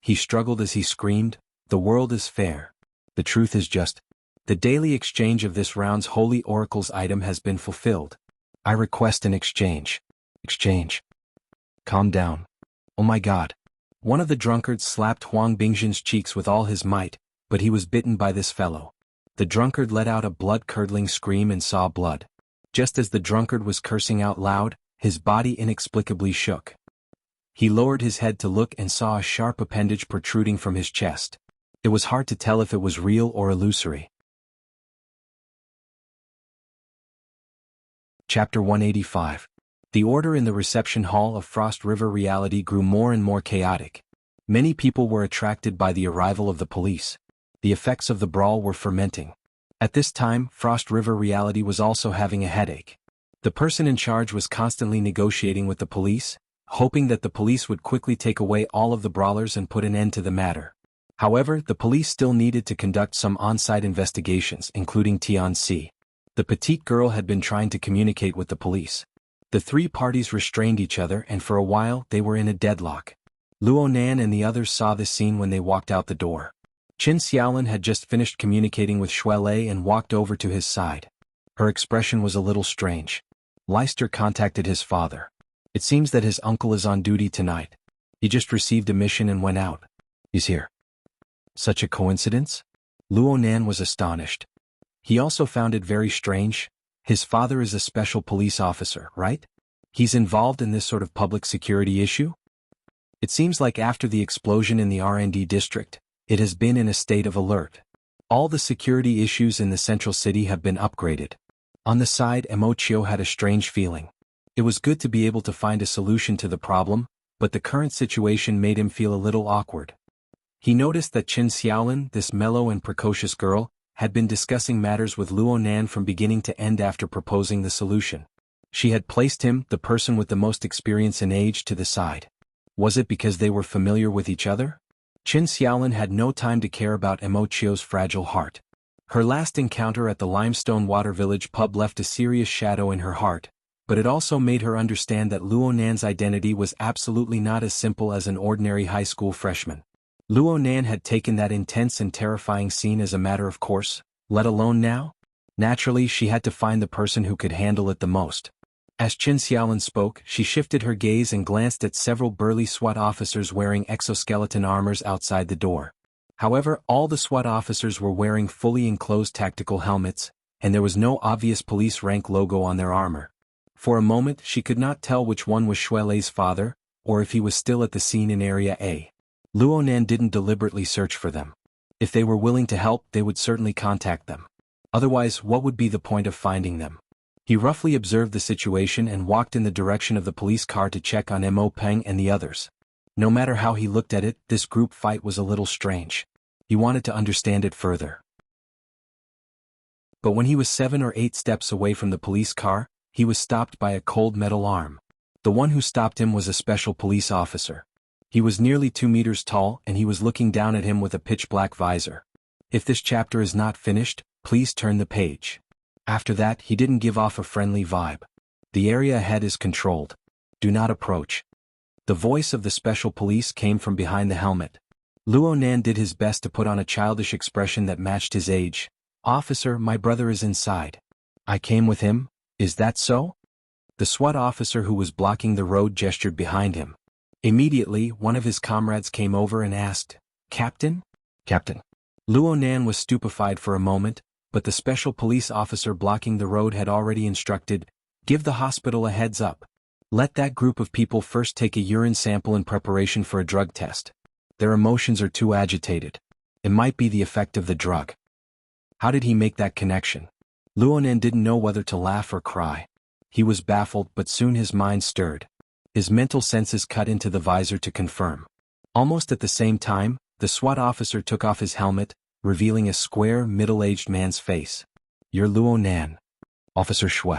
He struggled as he screamed, "The world is fair. The truth is just. The daily exchange of this round's holy oracle's item has been fulfilled. I request an exchange." Exchange. Calm down. Oh my God. One of the drunkards slapped Huang Bingjun's cheeks with all his might, but he was bitten by this fellow. The drunkard let out a blood-curdling scream and saw blood. Just as the drunkard was cursing out loud, his body inexplicably shook. He lowered his head to look and saw a sharp appendage protruding from his chest. It was hard to tell if it was real or illusory. Chapter 185. The order in the reception hall of Frost River Reality grew more and more chaotic. Many people were attracted by the arrival of the police. The effects of the brawl were fermenting. At this time, Frost River Reality was also having a headache. The person in charge was constantly negotiating with the police, hoping that the police would quickly take away all of the brawlers and put an end to the matter. However, the police still needed to conduct some on-site investigations, including Tianxi. The petite girl had been trying to communicate with the police. The three parties restrained each other, and for a while they were in a deadlock. Luo Nan and the others saw this scene when they walked out the door. Qin Xiaolin had just finished communicating with Shui Lei and walked over to his side. Her expression was a little strange. Leister contacted his father. It seems that his uncle is on duty tonight. He just received a mission and went out. He's here. Such a coincidence? Luo Nan was astonished. He also found it very strange. His father is a special police officer, right? He's involved in this sort of public security issue? It seems like after the explosion in the R&D district, it has been in a state of alert. All the security issues in the central city have been upgraded. On the side, Emochio had a strange feeling. It was good to be able to find a solution to the problem, but the current situation made him feel a little awkward. He noticed that Qin Xiaolin, this mellow and precocious girl, had been discussing matters with Luo Nan from beginning to end after proposing the solution. She had placed him, the person with the most experience and age, to the side. Was it because they were familiar with each other? Qin Xiaolin had no time to care about Emochio's fragile heart. Her last encounter at the Limestone Water Village pub left a serious shadow in her heart, but it also made her understand that Luo Nan's identity was absolutely not as simple as an ordinary high school freshman. Luo Nan had taken that intense and terrifying scene as a matter of course, let alone now? Naturally, she had to find the person who could handle it the most. As Qin Xiaolin spoke, she shifted her gaze and glanced at several burly SWAT officers wearing exoskeleton armors outside the door. However, all the SWAT officers were wearing fully enclosed tactical helmets, and there was no obvious police rank logo on their armor. For a moment, she could not tell which one was Shui Lei's father, or if he was still at the scene in Area A. Luo Nan didn't deliberately search for them. If they were willing to help, they would certainly contact them. Otherwise, what would be the point of finding them? He roughly observed the situation and walked in the direction of the police car to check on Mo Peng and the others. No matter how he looked at it, this group fight was a little strange. He wanted to understand it further. But when he was 7 or 8 steps away from the police car, he was stopped by a cold metal arm. The one who stopped him was a special police officer. He was nearly 2 meters tall and he was looking down at him with a pitch-black visor. If this chapter is not finished, please turn the page. After that, he didn't give off a friendly vibe. The area ahead is controlled. Do not approach. The voice of the special police came from behind the helmet. Luo Nan did his best to put on a childish expression that matched his age. Officer, my brother is inside. I came with him, is that so? The SWAT officer who was blocking the road gestured behind him. Immediately, one of his comrades came over and asked, Captain? Captain. Luo Nan was stupefied for a moment, but the special police officer blocking the road had already instructed, give the hospital a heads up. Let that group of people first take a urine sample in preparation for a drug test. Their emotions are too agitated. It might be the effect of the drug. How did he make that connection? Luo Nan didn't know whether to laugh or cry. He was baffled, but soon his mind stirred. His mental senses cut into the visor to confirm. Almost at the same time, the SWAT officer took off his helmet, revealing a square, middle-aged man's face. You're Luo Nan. Officer Shui.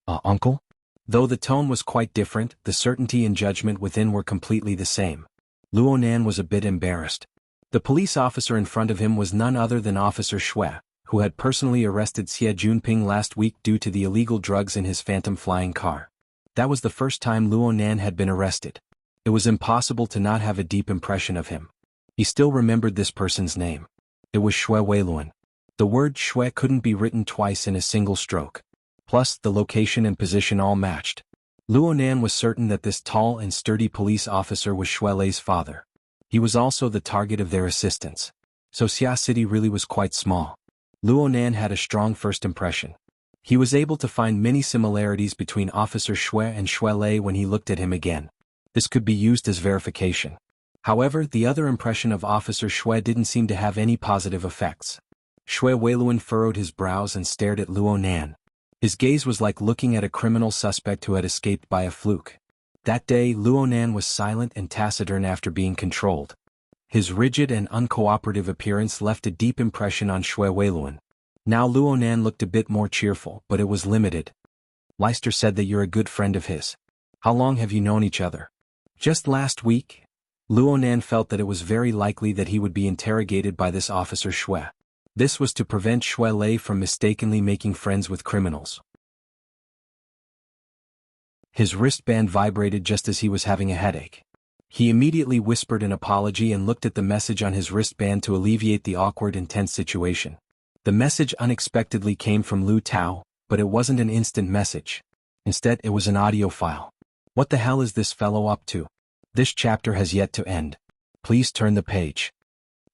Uncle? Though the tone was quite different, the certainty and judgment within were completely the same. Luo Nan was a bit embarrassed. The police officer in front of him was none other than Officer Xue, who had personally arrested Xie Junping last week due to the illegal drugs in his phantom flying car. That was the first time Luo Nan had been arrested. It was impossible to not have a deep impression of him. He still remembered this person's name. It was Xue Weiluan. The word Xue couldn't be written twice in a single stroke. Plus, the location and position all matched. Luo Nan was certain that this tall and sturdy police officer was Xue Lei's father. He was also the target of their assistance. So Xia City really was quite small. Luo Nan had a strong first impression. He was able to find many similarities between Officer Xue and Xue Lei when he looked at him again. This could be used as verification. However, the other impression of Officer Xue didn't seem to have any positive effects. Xue Weiluan furrowed his brows and stared at Luo Nan. His gaze was like looking at a criminal suspect who had escaped by a fluke. That day, Luo Nan was silent and taciturn after being controlled. His rigid and uncooperative appearance left a deep impression on Xue Weiluan. Now Luo Nan looked a bit more cheerful, but it was limited. Leister said that you're a good friend of his. How long have you known each other? Just last week? Luo Nan felt that it was very likely that he would be interrogated by this Officer Xue. This was to prevent Xue Lei from mistakenly making friends with criminals. His wristband vibrated just as he was having a headache. He immediately whispered an apology and looked at the message on his wristband to alleviate the awkward and tense situation. The message unexpectedly came from Lu Tao, but it wasn't an instant message. Instead, it was an audio file. What the hell is this fellow up to? This chapter has yet to end. Please turn the page.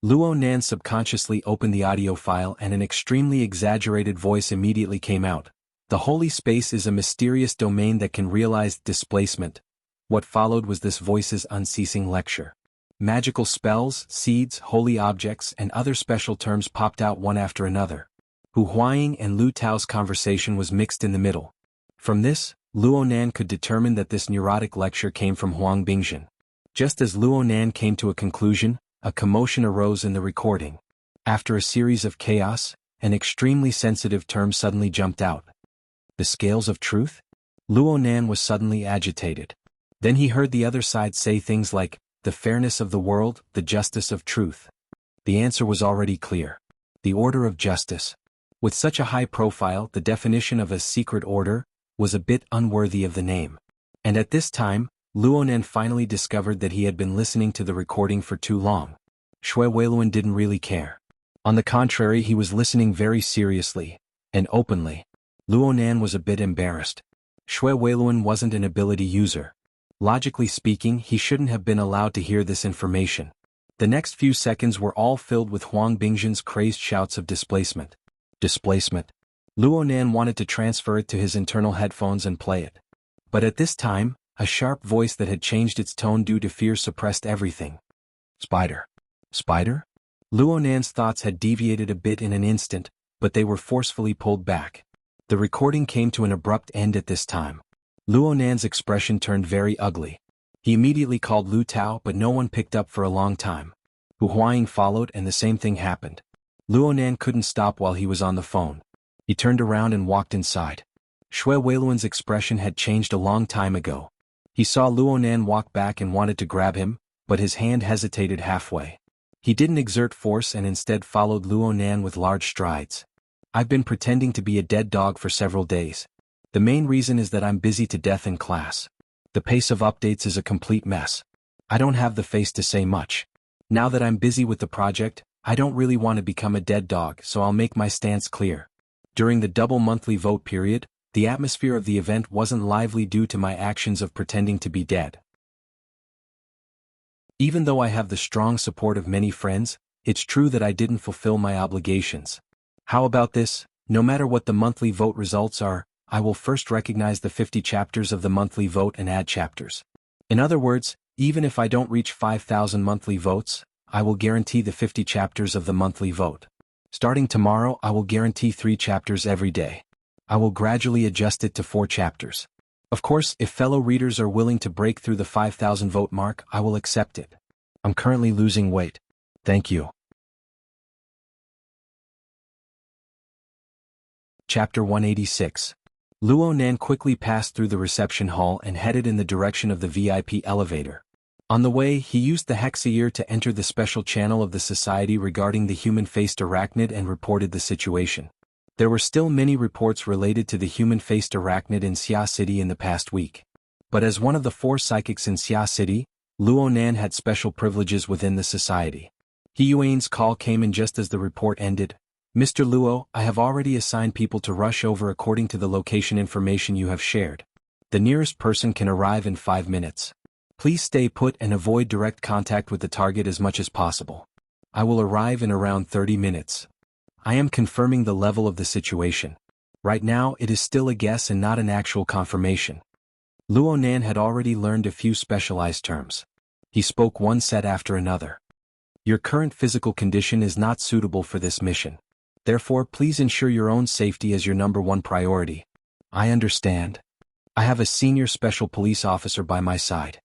Luo Nan subconsciously opened the audio file and an extremely exaggerated voice immediately came out. The holy space is a mysterious domain that can realize displacement. What followed was this voice's unceasing lecture. Magical spells, seeds, holy objects, and other special terms popped out one after another. Hu Huaying and Lu Tao's conversation was mixed in the middle. From this, Luo Nan could determine that this neurotic lecture came from Huang Bingjin. Just as Luo Nan came to a conclusion, a commotion arose in the recording. After a series of chaos, an extremely sensitive term suddenly jumped out. The scales of truth? Luo Nan was suddenly agitated. Then he heard the other side say things like, the fairness of the world, the justice of truth. The answer was already clear. The order of justice. With such a high profile, the definition of a secret order was a bit unworthy of the name. And at this time, Luo Nan finally discovered that he had been listening to the recording for too long. Xue Weiluan didn't really care. On the contrary, he was listening very seriously, and openly. Luo Nan was a bit embarrassed. Xue Weiluan wasn't an ability user. Logically speaking, he shouldn't have been allowed to hear this information. The next few seconds were all filled with Huang Bingjin's crazed shouts of displacement. Displacement. Luo Nan wanted to transfer it to his internal headphones and play it. But at this time, a sharp voice that had changed its tone due to fear suppressed everything. Spider. Spider? Luo Nan's thoughts had deviated a bit in an instant, but they were forcefully pulled back. The recording came to an abrupt end at this time. Luo Nan's expression turned very ugly. He immediately called Lu Tao, but no one picked up for a long time. Hu Huaying followed and the same thing happened. Luo Nan couldn't stop while he was on the phone. He turned around and walked inside. Xue Weiluan's expression had changed a long time ago. He saw Luo Nan walk back and wanted to grab him, but his hand hesitated halfway. He didn't exert force and instead followed Luo Nan with large strides. I've been pretending to be a dead dog for several days. The main reason is that I'm busy to death in class. The pace of updates is a complete mess. I don't have the face to say much. Now that I'm busy with the project, I don't really want to become a dead dog, so I'll make my stance clear. During the double monthly vote period, the atmosphere of the event wasn't lively due to my actions of pretending to be dead. Even though I have the strong support of many friends, it's true that I didn't fulfill my obligations. How about this? No matter what the monthly vote results are, I will first recognize the 50 chapters of the monthly vote and add chapters. In other words, even if I don't reach 5,000 monthly votes, I will guarantee the 50 chapters of the monthly vote. Starting tomorrow, I will guarantee 3 chapters every day. I will gradually adjust it to 4 chapters. Of course, if fellow readers are willing to break through the 5,000 vote mark, I will accept it. I'm currently losing weight. Thank you. Chapter 186. Luo Nan quickly passed through the reception hall and headed in the direction of the VIP elevator. On the way, he used the Hexaear to enter the special channel of the Society regarding the human-faced arachnid and reported the situation. There were still many reports related to the human-faced arachnid in Xia City in the past week. But as one of the 4 psychics in Xia City, Luo Nan had special privileges within the Society. He Yuan's call came in just as the report ended. Mr. Luo, I have already assigned people to rush over according to the location information you have shared. The nearest person can arrive in 5 minutes. Please stay put and avoid direct contact with the target as much as possible. I will arrive in around 30 minutes. I am confirming the level of the situation. Right now it is still a guess and not an actual confirmation. Luo Nan had already learned a few specialized terms. He spoke one set after another. Your current physical condition is not suitable for this mission. Therefore, please ensure your own safety as your #1 priority. I understand. I have a senior special police officer by my side.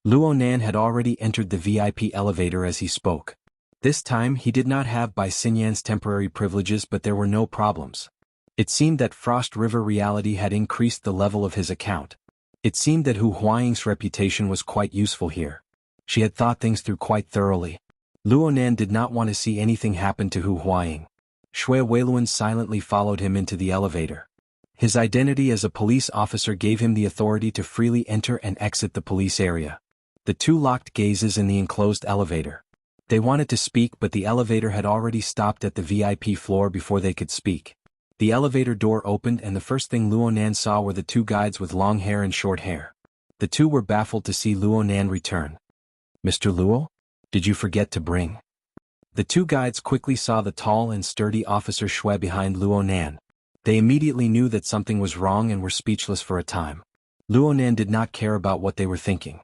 Luo Nan had already entered the VIP elevator as he spoke. This time he did not have Bai Xinyan's temporary privileges, but there were no problems. It seemed that Frost River Reality had increased the level of his account. It seemed that Hu Huaying's reputation was quite useful here. She had thought things through quite thoroughly. Luo Nan did not want to see anything happen to Hu Huaying. Shui Weiluan silently followed him into the elevator. His identity as a police officer gave him the authority to freely enter and exit the police area. The 2 locked gazes in the enclosed elevator. They wanted to speak, but the elevator had already stopped at the VIP floor before they could speak. The elevator door opened and the first thing Luo Nan saw were the 2 guides with long hair and short hair. The 2 were baffled to see Luo Nan return. Mr. Luo? Did you forget to bring? The 2 guides quickly saw the tall and sturdy officer Shui behind Luo Nan. They immediately knew that something was wrong and were speechless for a time. Luo Nan did not care about what they were thinking.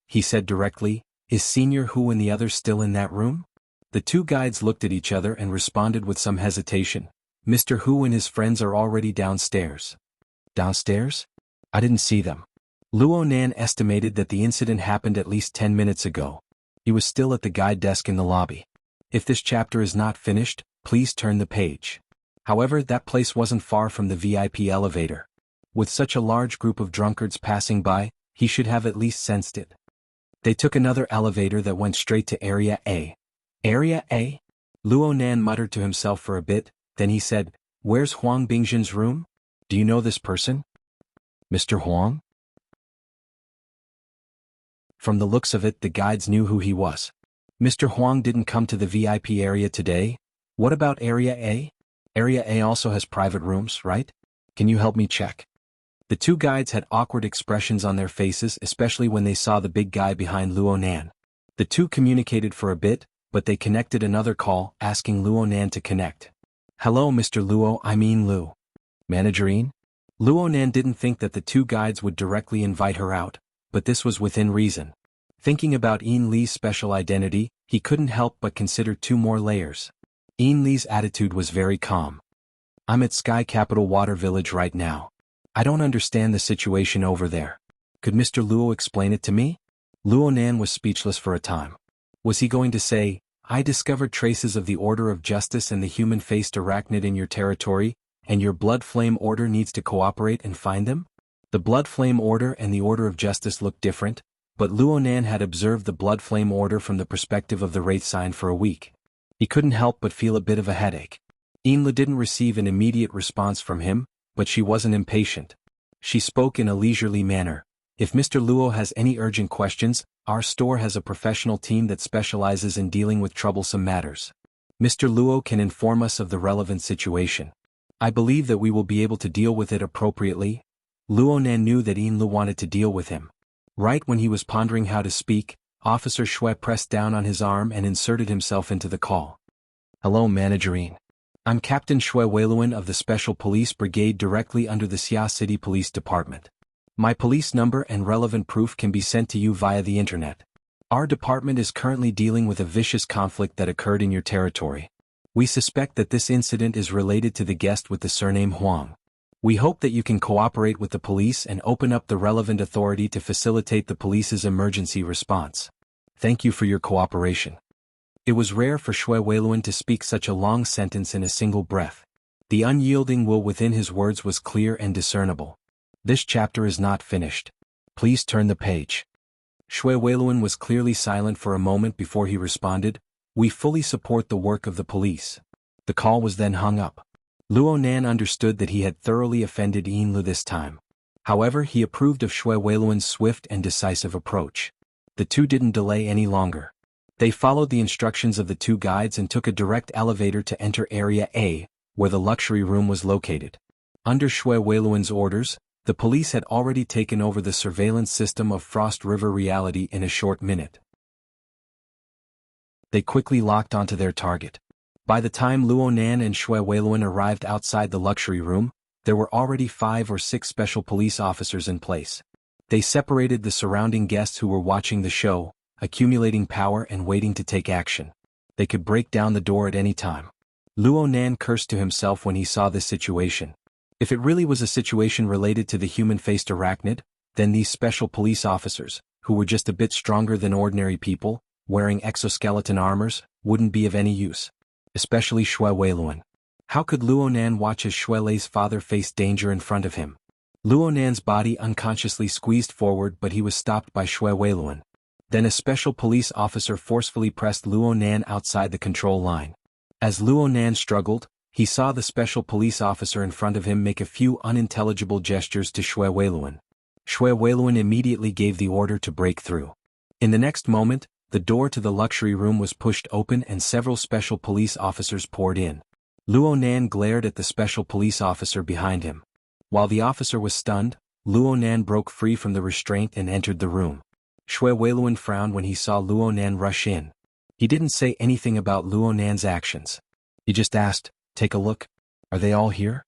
He said directly, "Is Senior Hu and the others still in that room?" The 2 guides looked at each other and responded with some hesitation. "Mr. Hu and his friends are already downstairs." Downstairs? I didn't see them. Luo Nan estimated that the incident happened at least 10 minutes ago. He was still at the guide desk in the lobby. If this chapter is not finished, please turn the page. However, that place wasn't far from the VIP elevator. With such a large group of drunkards passing by, he should have at least sensed it. They took another elevator that went straight to Area A. Area A? Luo Nan muttered to himself for a bit, then he said, "Where's Huang Bingzhen's room? Do you know this person?" "Mr. Huang?" From the looks of it, the guides knew who he was. "Mr. Huang didn't come to the VIP area today? What about Area A? Area A also has private rooms, right? Can you help me check?" The 2 guides had awkward expressions on their faces, especially when they saw the big guy behind Luo Nan. The 2 communicated for a bit, but they connected another call, asking Luo Nan to connect. "Hello Mr. Luo, I mean Lu. Managerine?" Luo Nan didn't think that the 2 guides would directly invite her out, but this was within reason. Thinking about Yin Li's special identity, he couldn't help but consider 2 more layers. Yin Li's attitude was very calm. "I'm at Sky Capital Water Village right now. I don't understand the situation over there. Could Mr. Luo explain it to me?" Luo Nan was speechless for a time. Was he going to say, "I discovered traces of the Order of Justice and the human-faced arachnid in your territory, and your Blood Flame Order needs to cooperate and find them?" The Blood Flame Order and the Order of Justice looked different, but Luo Nan had observed the Blood Flame Order from the perspective of the Wraith sign for a week. He couldn't help but feel a bit of a headache. Yinli didn't receive an immediate response from him, but she wasn't impatient. She spoke in a leisurely manner. "If Mr. Luo has any urgent questions, our store has a professional team that specializes in dealing with troublesome matters. Mr. Luo can inform us of the relevant situation. I believe that we will be able to deal with it appropriately." Luo Nan knew that Yinli wanted to deal with him. Right when he was pondering how to speak, Officer Shui pressed down on his arm and inserted himself into the call. "Hello Managerine. I'm Captain Shui Weiluan of the Special Police Brigade directly under the Xia City Police Department. My police number and relevant proof can be sent to you via the internet. Our department is currently dealing with a vicious conflict that occurred in your territory. We suspect that this incident is related to the guest with the surname Huang. We hope that you can cooperate with the police and open up the relevant authority to facilitate the police's emergency response. Thank you for your cooperation." It was rare for Shui Weiluan to speak such a long sentence in a single breath. The unyielding will within his words was clear and discernible. This chapter is not finished. Please turn the page. Shui Weiluan was clearly silent for a moment before he responded, "We fully support the work of the police." The call was then hung up. Luo Nan understood that he had thoroughly offended Yin Lu this time. However, he approved of Shui Weiluan's swift and decisive approach. The two didn't delay any longer. They followed the instructions of the two guides and took a direct elevator to enter Area A, where the luxury room was located. Under Shui Weiluan's orders, the police had already taken over the surveillance system of Frost River reality in a short minute. They quickly locked onto their target. By the time Luo Nan and Shui Weiluan arrived outside the luxury room, there were already 5 or 6 special police officers in place. They separated the surrounding guests who were watching the show, accumulating power and waiting to take action. They could break down the door at any time. Luo Nan cursed to himself when he saw this situation. If it really was a situation related to the human-faced arachnid, then these special police officers, who were just a bit stronger than ordinary people, wearing exoskeleton armors, wouldn't be of any use. Especially Shui Weiluan. How could Luo Nan watch as Shui Lei's father faced danger in front of him? Luo Nan's body unconsciously squeezed forward, but he was stopped by Shui Weiluan. Then a special police officer forcefully pressed Luo Nan outside the control line. As Luo Nan struggled, he saw the special police officer in front of him make a few unintelligible gestures to Shui Weiluan. Shui Weiluan immediately gave the order to break through. In the next moment, the door to the luxury room was pushed open and several special police officers poured in. Luo Nan glared at the special police officer behind him. While the officer was stunned, Luo Nan broke free from the restraint and entered the room. Shui Weiluan frowned when he saw Luo Nan rush in. He didn't say anything about Luo Nan's actions. He just asked, "Take a look. Are they all here?"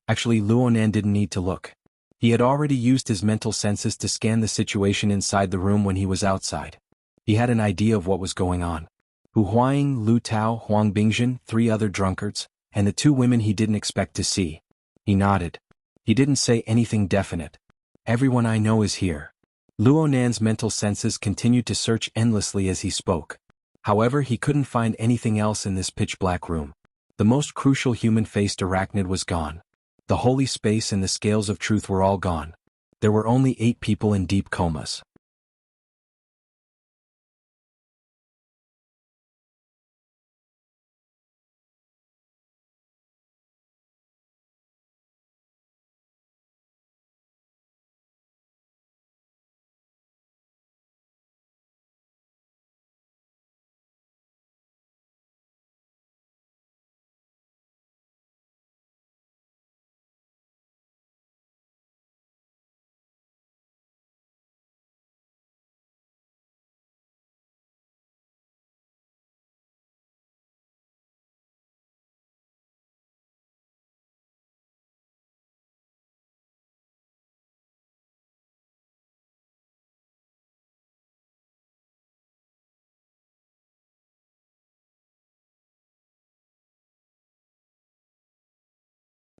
Actually, Luo Nan didn't need to look. He had already used his mental senses to scan the situation inside the room when he was outside. He had an idea of what was going on. Hu Huaying, Lu Tao, Huang Bingjin, 3 other drunkards, and the 2 women he didn't expect to see. He nodded. He didn't say anything definite. "Everyone I know is here." Luo Nan's mental senses continued to search endlessly as he spoke. However, he couldn't find anything else in this pitch-black room. The most crucial human-faced arachnid was gone. The holy space and the scales of truth were all gone. There were only 8 people in deep comas.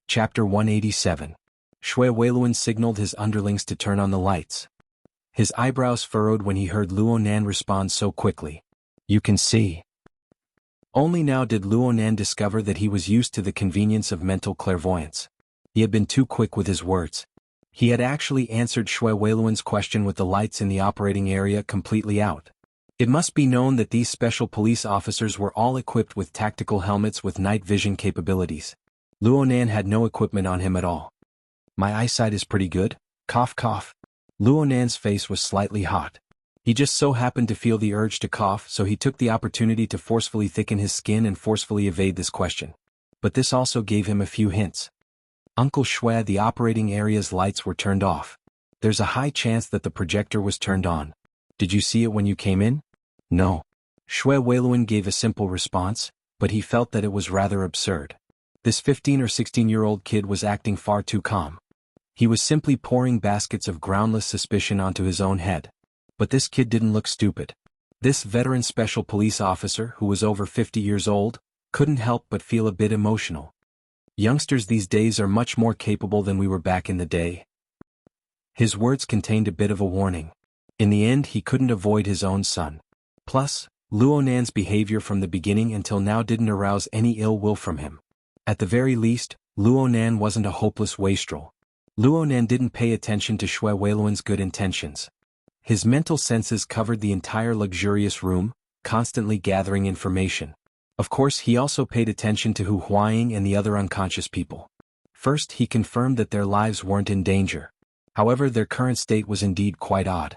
Chapter 187. Shui Weiluan signaled his underlings to turn on the lights. His eyebrows furrowed when he heard Luo Nan respond so quickly. "You can see." Only now did Luo Nan discover that he was used to the convenience of mental clairvoyance. He had been too quick with his words. He had actually answered Shui Weiluan's question with the lights in the operating area completely out. It must be known that these special police officers were all equipped with tactical helmets with night vision capabilities. Luo Nan had no equipment on him at all. "My eyesight is pretty good." Cough cough. Luo Nan's face was slightly hot. He just so happened to feel the urge to cough, so he took the opportunity to forcefully thicken his skin and forcefully evade this question. But this also gave him a few hints. "Uncle Shui, the operating area's lights were turned off. There's a high chance that the projector was turned on. Did you see it when you came in?" "No." Shui Weiluan gave a simple response, but he felt that it was rather absurd. This 15 or 16-year-old kid was acting far too calm. He was simply pouring baskets of groundless suspicion onto his own head. But this kid didn't look stupid. This veteran special police officer, who was over 50 years old, couldn't help but feel a bit emotional. Youngsters these days are much more capable than we were back in the day. His words contained a bit of a warning. In the end, he couldn't avoid his own son. Plus, Luo Nan's behavior from the beginning until now didn't arouse any ill will from him. At the very least, Luo Nan wasn't a hopeless wastrel. Luo Nan didn't pay attention to Shui Weiluan's good intentions. His mental senses covered the entire luxurious room, constantly gathering information. Of course, he also paid attention to Hu Huaying and the other unconscious people. First, he confirmed that their lives weren't in danger. However, their current state was indeed quite odd.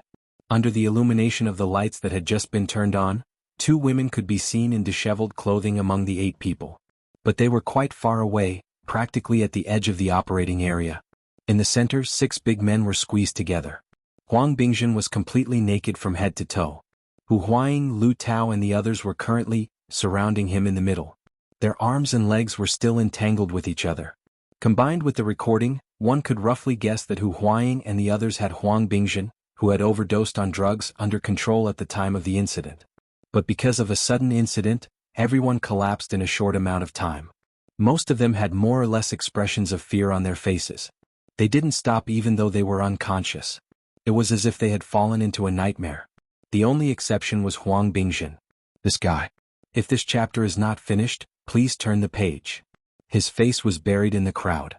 Under the illumination of the lights that had just been turned on, 2 women could be seen in disheveled clothing among the 8 people. But they were quite far away, practically at the edge of the operating area. In the center, 6 big men were squeezed together. Huang Bingjun was completely naked from head to toe. Hu Huaying, Lu Tao and the others were currently surrounding him in the middle. Their arms and legs were still entangled with each other. Combined with the recording, one could roughly guess that Hu Huaying and the others had Huang Bingjun, who had overdosed on drugs, under control at the time of the incident. But because of a sudden incident, everyone collapsed in a short amount of time. Most of them had more or less expressions of fear on their faces. They didn't stop even though they were unconscious. It was as if they had fallen into a nightmare. The only exception was Huang Bingjun. This guy. If this chapter is not finished, please turn the page. His face was buried in the crowd.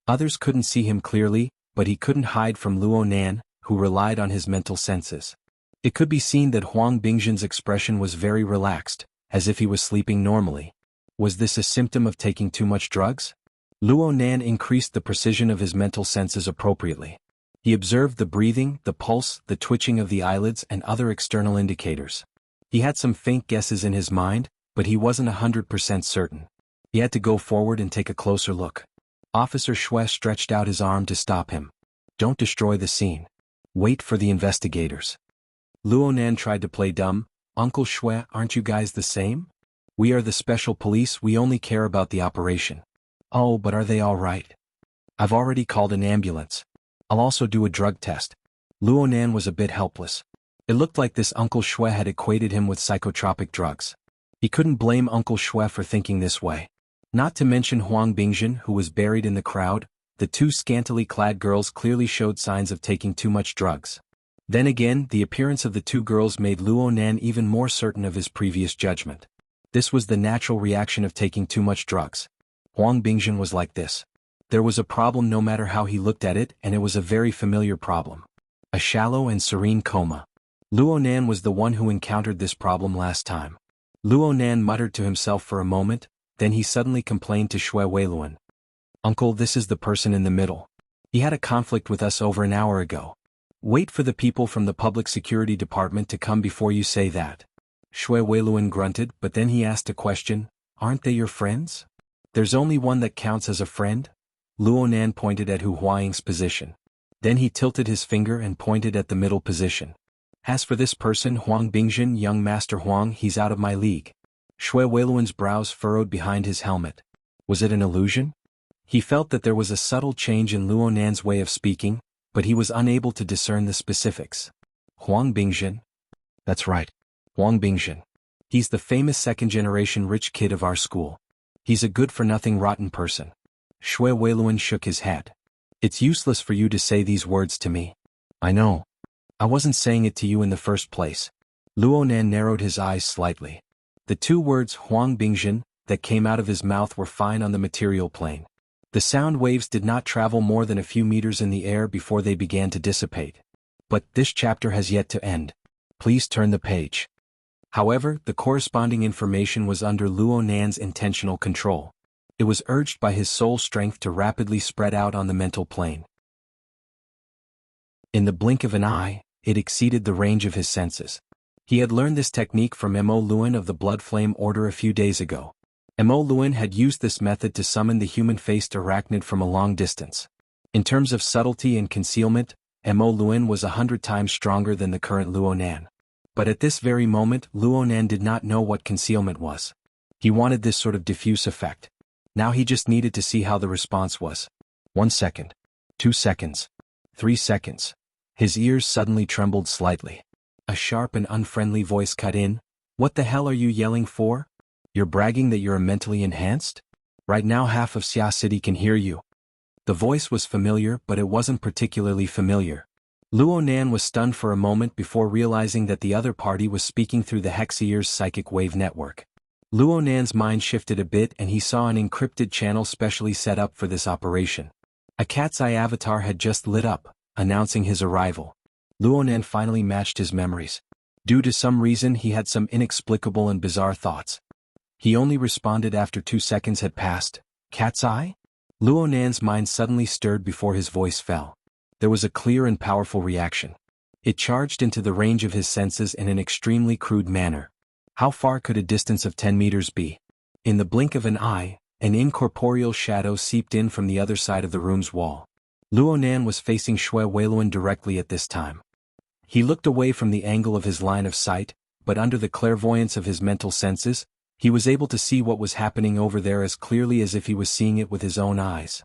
Others couldn't see him clearly, but he couldn't hide from Luo Nan, who relied on his mental senses. It could be seen that Huang Bingjun's expression was very relaxed, as if he was sleeping normally. Was this a symptom of taking too much drugs? Luo Nan increased the precision of his mental senses appropriately. He observed the breathing, the pulse, the twitching of the eyelids and other external indicators. He had some faint guesses in his mind, but he wasn't 100% certain. He had to go forward and take a closer look. Officer Xue stretched out his arm to stop him. Don't destroy the scene. Wait for the investigators. Luo Nan tried to play dumb. Uncle Xue, aren't you guys the same? We are the special police, we only care about the operation. Oh, but are they all right? I've already called an ambulance. I'll also do a drug test. Luo Nan was a bit helpless. It looked like this Uncle Xue had equated him with psychotropic drugs. He couldn't blame Uncle Xue for thinking this way. Not to mention Huang Bingjun, who was buried in the crowd. The 2 scantily clad girls clearly showed signs of taking too much drugs. Then again, the appearance of the 2 girls made Luo Nan even more certain of his previous judgment. This was the natural reaction of taking too much drugs. Huang Bingjun was like this. There was a problem no matter how he looked at it, and it was a very familiar problem. A shallow and serene coma. Luo Nan was the one who encountered this problem last time. Luo Nan muttered to himself for a moment, then he suddenly complained to Xue Weiluan. Uncle, this is the person in the middle. He had a conflict with us over an hour ago. Wait for the people from the public security department to come before you say that. Xue Weiluan grunted, but then he asked a question. Aren't they your friends? There's only one that counts as a friend? Luo Nan pointed at Hu Huaying's position. Then he tilted his finger and pointed at the middle position. As for this person, Huang Bingjun, young Master Huang, he's out of my league. Xue Weiluan's brows furrowed behind his helmet. Was it an illusion? He felt that there was a subtle change in Luo Nan's way of speaking, but he was unable to discern the specifics. Huang Bingjun? That's right. Huang Bingjun. He's the famous second-generation rich kid of our school. He's a good-for-nothing rotten person. Xue Weiluan shook his head. It's useless for you to say these words to me. I know. I wasn't saying it to you in the first place. Luo Nan narrowed his eyes slightly. The 2 words Huang Bingjun that came out of his mouth were fine on the material plane. The sound waves did not travel more than a few meters in the air before they began to dissipate. But this chapter has yet to end. Please turn the page. However, the corresponding information was under Luo Nan's intentional control. It was urged by his soul strength to rapidly spread out on the mental plane. In the blink of an eye, it exceeded the range of his senses. He had learned this technique from Mo Luan of the Blood Flame Order a few days ago. Mo Luan had used this method to summon the human-faced arachnid from a long distance. In terms of subtlety and concealment, Mo Luan was 100 times stronger than the current Luo Nan. But at this very moment, Luo Nan did not know what concealment was. He wanted this sort of diffuse effect. Now he just needed to see how the response was. 1 second. 2 seconds. 3 seconds. His ears suddenly trembled slightly. A sharp and unfriendly voice cut in. What the hell are you yelling for? You're bragging that you're mentally enhanced? Right now half of Xia City can hear you. The voice was familiar, but it wasn't particularly familiar. Luo Nan was stunned for a moment before realizing that the other party was speaking through the Hexier's psychic wave network. Luo Nan's mind shifted a bit and he saw an encrypted channel specially set up for this operation. A cat's eye avatar had just lit up, announcing his arrival. Luonan finally matched his memories. Due to some reason he had some inexplicable and bizarre thoughts. He only responded after 2 seconds had passed. Cat's eye? Luonan's mind suddenly stirred before his voice fell. There was a clear and powerful reaction. It charged into the range of his senses in an extremely crude manner. How far could a distance of 10 meters be? In the blink of an eye, an incorporeal shadow seeped in from the other side of the room's wall. Luonan was facing Xue Weiluan directly at this time. He looked away from the angle of his line of sight, but under the clairvoyance of his mental senses, he was able to see what was happening over there as clearly as if he was seeing it with his own eyes.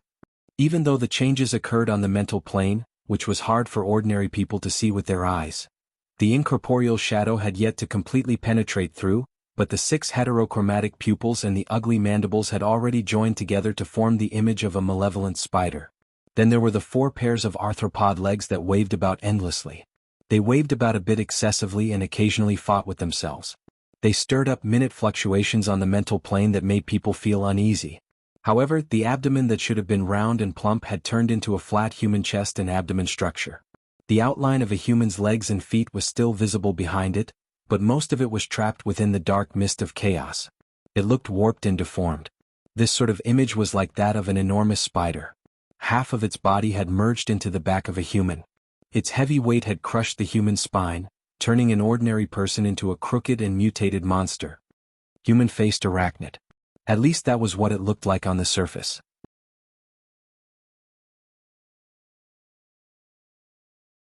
Even though the changes occurred on the mental plane, which was hard for ordinary people to see with their eyes, the incorporeal shadow had yet to completely penetrate through, but the 6 heterochromatic pupils and the ugly mandibles had already joined together to form the image of a malevolent spider. Then there were the 4 pairs of arthropod legs that waved about endlessly. They waved about a bit excessively and occasionally fought with themselves. They stirred up minute fluctuations on the mental plane that made people feel uneasy. However, the abdomen that should have been round and plump had turned into a flat human chest and abdomen structure. The outline of a human's legs and feet was still visible behind it, but most of it was trapped within the dark mist of chaos. It looked warped and deformed. This sort of image was like that of an enormous spider. Half of its body had merged into the back of a human. Its heavy weight had crushed the human spine, turning an ordinary person into a crooked and mutated monster. Human-faced arachnid. At least that was what it looked like on the surface.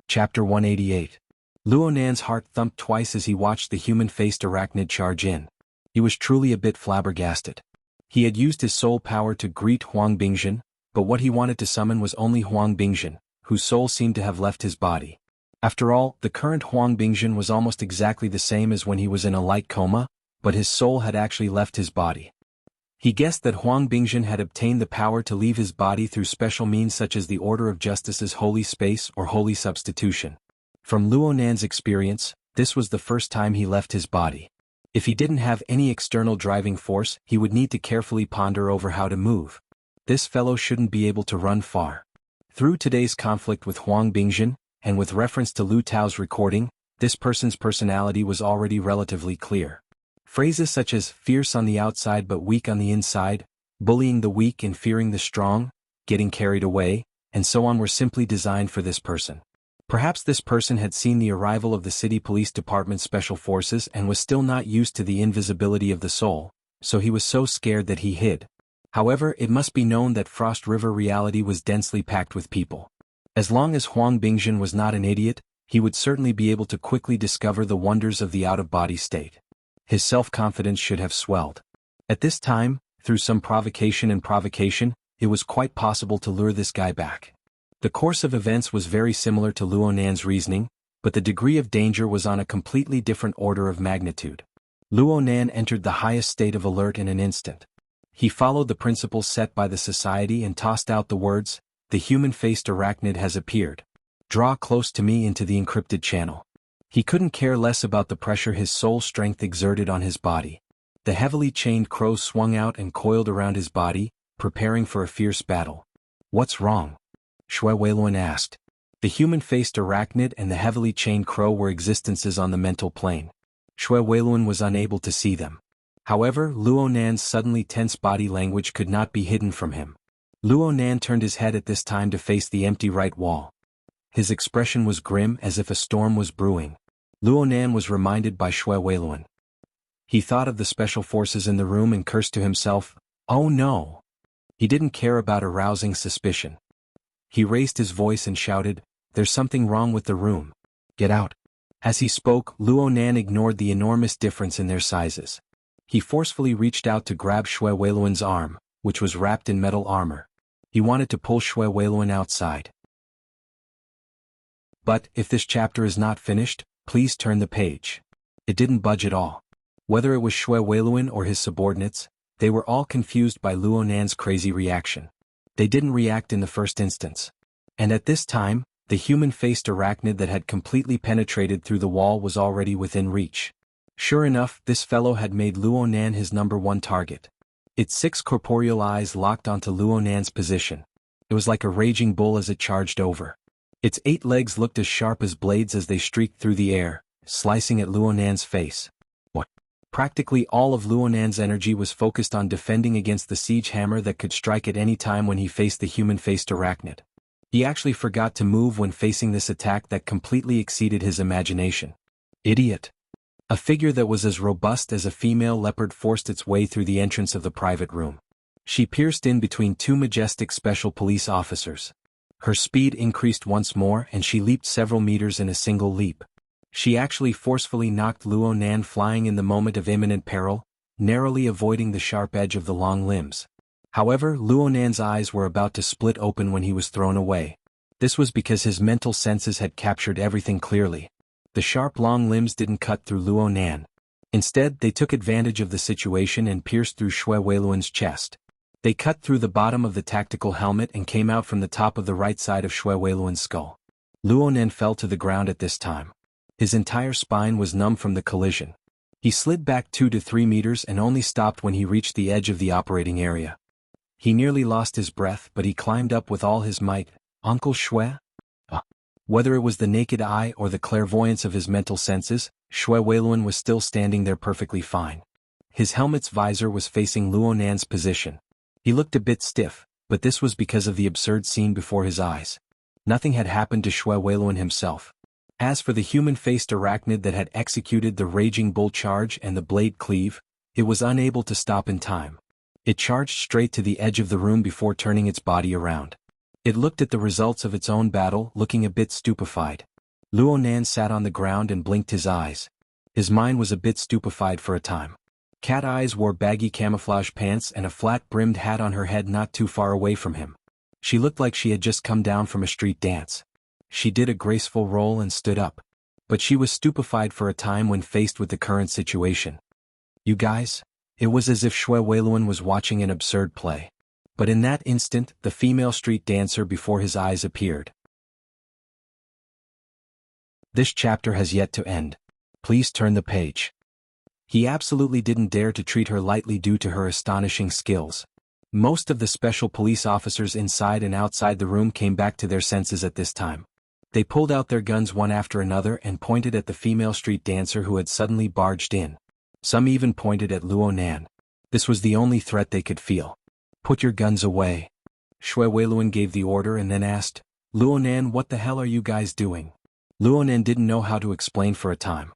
Chapter 188. Luonan's heart thumped twice as he watched the human-faced arachnid charge in. He was truly a bit flabbergasted. He had used his soul power to greet Huang Bingjin, but what he wanted to summon was only Huang Bingjin, whose soul seemed to have left his body. After all, the current Huang Bingjin was almost exactly the same as when he was in a light coma, but his soul had actually left his body. He guessed that Huang Bingjin had obtained the power to leave his body through special means such as the Order of Justice's holy space or holy substitution. From Luonan's experience, this was the first time he left his body. If he didn't have any external driving force, he would need to carefully ponder over how to move. This fellow shouldn't be able to run far. Through today's conflict with Huang Bingjin, and with reference to Lu Tao's recording, this person's personality was already relatively clear. Phrases such as fierce on the outside but weak on the inside, bullying the weak and fearing the strong, getting carried away, and so on were simply designed for this person. Perhaps this person had seen the arrival of the City Police Department's Special Forces and was still not used to the invisibility of the soul, so he was so scared that he hid. However, it must be known that Frost River reality was densely packed with people. As long as Huang Bingjin was not an idiot, he would certainly be able to quickly discover the wonders of the out-of-body state. His self-confidence should have swelled. At this time, through some provocation, it was quite possible to lure this guy back. The course of events was very similar to Luonan's reasoning, but the degree of danger was on a completely different order of magnitude. Luonan entered the highest state of alert in an instant. He followed the principles set by the society and tossed out the words, "The human-faced arachnid has appeared. Draw close to me into the encrypted channel." He couldn't care less about the pressure his soul strength exerted on his body. The heavily chained crow swung out and coiled around his body, preparing for a fierce battle. "What's wrong?" Xue Weiluan asked. The human-faced arachnid and the heavily chained crow were existences on the mental plane. Xue Weiluan was unable to see them. However, Luonan's suddenly tense body language could not be hidden from him. Luonan turned his head at this time to face the empty right wall. His expression was grim as if a storm was brewing. Luonan was reminded by Xue Weiluan. He thought of the special forces in the room and cursed to himself, "Oh no!" He didn't care about arousing suspicion. He raised his voice and shouted, "There's something wrong with the room. Get out." As he spoke, Luonan ignored the enormous difference in their sizes. He forcefully reached out to grab Xue Weiluan's arm, which was wrapped in metal armor. He wanted to pull Xue Weiluan outside. But, if this chapter is not finished, please turn the page. It didn't budge at all. Whether it was Xue Weiluan or his subordinates, they were all confused by Luonan's crazy reaction. They didn't react in the first instance. And at this time, the human-faced arachnid that had completely penetrated through the wall was already within reach. Sure enough, this fellow had made Luonan his #1 target. Its 6 corporeal eyes locked onto Luonan's position. It was like a raging bull as it charged over. Its 8 legs looked as sharp as blades as they streaked through the air, slicing at Luonan's face. What? Practically all of Luonan's energy was focused on defending against the siege hammer that could strike at any time when he faced the human-faced arachnid. He actually forgot to move when facing this attack that completely exceeded his imagination. Idiot. A figure that was as robust as a female leopard forced its way through the entrance of the private room. She pierced in between 2 majestic special police officers. Her speed increased once more and she leaped several meters in a single leap. She actually forcefully knocked Luonan flying in the moment of imminent peril, narrowly avoiding the sharp edge of the long limbs. However, Luonan's eyes were about to split open when he was thrown away. This was because his mental senses had captured everything clearly. The sharp long limbs didn't cut through Luonan. Instead, they took advantage of the situation and pierced through Xue Weiluan's chest. They cut through the bottom of the tactical helmet and came out from the top of the right side of Xue Weiluan's skull. Luonan fell to the ground at this time. His entire spine was numb from the collision. He slid back 2 to 3 meters and only stopped when he reached the edge of the operating area. He nearly lost his breath, but he climbed up with all his might. Uncle Xue? Whether it was the naked eye or the clairvoyance of his mental senses, Xue Weiluan was still standing there perfectly fine. His helmet's visor was facing Luonan's position. He looked a bit stiff, but this was because of the absurd scene before his eyes. Nothing had happened to Xue Weiluan himself. As for the human-faced arachnid that had executed the Raging Bull charge and the blade cleave, it was unable to stop in time. It charged straight to the edge of the room before turning its body around. It looked at the results of its own battle, looking a bit stupefied. Luonan sat on the ground and blinked his eyes. His mind was a bit stupefied for a time. Cat Eyes wore baggy camouflage pants and a flat-brimmed hat on her head not too far away from him. She looked like she had just come down from a street dance. She did a graceful roll and stood up. But she was stupefied for a time when faced with the current situation. You guys? It was as if Xue Weiluan was watching an absurd play. But in that instant, the female street dancer before his eyes appeared. This chapter has yet to end. Please turn the page. He absolutely didn't dare to treat her lightly due to her astonishing skills. Most of the special police officers inside and outside the room came back to their senses at this time. They pulled out their guns one after another and pointed at the female street dancer who had suddenly barged in. Some even pointed at Luonan. This was the only threat they could feel. Put your guns away. Xue Weiluan gave the order and then asked, Luonan, what the hell are you guys doing? Luonan didn't know how to explain for a time.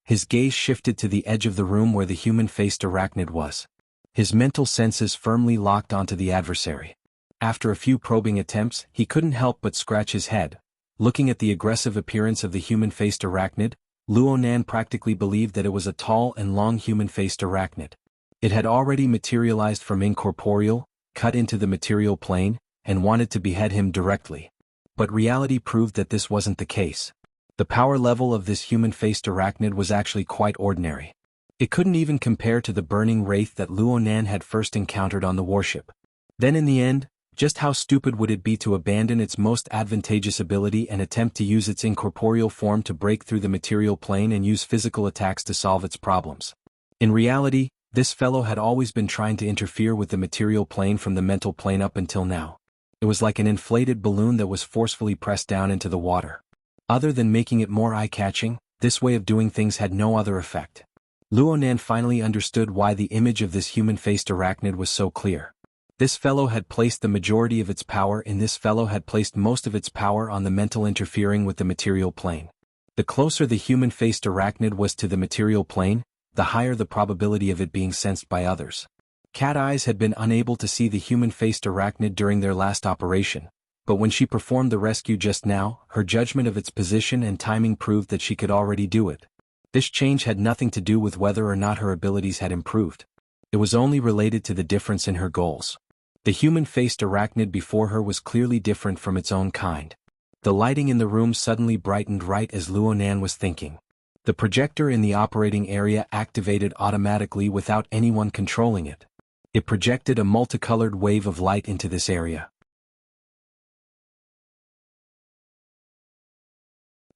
His gaze shifted to the edge of the room where the human-faced arachnid was. His mental senses firmly locked onto the adversary. After a few probing attempts, he couldn't help but scratch his head. Looking at the aggressive appearance of the human-faced arachnid, Luonan practically believed that it was a tall and long human-faced arachnid. It had already materialized from incorporeal, cut into the material plane, and wanted to behead him directly. But reality proved that this wasn't the case. The power level of this human-faced arachnid was actually quite ordinary. It couldn't even compare to the burning wraith that Luonan had first encountered on the warship. Then in the end, just how stupid would it be to abandon its most advantageous ability and attempt to use its incorporeal form to break through the material plane and use physical attacks to solve its problems? In reality, this fellow had always been trying to interfere with the material plane from the mental plane up until now. It was like an inflated balloon that was forcefully pressed down into the water. Other than making it more eye-catching, this way of doing things had no other effect. Luonan finally understood why the image of this human-faced arachnid was so clear. This fellow had placed the majority of its power in this fellow had placed most of its power on the mental interfering with the material plane. The closer the human-faced arachnid was to the material plane, the higher the probability of it being sensed by others. Cat Eyes had been unable to see the human-faced arachnid during their last operation, but when she performed the rescue just now, her judgment of its position and timing proved that she could already do it. This change had nothing to do with whether or not her abilities had improved. It was only related to the difference in her goals. The human-faced arachnid before her was clearly different from its own kind. The lighting in the room suddenly brightened right as Luonan was thinking. The projector in the operating area activated automatically without anyone controlling it. It projected a multicolored wave of light into this area.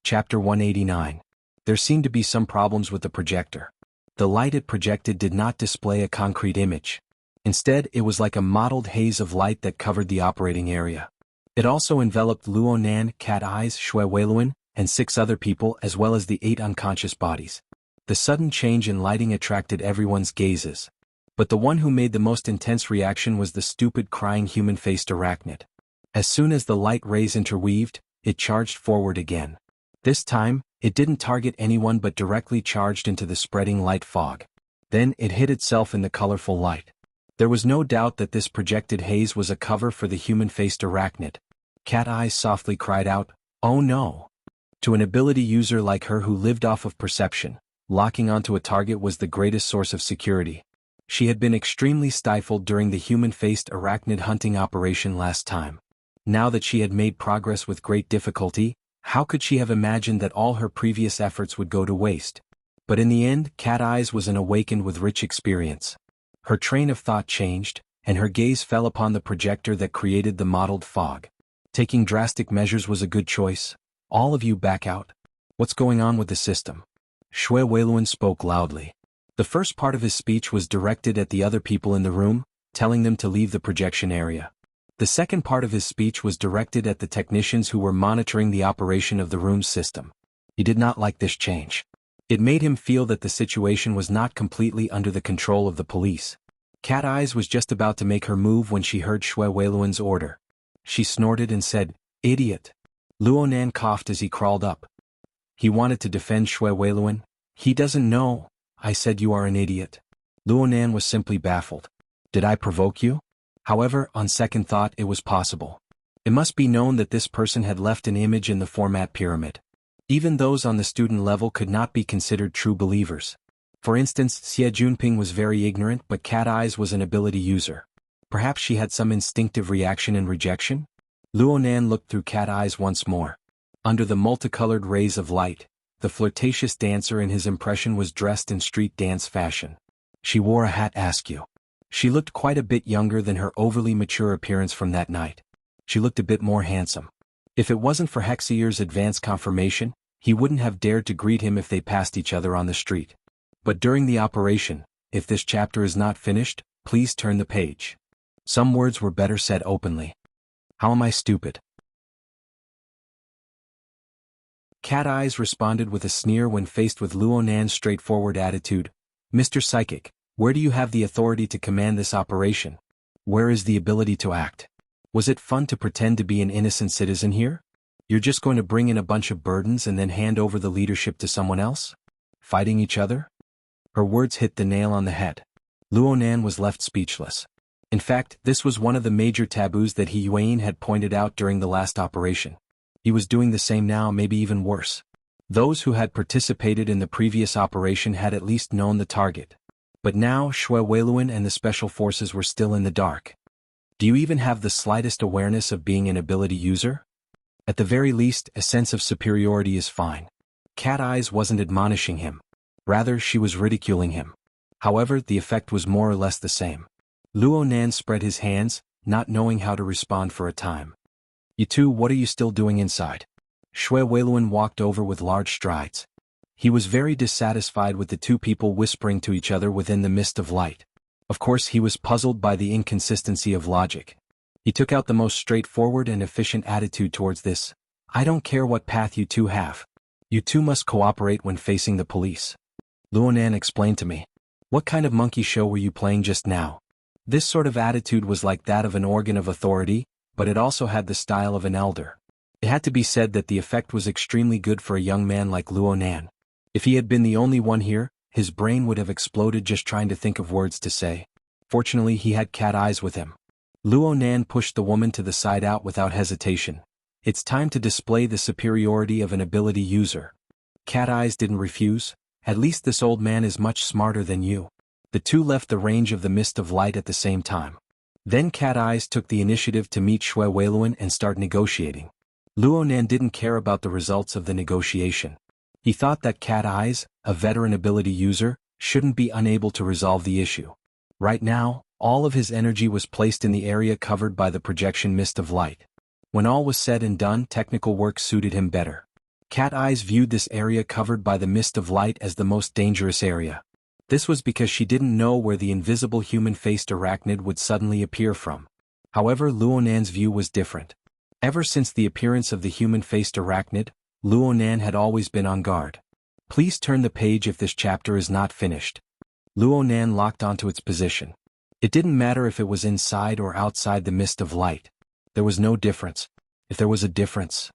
Chapter 189. There seemed to be some problems with the projector. The light it projected did not display a concrete image. Instead, it was like a mottled haze of light that covered the operating area. It also enveloped Luo Nan, Cat Eyes, Shui Weiluan, and 6 other people as well as the 8 unconscious bodies. The sudden change in lighting attracted everyone's gazes. But the one who made the most intense reaction was the stupid crying human-faced arachnid. As soon as the light rays interweaved, it charged forward again. This time, it didn't target anyone but directly charged into the spreading light fog. Then it hid itself in the colorful light. There was no doubt that this projected haze was a cover for the human-faced arachnid. Cat Eyes softly cried out, "Oh no!" To an ability user like her who lived off of perception, locking onto a target was the greatest source of security. She had been extremely stifled during the human-faced arachnid hunting operation last time. Now that she had made progress with great difficulty, how could she have imagined that all her previous efforts would go to waste? But in the end, Cat Eyes was an awakened with rich experience. Her train of thought changed, and her gaze fell upon the projector that created the mottled fog. Taking drastic measures was a good choice. All of you back out. What's going on with the system? Shui Weiluan spoke loudly. The first part of his speech was directed at the other people in the room, telling them to leave the projection area. The second part of his speech was directed at the technicians who were monitoring the operation of the room's system. He did not like this change. It made him feel that the situation was not completely under the control of the police. Cat Eyes was just about to make her move when she heard Shui Weiluan's order. She snorted and said, "Idiot." Luo Nan coughed as he crawled up. He wanted to defend Shui Weiluan. "He doesn't know. I said you are an idiot." Luo Nan was simply baffled. "Did I provoke you?" However, on second thought, it was possible. It must be known that this person had left an image in the format pyramid. Even those on the student level could not be considered true believers. For instance, Xie Junping was very ignorant, but Cat Eyes was an ability user. Perhaps she had some instinctive reaction and rejection? Luo Nan looked through Cat Eyes once more. Under the multicolored rays of light, the flirtatious dancer in his impression was dressed in street dance fashion. She wore a hat askew. She looked quite a bit younger than her overly mature appearance from that night. She looked a bit more handsome. If it wasn't for Hexier's advance confirmation, he wouldn't have dared to greet him if they passed each other on the street. But during the operation, if this chapter is not finished, please turn the page. Some words were better said openly. How am I stupid? Cat Eyes responded with a sneer when faced with Luo Nan's straightforward attitude. "Mr. Psychic, where do you have the authority to command this operation? Where is the ability to act? Was it fun to pretend to be an innocent citizen here? You're just going to bring in a bunch of burdens and then hand over the leadership to someone else? Fighting each other?" Her words hit the nail on the head. Luo Nan was left speechless. In fact, this was one of the major taboos that He Yuan had pointed out during the last operation. He was doing the same now, maybe even worse. Those who had participated in the previous operation had at least known the target. But now Shui Weiluan and the special forces were still in the dark. Do you even have the slightest awareness of being an ability user? At the very least, a sense of superiority is fine. Cat Eyes wasn't admonishing him. Rather, she was ridiculing him. However, the effect was more or less the same. Luo Nan spread his hands, not knowing how to respond for a time. "You two, what are you still doing inside?" Shui Weiluan walked over with large strides. He was very dissatisfied with the two people whispering to each other within the mist of light. Of course, he was puzzled by the inconsistency of logic. He took out the most straightforward and efficient attitude towards this. "I don't care what path you two have. You two must cooperate when facing the police." Luo Nan explained to me. "What kind of monkey show were you playing just now?" This sort of attitude was like that of an organ of authority, but it also had the style of an elder. It had to be said that the effect was extremely good for a young man like Luo Nan. If he had been the only one here, his brain would have exploded just trying to think of words to say. Fortunately, he had Cat Eyes with him. Luo Nan pushed the woman to the side out without hesitation. "It's time to display the superiority of an ability user." Cat Eyes didn't refuse. "At least this old man is much smarter than you." The two left the range of the mist of light at the same time. Then Cat Eyes took the initiative to meet Shui Weiluan and start negotiating. Luo Nan didn't care about the results of the negotiation. He thought that Cat Eyes, a veteran ability user, shouldn't be unable to resolve the issue. Right now, all of his energy was placed in the area covered by the projection mist of light. When all was said and done, technical work suited him better. Cat Eyes viewed this area covered by the mist of light as the most dangerous area. This was because she didn't know where the invisible human-faced arachnid would suddenly appear from. However, Luo Nan's view was different. Ever since the appearance of the human-faced arachnid, Luonan had always been on guard. Please turn the page if this chapter is not finished. Luonan locked onto its position. It didn't matter if it was inside or outside the mist of light. There was no difference. If there was a difference,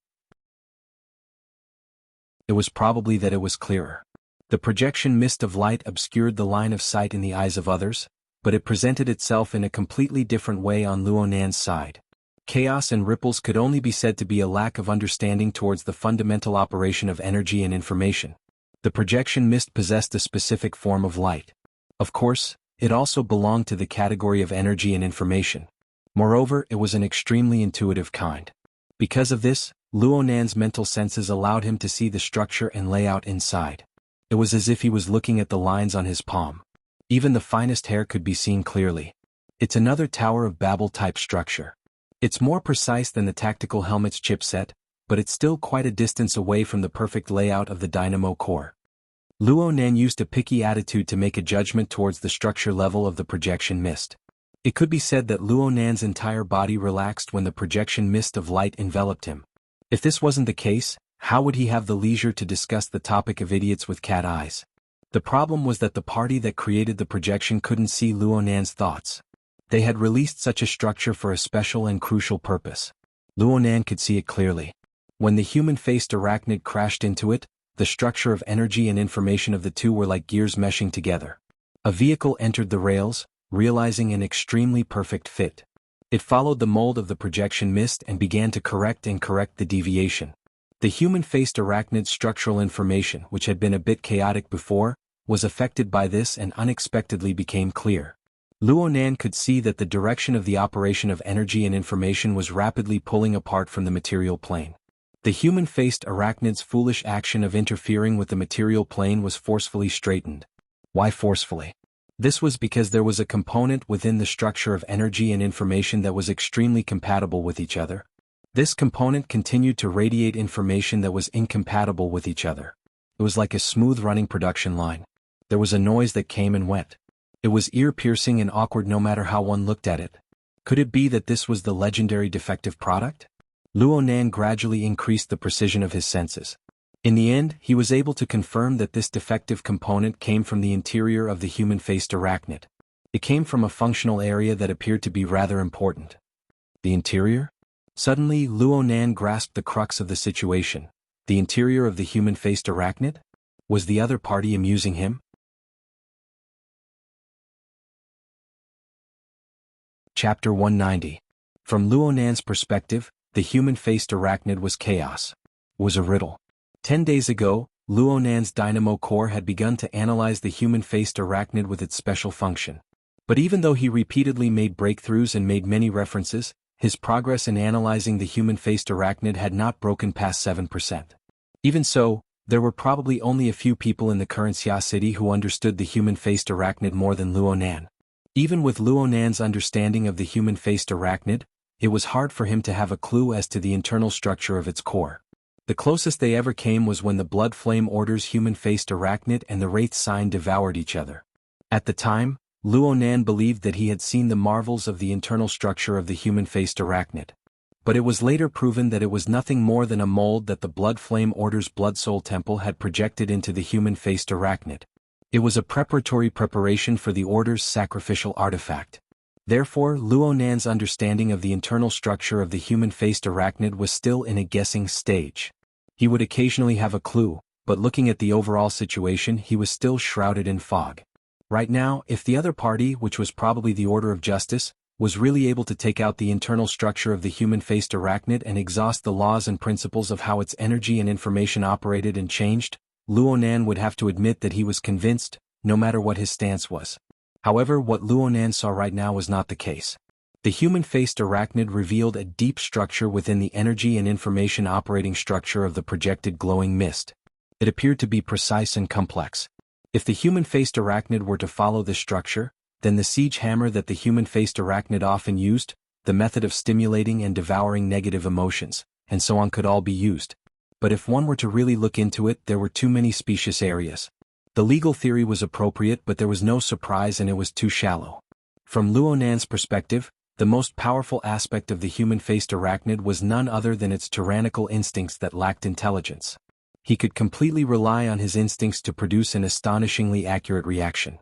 it was probably that it was clearer. The projection mist of light obscured the line of sight in the eyes of others, but it presented itself in a completely different way on Luonan's side. Chaos and ripples could only be said to be a lack of understanding towards the fundamental operation of energy and information. The projection mist possessed a specific form of light. Of course, it also belonged to the category of energy and information. Moreover, it was an extremely intuitive kind. Because of this, Luonan's mental senses allowed him to see the structure and layout inside. It was as if he was looking at the lines on his palm. Even the finest hair could be seen clearly. It's another Tower of Babel type structure. It's more precise than the tactical helmet's chipset, but it's still quite a distance away from the perfect layout of the dynamo core. Luonan used a picky attitude to make a judgment towards the structure level of the projection mist. It could be said that Luonan's entire body relaxed when the projection mist of light enveloped him. If this wasn't the case, how would he have the leisure to discuss the topic of idiots with cat eyes? The problem was that the party that created the projection couldn't see Luonan's thoughts. They had released such a structure for a special and crucial purpose. Luonan could see it clearly. When the human-faced arachnid crashed into it, the structure of energy and information of the two were like gears meshing together. A vehicle entered the rails, realizing an extremely perfect fit. It followed the mold of the projection mist and began to correct the deviation. The human-faced arachnid's structural information, which had been a bit chaotic before, was affected by this and unexpectedly became clear. Luonan could see that the direction of the operation of energy and information was rapidly pulling apart from the material plane. The human-faced arachnid's foolish action of interfering with the material plane was forcefully straightened. Why forcefully? This was because there was a component within the structure of energy and information that was extremely compatible with each other. This component continued to radiate information that was incompatible with each other. It was like a smooth-running production line. There was a noise that came and went. It was ear-piercing and awkward no matter how one looked at it. Could it be that this was the legendary defective product? Luonan gradually increased the precision of his senses. In the end, he was able to confirm that this defective component came from the interior of the human-faced arachnid. It came from a functional area that appeared to be rather important. The interior? Suddenly, Luonan grasped the crux of the situation. The interior of the human-faced arachnid? Was the other party amusing him? Chapter 190. From Luonan's perspective, the human-faced arachnid was chaos. It was a riddle. 10 days ago, Luonan's dynamo core had begun to analyze the human-faced arachnid with its special function. But even though he repeatedly made breakthroughs and made many references, his progress in analyzing the human-faced arachnid had not broken past 7%. Even so, there were probably only a few people in the current Xia city who understood the human-faced arachnid more than Luonan. Even with Luonan's understanding of the human-faced arachnid, it was hard for him to have a clue as to the internal structure of its core. The closest they ever came was when the Blood Flame Order's human-faced arachnid and the Wraith Sign devoured each other. At the time, Luonan believed that he had seen the marvels of the internal structure of the human-faced arachnid. But it was later proven that it was nothing more than a mold that the Blood Flame Order's Blood Soul Temple had projected into the human-faced arachnid. It was a preparation for the Order's sacrificial artifact. Therefore, Luonan's understanding of the internal structure of the human-faced arachnid was still in a guessing stage. He would occasionally have a clue, but looking at the overall situation he was still shrouded in fog. Right now, if the other party, which was probably the Order of Justice, was really able to take out the internal structure of the human-faced arachnid and exhaust the laws and principles of how its energy and information operated and changed, Luonan would have to admit that he was convinced, no matter what his stance was. However, what Luonan saw right now was not the case. The human-faced arachnid revealed a deep structure within the energy and information operating structure of the projected glowing mist. It appeared to be precise and complex. If the human-faced arachnid were to follow this structure, then the siege hammer that the human-faced arachnid often used, the method of stimulating and devouring negative emotions, and so on could all be used. But if one were to really look into it, there were too many specious areas. The legal theory was appropriate, but there was no surprise and it was too shallow. From Luonan's perspective, The most powerful aspect of the human-faced arachnid was none other than its tyrannical instincts that lacked intelligence. He could completely rely on his instincts to produce an astonishingly accurate reaction.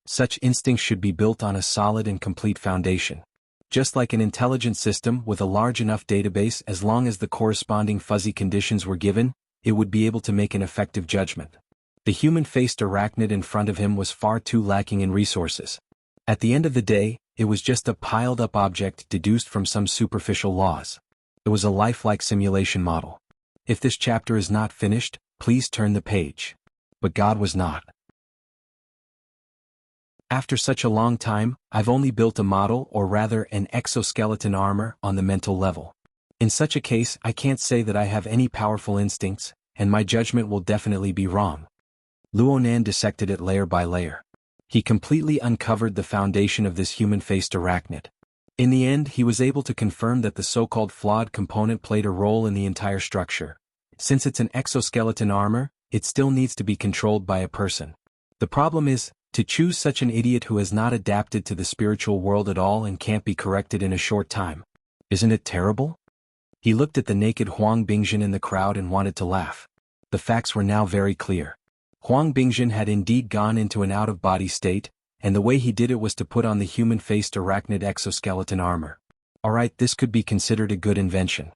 Such instincts should be built on a solid and complete foundation. Just like an intelligent system with a large enough database, as long as the corresponding fuzzy conditions were given, it would be able to make an effective judgment. The human-faced arachnid in front of him was far too lacking in resources. At the end of the day, it was just a piled-up object deduced from some superficial laws. It was a lifelike simulation model. If this chapter is not finished, please turn the page. But God was not. After such a long time, I've only built a model, or rather an exoskeleton armor, on the mental level. In such a case, I can't say that I have any powerful instincts, and my judgment will definitely be wrong. Luonan dissected it layer by layer. He completely uncovered the foundation of this human-faced arachnid. In the end, he was able to confirm that the so-called flawed component played a role in the entire structure. Since it's an exoskeleton armor, it still needs to be controlled by a person. The problem is, to choose such an idiot who has not adapted to the spiritual world at all and can't be corrected in a short time. Isn't it terrible? He looked at the naked Huang Bingjin in the crowd and wanted to laugh. The facts were now very clear. Huang Bingjin had indeed gone into an out-of-body state, and the way he did it was to put on the human-faced arachnid exoskeleton armor. Alright, this could be considered a good invention.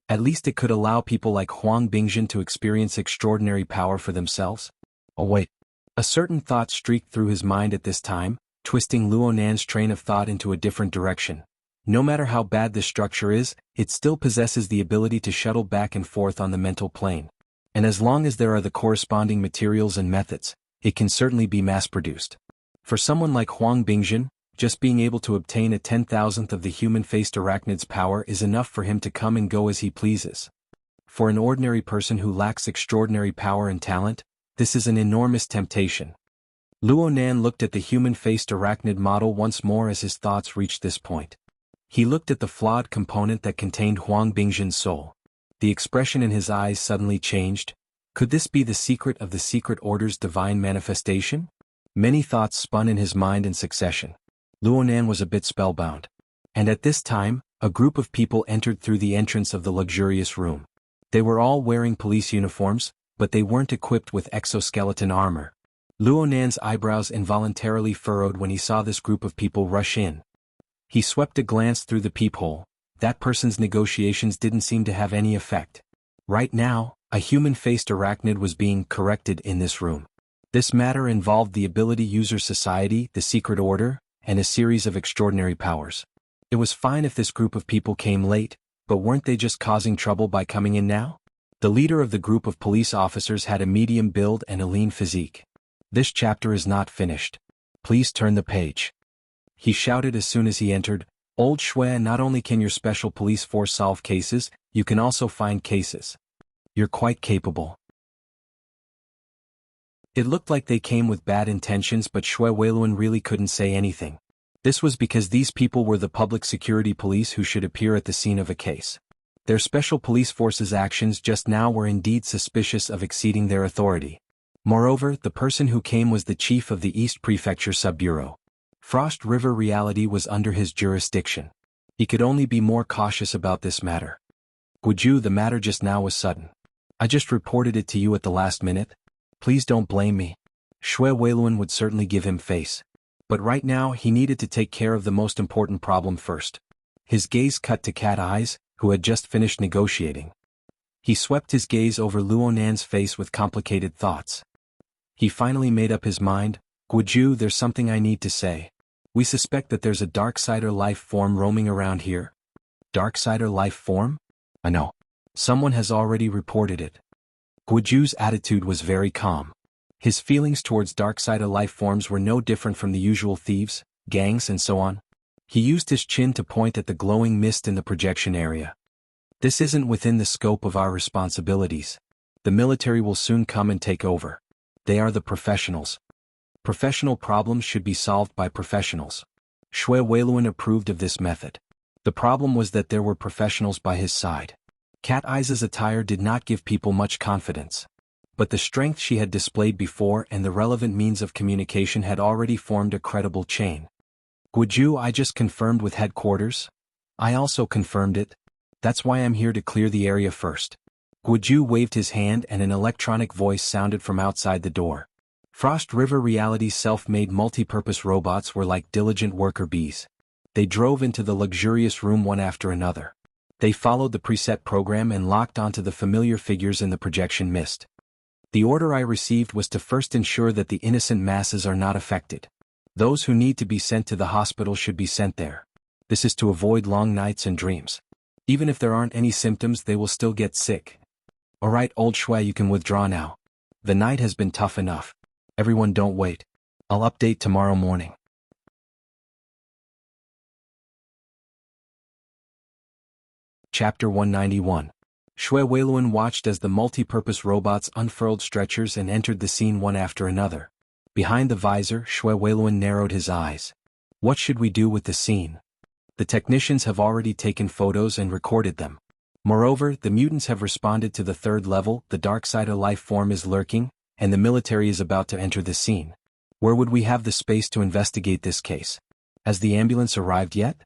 At least it could allow people like Huang Bingjin to experience extraordinary power for themselves. Oh wait. A certain thought streaked through his mind at this time, twisting Luonan's train of thought into a different direction. No matter how bad this structure is, it still possesses the ability to shuttle back and forth on the mental plane. And as long as there are the corresponding materials and methods, it can certainly be mass-produced. For someone like Huang Bingjin, just being able to obtain a 10,000th of the human-faced arachnid's power is enough for him to come and go as he pleases. For an ordinary person who lacks extraordinary power and talent, this is an enormous temptation. Luonan looked at the human-faced arachnid model once more as his thoughts reached this point. He looked at the flawed component that contained Huang Bingjin's soul. The expression in his eyes suddenly changed. Could this be the secret of the secret order's divine manifestation? Many thoughts spun in his mind in succession. Luonan was a bit spellbound. And at this time, a group of people entered through the entrance of the luxurious room. They were all wearing police uniforms, but they weren't equipped with exoskeleton armor. Luonan's eyebrows involuntarily furrowed when he saw this group of people rush in. He swept a glance through the peephole. That person's negotiations didn't seem to have any effect. Right now, a human-faced arachnid was being corrected in this room. This matter involved the ability user society, the secret order, and a series of extraordinary powers. It was fine if this group of people came late, but weren't they just causing trouble by coming in now? The leader of the group of police officers had a medium build and a lean physique. This chapter is not finished. Please turn the page. He shouted as soon as he entered, Old Shui, not only can your special police force solve cases, you can also find cases. You're quite capable. It looked like they came with bad intentions, but Shui Weiluan really couldn't say anything. This was because these people were the public security police who should appear at the scene of a case. Their special police force's actions just now were indeed suspicious of exceeding their authority. Moreover, the person who came was the chief of the East Prefecture Sub-Bureau. Frost River reality was under his jurisdiction. He could only be more cautious about this matter. Guju, the matter just now was sudden. I just reported it to you at the last minute. Please don't blame me. Shui Weiluan would certainly give him face. But right now he needed to take care of the most important problem first. His gaze cut to Cat Eyes, who had just finished negotiating. He swept his gaze over Luonan's face with complicated thoughts. He finally made up his mind. Guju, there's something I need to say. We suspect that there's a Darksider life form roaming around here. Darksider life form? I know. Someone has already reported it. Guju's attitude was very calm. His feelings towards Darksider life forms were no different from the usual thieves, gangs and so on. He used his chin to point at the glowing mist in the projection area. This isn't within the scope of our responsibilities. The military will soon come and take over. They are the professionals. Professional problems should be solved by professionals. Shui Weiluan approved of this method. The problem was that there were professionals by his side. Cat Eyes' attire did not give people much confidence. But the strength she had displayed before and the relevant means of communication had already formed a credible chain. Guju, I just confirmed with headquarters. I also confirmed it. That's why I'm here to clear the area first. Guju waved his hand and an electronic voice sounded from outside the door. Frost River Reality's self-made multi-purpose robots were like diligent worker bees. They drove into the luxurious room one after another. They followed the preset program and locked onto the familiar figures in the projection mist. The order I received was to first ensure that the innocent masses are not affected. Those who need to be sent to the hospital should be sent there. This is to avoid long nights and dreams. Even if there aren't any symptoms, they will still get sick. Alright, old Shui, you can withdraw now. The night has been tough enough. Everyone don't wait. I'll update tomorrow morning. Chapter 191. Shui Weiluan watched as the multi-purpose robots unfurled stretchers and entered the scene one after another. Behind the visor, Shui Weiluan narrowed his eyes. What should we do with the scene? The technicians have already taken photos and recorded them. Moreover, the mutants have responded to the third level, the Darksider life form is lurking, and the military is about to enter the scene. Where would we have the space to investigate this case? Has the ambulance arrived yet?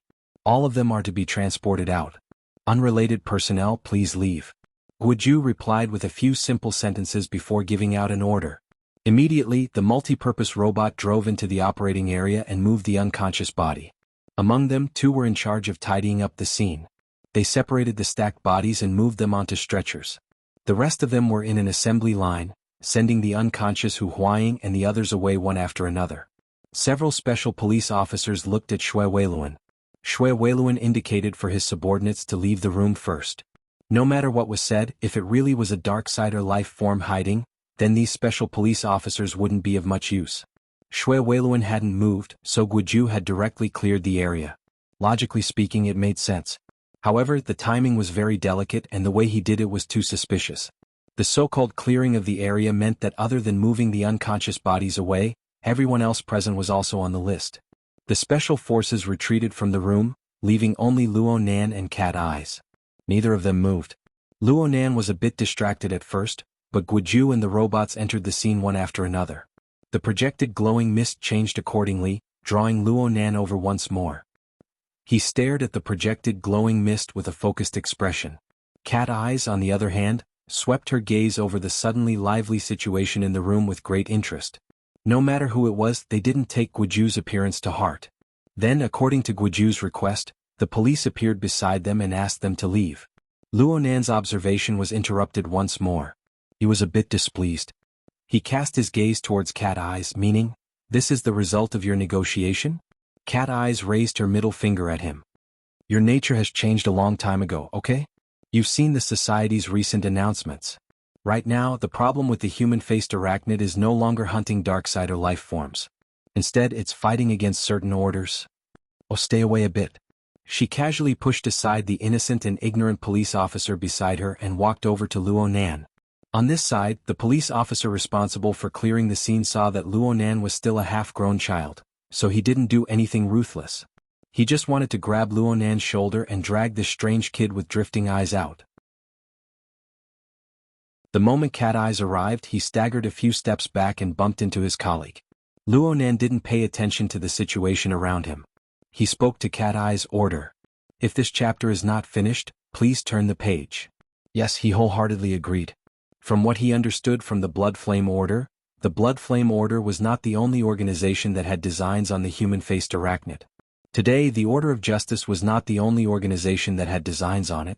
All of them are to be transported out. Unrelated personnel, please leave. Guju replied with a few simple sentences before giving out an order. Immediately, the multi-purpose robot drove into the operating area and moved the unconscious body. Among them, 2 were in charge of tidying up the scene. They separated the stacked bodies and moved them onto stretchers. The rest of them were in an assembly line, sending the unconscious Hu Huaying and the others away one after another. Several special police officers looked at Shui Weiluan. Shui Weiluan indicated for his subordinates to leave the room first. No matter what was said, if it really was a Darksider life form hiding, then these special police officers wouldn't be of much use. Shui Weiluan hadn't moved, so Guju had directly cleared the area. Logically speaking, it made sense. However, the timing was very delicate and the way he did it was too suspicious. The so-called clearing of the area meant that other than moving the unconscious bodies away, everyone else present was also on the list. The special forces retreated from the room, leaving only Luo Nan and Cat Eyes. Neither of them moved. Luo Nan was a bit distracted at first, but Guju and the robots entered the scene one after another. The projected glowing mist changed accordingly, drawing Luo Nan over once more. He stared at the projected glowing mist with a focused expression. Cat Eyes, on the other hand, swept her gaze over the suddenly lively situation in the room with great interest. No matter who it was, they didn't take Guju's appearance to heart. Then, according to Guju's request, the police appeared beside them and asked them to leave. Luo Nan's observation was interrupted once more. He was a bit displeased. He cast his gaze towards Cat Eyes, meaning, "This is the result of your negotiation?" Cat Eyes raised her middle finger at him. "Your nature has changed a long time ago, okay? You've seen the society's recent announcements. Right now, the problem with the human-faced arachnid is no longer hunting Darksider life forms. Instead, it's fighting against certain orders. Oh, stay away a bit." She casually pushed aside the innocent and ignorant police officer beside her and walked over to Luo Nan. On this side, the police officer responsible for clearing the scene saw that Luo Nan was still a half-grown child, so he didn't do anything ruthless. He just wanted to grab Luo Nan's shoulder and drag this strange kid with drifting eyes out. The moment Cat Eyes arrived, he staggered a few steps back and bumped into his colleague. Luo Nan didn't pay attention to the situation around him. He spoke to Cat Eyes' order. "If this chapter is not finished, please turn the page." Yes, he wholeheartedly agreed. From what he understood from the Blood Flame Order, the Blood Flame Order was not the only organization that had designs on the human-faced arachnid. Today, the Order of Justice was not the only organization that had designs on it.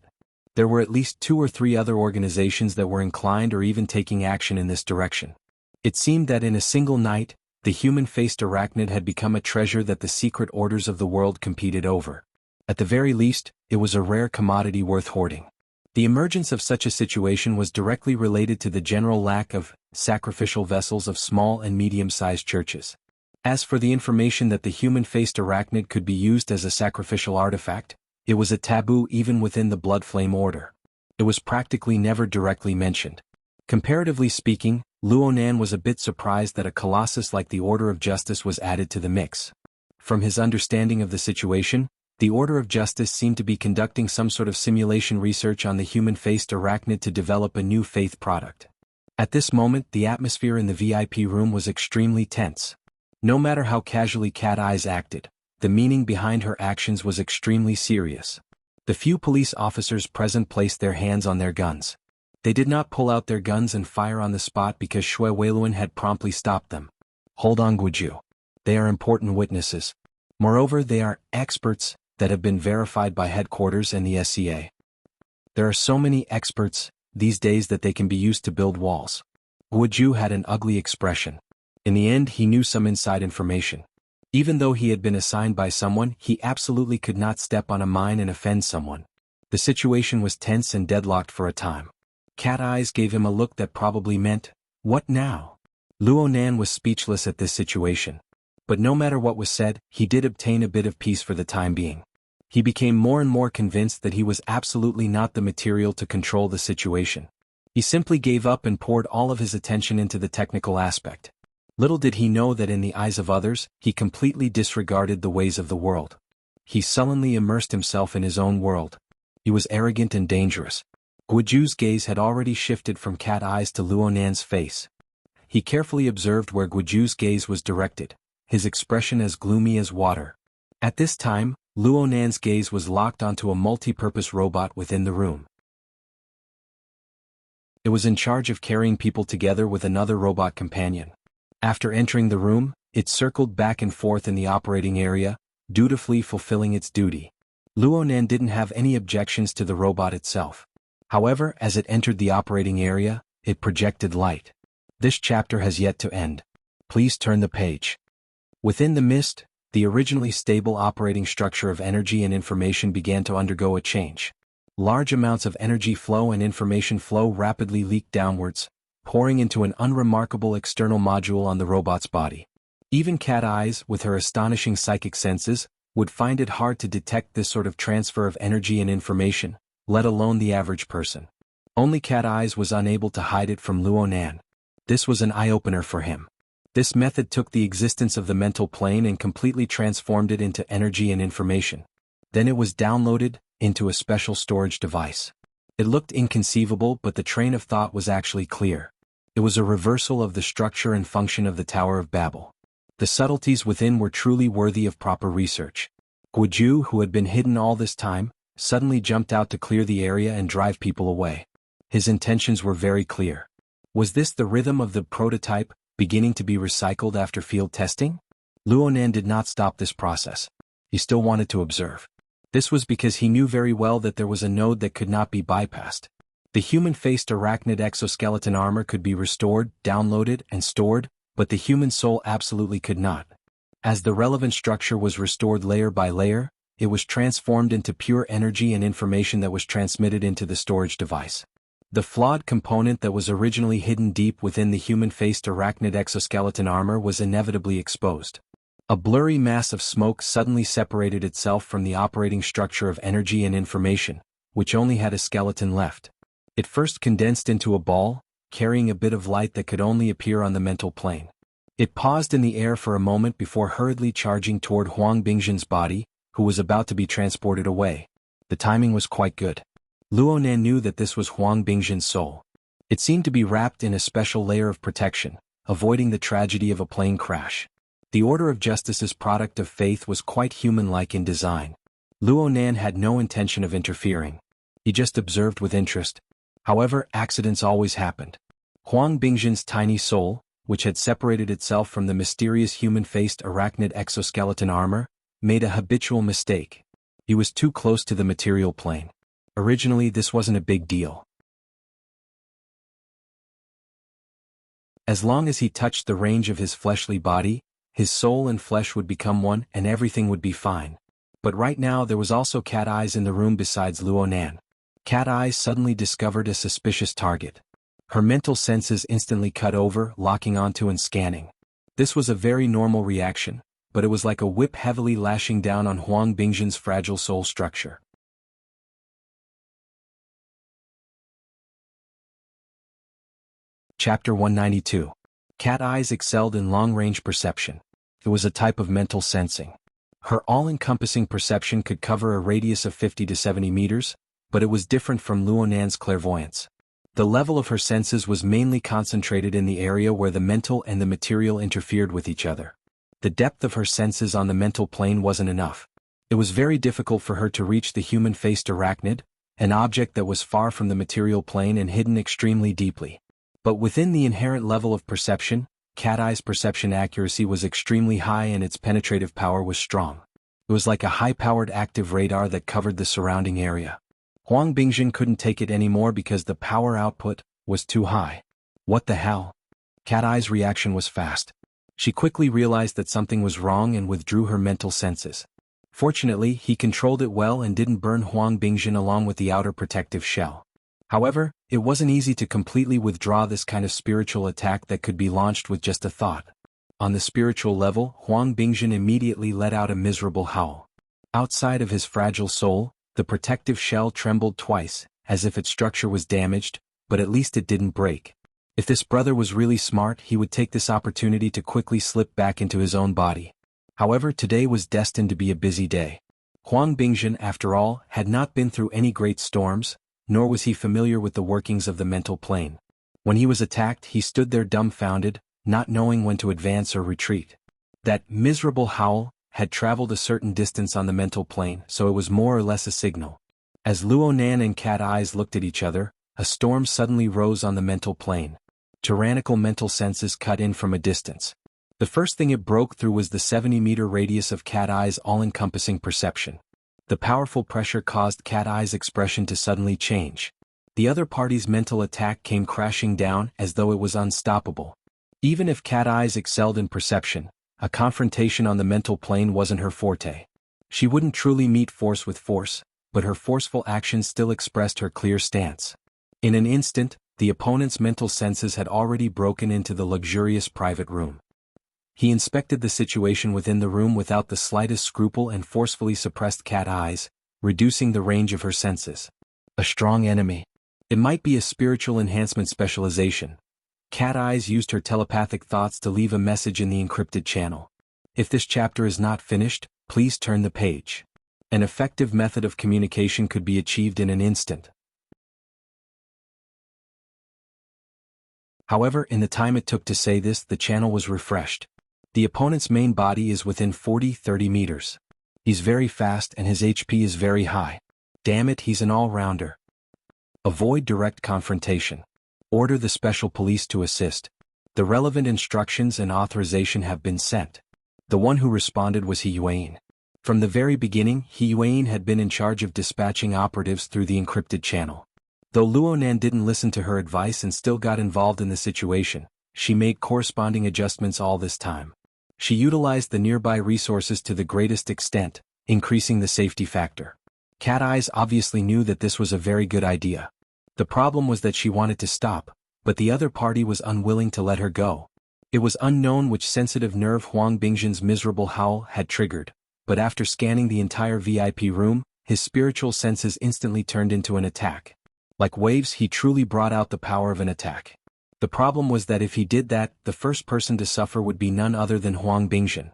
There were at least 2 or 3 other organizations that were inclined or even taking action in this direction. It seemed that in a single night, the human-faced arachnid had become a treasure that the secret orders of the world competed over. At the very least, it was a rare commodity worth hoarding. The emergence of such a situation was directly related to the general lack of sacrificial vessels of small and medium-sized churches. As for the information that the human-faced arachnid could be used as a sacrificial artifact, it was a taboo even within the Blood Flame Order. It was practically never directly mentioned. Comparatively speaking, Luo Nan was a bit surprised that a colossus like the Order of Justice was added to the mix. From his understanding of the situation, the Order of Justice seemed to be conducting some sort of simulation research on the human-faced arachnid to develop a new faith product. At this moment, the atmosphere in the VIP room was extremely tense. No matter how casually Cat Eyes acted, the meaning behind her actions was extremely serious. The few police officers present placed their hands on their guns. They did not pull out their guns and fire on the spot because Shui Weiluan had promptly stopped them. Hold on, Guju. They are important witnesses. Moreover, they are experts that have been verified by headquarters and the SCA. There are so many experts these days that they can be used to build walls. Guju had an ugly expression. In the end, he knew some inside information. Even though he had been assigned by someone, he absolutely could not step on a mine and offend someone. The situation was tense and deadlocked for a time. Cat Eyes gave him a look that probably meant, "What now?" Luo Nan was speechless at this situation. But no matter what was said, he did obtain a bit of peace for the time being. He became more and more convinced that he was absolutely not the material to control the situation. He simply gave up and poured all of his attention into the technical aspect. Little did he know that in the eyes of others, he completely disregarded the ways of the world. He sullenly immersed himself in his own world. He was arrogant and dangerous. Guju's gaze had already shifted from Cat Eyes to Luo Nan's face. He carefully observed where Guju's gaze was directed, his expression as gloomy as water. At this time, Luo Nan's gaze was locked onto a multi-purpose robot within the room. It was in charge of carrying people together with another robot companion. After entering the room, it circled back and forth in the operating area, dutifully fulfilling its duty. Luo Nan didn't have any objections to the robot itself. However, as it entered the operating area, it projected light. This chapter has yet to end. Please turn the page. Within the mist, the originally stable operating structure of energy and information began to undergo a change. Large amounts of energy flow and information flow rapidly leaked downwards, pouring into an unremarkable external module on the robot's body. Even Cat Eyes, with her astonishing psychic senses, would find it hard to detect this sort of transfer of energy and information, let alone the average person. Only Cat Eyes was unable to hide it from Luo Nan. This was an eye-opener for him. This method took the existence of the mental plane and completely transformed it into energy and information. Then it was downloaded into a special storage device. It looked inconceivable, but the train of thought was actually clear. It was a reversal of the structure and function of the Tower of Babel. The subtleties within were truly worthy of proper research. Guju, who had been hidden all this time, suddenly jumped out to clear the area and drive people away. His intentions were very clear. Was this the rhythm of the prototype, beginning to be recycled after field testing? Luo Nan did not stop this process. He still wanted to observe. This was because he knew very well that there was a node that could not be bypassed. The human-faced arachnid exoskeleton armor could be restored, downloaded, and stored, but the human soul absolutely could not. As the relevant structure was restored layer by layer, it was transformed into pure energy and information that was transmitted into the storage device. The flawed component that was originally hidden deep within the human-faced arachnid exoskeleton armor was inevitably exposed. A blurry mass of smoke suddenly separated itself from the operating structure of energy and information, which only had a skeleton left. It first condensed into a ball, carrying a bit of light that could only appear on the mental plane. It paused in the air for a moment before hurriedly charging toward Huang Bingjin's body, who was about to be transported away. The timing was quite good. Luo Nan knew that this was Huang Bingjin's soul. It seemed to be wrapped in a special layer of protection, avoiding the tragedy of a plane crash. The Order of Justice's product of faith was quite human-like in design. Luo Nan had no intention of interfering. He just observed with interest. However, accidents always happened. Huang Bingjin's tiny soul, which had separated itself from the mysterious human-faced arachnid exoskeleton armor, made a habitual mistake. He was too close to the material plane. Originally, this wasn't a big deal. As long as he touched the range of his fleshly body, his soul and flesh would become one and everything would be fine. But right now there was also Cat Eyes in the room besides Luo Nan. Cat Eyes suddenly discovered a suspicious target. Her mental senses instantly cut over, locking onto and scanning. This was a very normal reaction, but it was like a whip heavily lashing down on Huang Bingjin's fragile soul structure. Chapter 192. Cat Eyes excelled in long-range perception. It was a type of mental sensing. Her all-encompassing perception could cover a radius of 50 to 70 meters, but it was different from Luo Nan's clairvoyance. The level of her senses was mainly concentrated in the area where the mental and the material interfered with each other. The depth of her senses on the mental plane wasn't enough. It was very difficult for her to reach the human-faced arachnid, an object that was far from the material plane and hidden extremely deeply. But within the inherent level of perception, Cat Eye's perception accuracy was extremely high and its penetrative power was strong. It was like a high-powered active radar that covered the surrounding area. Huang Bingjin couldn't take it anymore because the power output was too high. What the hell? Cat Eye's reaction was fast. She quickly realized that something was wrong and withdrew her mental senses. Fortunately, he controlled it well and didn't burn Huang Bingjin along with the outer protective shell. However, it wasn't easy to completely withdraw this kind of spiritual attack that could be launched with just a thought. On the spiritual level, Huang Bingjin immediately let out a miserable howl. Outside of his fragile soul, the protective shell trembled twice, as if its structure was damaged, but at least it didn't break. If this brother was really smart, he would take this opportunity to quickly slip back into his own body. However, today was destined to be a busy day. Huang Bingjin, after all, had not been through any great storms, nor was he familiar with the workings of the mental plane. When he was attacked, he stood there dumbfounded, not knowing when to advance or retreat. That miserable howl had traveled a certain distance on the mental plane, so it was more or less a signal. As Luo Nan and Cat Eyes looked at each other, a storm suddenly rose on the mental plane. Tyrannical mental senses cut in from a distance. The first thing it broke through was the 70-meter radius of Cat Eye's all-encompassing perception. The powerful pressure caused Cat Eye's expression to suddenly change. The other party's mental attack came crashing down as though it was unstoppable. Even if Cat Eyes excelled in perception, a confrontation on the mental plane wasn't her forte. She wouldn't truly meet force with force, but her forceful actions still expressed her clear stance. In an instant, the opponent's mental senses had already broken into the luxurious private room. He inspected the situation within the room without the slightest scruple and forcefully suppressed Cat Eyes, reducing the range of her senses. A strong enemy. It might be a spiritual enhancement specialization. Cat Eyes used her telepathic thoughts to leave a message in the encrypted channel. If this chapter is not finished, please turn the page. An effective method of communication could be achieved in an instant. However, in the time it took to say this, the channel was refreshed. The opponent's main body is within 40-30 meters. He's very fast and his HP is very high. Damn it, he's an all-rounder. Avoid direct confrontation. Order the special police to assist. The relevant instructions and authorization have been sent. The one who responded was He Yuan. From the very beginning, He Yuan had been in charge of dispatching operatives through the encrypted channel. Though Luo Nan didn't listen to her advice and still got involved in the situation, she made corresponding adjustments all this time. She utilized the nearby resources to the greatest extent, increasing the safety factor. Cat Eyes obviously knew that this was a very good idea. The problem was that she wanted to stop, but the other party was unwilling to let her go. It was unknown which sensitive nerve Huang Bingjin's miserable howl had triggered, but after scanning the entire VIP room, his spiritual senses instantly turned into an attack. Like waves, he truly brought out the power of an attack. The problem was that if he did that, the first person to suffer would be none other than Huang Bingjin.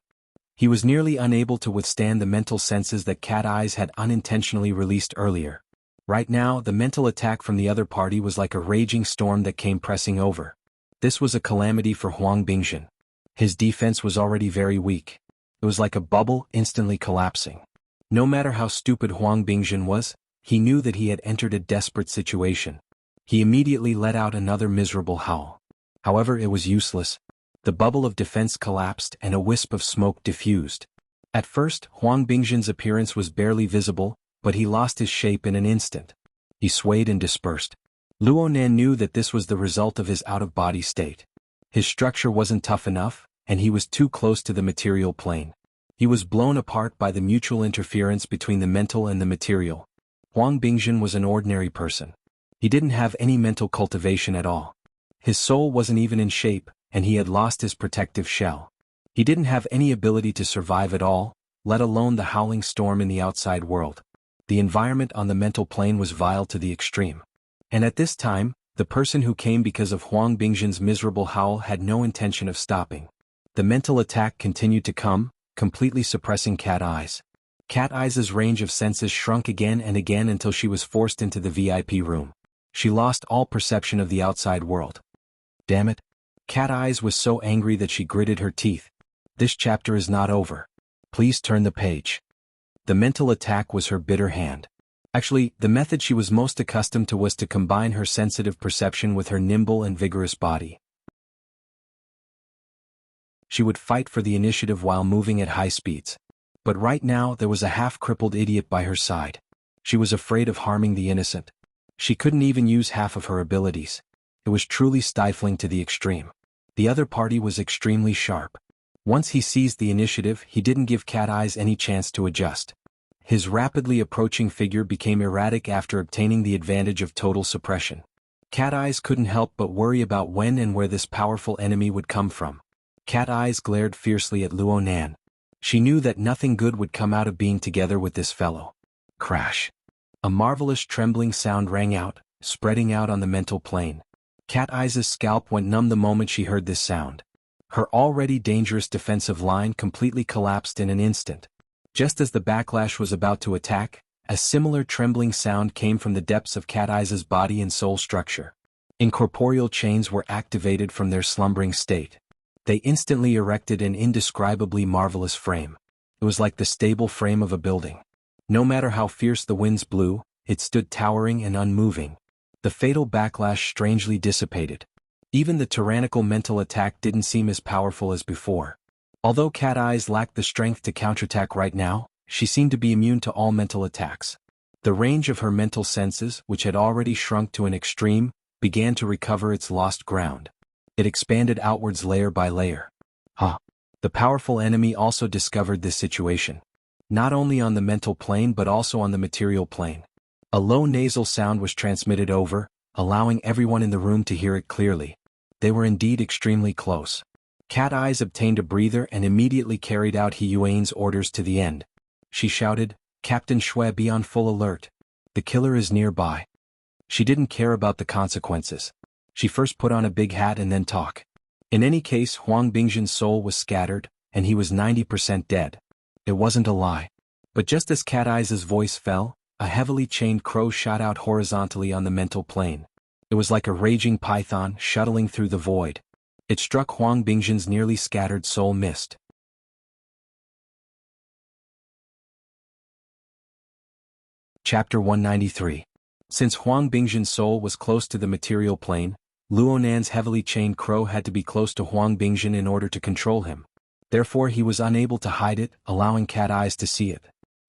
He was nearly unable to withstand the mental senses that Cat Eyes had unintentionally released earlier. Right now, the mental attack from the other party was like a raging storm that came pressing over. This was a calamity for Huang Bingjin. His defense was already very weak. It was like a bubble instantly collapsing. No matter how stupid Huang Bingjin was, he knew that he had entered a desperate situation. He immediately let out another miserable howl. However, it was useless. The bubble of defense collapsed and a wisp of smoke diffused. At first, Huang Bingjin's appearance was barely visible, but he lost his shape in an instant. He swayed and dispersed. Luo Nan knew that this was the result of his out-of-body state. His structure wasn't tough enough, and he was too close to the material plane. He was blown apart by the mutual interference between the mental and the material. Huang Bingjin was an ordinary person. He didn't have any mental cultivation at all. His soul wasn't even in shape, and he had lost his protective shell. He didn't have any ability to survive at all, let alone the howling storm in the outside world. The environment on the mental plane was vile to the extreme. And at this time, the person who came because of Huang Bingjin's miserable howl had no intention of stopping. The mental attack continued to come, completely suppressing Cat Eyes. Cat Eyes' range of senses shrunk again and again until she was forced into the VIP room. She lost all perception of the outside world. Damn it. Cat Eyes was so angry that she gritted her teeth. This chapter is not over. Please turn the page. The mental attack was her bitter hand. Actually, the method she was most accustomed to was to combine her sensitive perception with her nimble and vigorous body. She would fight for the initiative while moving at high speeds. But right now there was a half-crippled idiot by her side. She was afraid of harming the innocent. She couldn't even use half of her abilities. It was truly stifling to the extreme. The other party was extremely sharp. Once he seized the initiative, he didn't give Cat Eyes any chance to adjust. His rapidly approaching figure became erratic after obtaining the advantage of total suppression. Cat Eyes couldn't help but worry about when and where this powerful enemy would come from. Cat Eyes glared fiercely at Luo Nan. She knew that nothing good would come out of being together with this fellow. Crash. A marvelous trembling sound rang out, spreading out on the mental plane. Cat Eyes' scalp went numb the moment she heard this sound. Her already dangerous defensive line completely collapsed in an instant. Just as the backlash was about to attack, a similar trembling sound came from the depths of Cat Eyes' body and soul structure. Incorporeal chains were activated from their slumbering state. They instantly erected an indescribably marvelous frame. It was like the stable frame of a building. No matter how fierce the winds blew, it stood towering and unmoving. The fatal backlash strangely dissipated. Even the tyrannical mental attack didn't seem as powerful as before. Although Cat Eyes lacked the strength to counterattack right now, she seemed to be immune to all mental attacks. The range of her mental senses, which had already shrunk to an extreme, began to recover its lost ground. It expanded outwards layer by layer. The powerful enemy also discovered this situation. Not only on the mental plane but also on the material plane. A low nasal sound was transmitted over, allowing everyone in the room to hear it clearly. They were indeed extremely close. Cat Eyes obtained a breather and immediately carried out He Yuan's orders to the end. She shouted, "Captain Shui, be on full alert. The killer is nearby." She didn't care about the consequences. She first put on a big hat and then talk. In any case, Huang Bingzhen's soul was scattered, and he was 90% dead. It wasn't a lie. But just as Cat Eyes' voice fell, a heavily chained crow shot out horizontally on the mental plane. It was like a raging python shuttling through the void. It struck Huang Bingzhen's nearly scattered soul mist. Chapter 193. Since Huang Bingzhen's soul was close to the material plane, Luo Nan's heavily chained crow had to be close to Huang Bingzhen in order to control him. Therefore he was unable to hide it, allowing Cat Eyes to see it.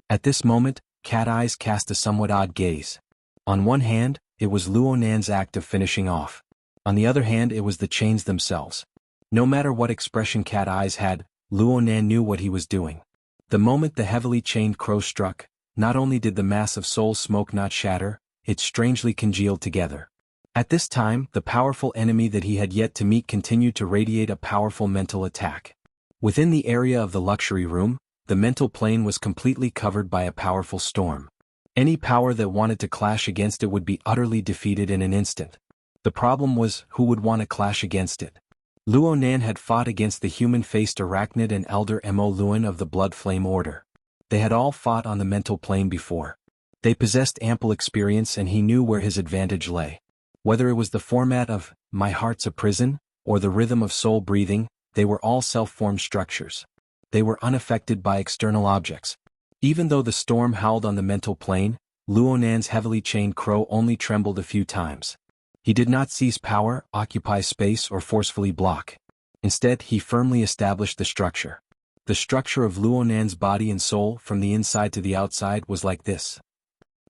At this moment, Cat Eyes cast a somewhat odd gaze. On one hand, it was Luo Nan's act of finishing off. On the other hand, it was the chains themselves. No matter what expression Cat Eyes had, Luo Nan knew what he was doing. The moment the heavily chained crow struck, not only did the mass of soul smoke not shatter, it strangely congealed together. At this time, the powerful enemy that he had yet to meet continued to radiate a powerful mental attack. Within the area of the luxury room, the mental plane was completely covered by a powerful storm. Any power that wanted to clash against it would be utterly defeated in an instant. The problem was, who would want to clash against it? Luo Nan had fought against the human-faced arachnid and Elder Mo Luan of the Blood Flame Order. They had all fought on the mental plane before. They possessed ample experience and he knew where his advantage lay. Whether it was the format of, "My heart's a prison," or the rhythm of soul breathing, they were all self-formed structures. They were unaffected by external objects. Even though the storm howled on the mental plane, Luo Nan's heavily chained crow only trembled a few times. He did not seize power, occupy space, or forcefully block. Instead, he firmly established the structure. The structure of Luo Nan's body and soul from the inside to the outside was like this.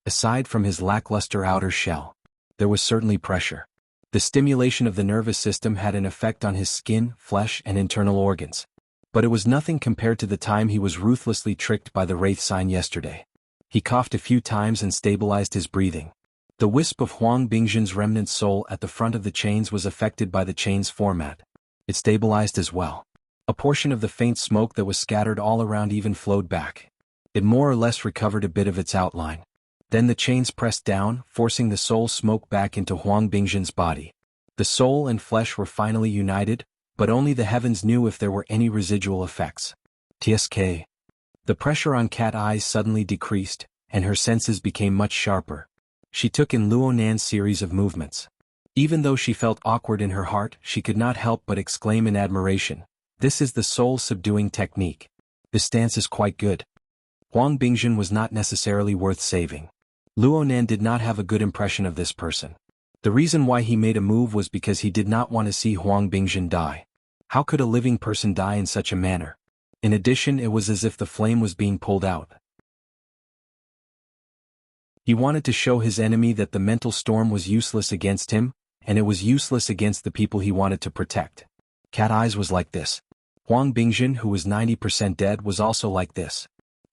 Aside from his lackluster outer shell, there was certainly pressure. The stimulation of the nervous system had an effect on his skin, flesh, and internal organs. But it was nothing compared to the time he was ruthlessly tricked by the Wraith sign yesterday. He coughed a few times and stabilized his breathing. The wisp of Huang Bingzhen's remnant soul at the front of the chains was affected by the chain's format. It stabilized as well. A portion of the faint smoke that was scattered all around even flowed back. It more or less recovered a bit of its outline. Then the chains pressed down, forcing the soul smoke back into Huang Bingzhen's body. The soul and flesh were finally united, but only the heavens knew if there were any residual effects. TSK. The pressure on Cat Eyes suddenly decreased, and her senses became much sharper. She took in Luo Nan's series of movements. Even though she felt awkward in her heart, she could not help but exclaim in admiration, This is the soul-subduing technique. This stance is quite good. Huang Bingjun was not necessarily worth saving. Luo Nan did not have a good impression of this person. The reason why he made a move was because he did not want to see Huang Bingjun die. How could a living person die in such a manner? In addition, it was as if the flame was being pulled out. He wanted to show his enemy that the mental storm was useless against him, and it was useless against the people he wanted to protect. Cat Eyes was like this. Huang Bingjun, who was 90% dead, was also like this.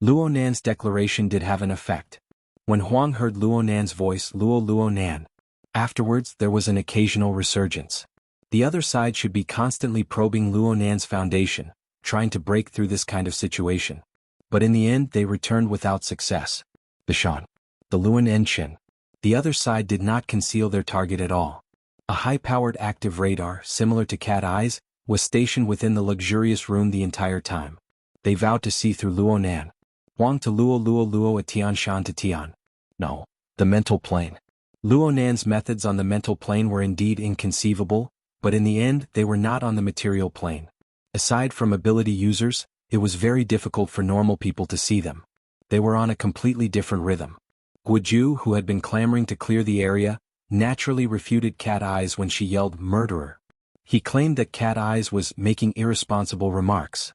Luo Nan's declaration did have an effect. When Huang heard Luo Nan's voice, Luo Nan. Afterwards, there was an occasional resurgence. The other side should be constantly probing Luo Nan's foundation, trying to break through this kind of situation. But in the end, they returned without success. Bishan. The Luan Enshin. The other side did not conceal their target at all. A high-powered active radar, similar to Cat Eyes, was stationed within the luxurious room the entire time. They vowed to see through Luo Nan. Huang to Luo a Tianshan to Tian. No. The mental plane. Luo Nan's methods on the mental plane were indeed inconceivable, but in the end they were not on the material plane. Aside from ability users, it was very difficult for normal people to see them. They were on a completely different rhythm. Guoju, who had been clamoring to clear the area, naturally refuted Cat Eyes when she yelled "murderer." He claimed that Cat Eyes was making irresponsible remarks.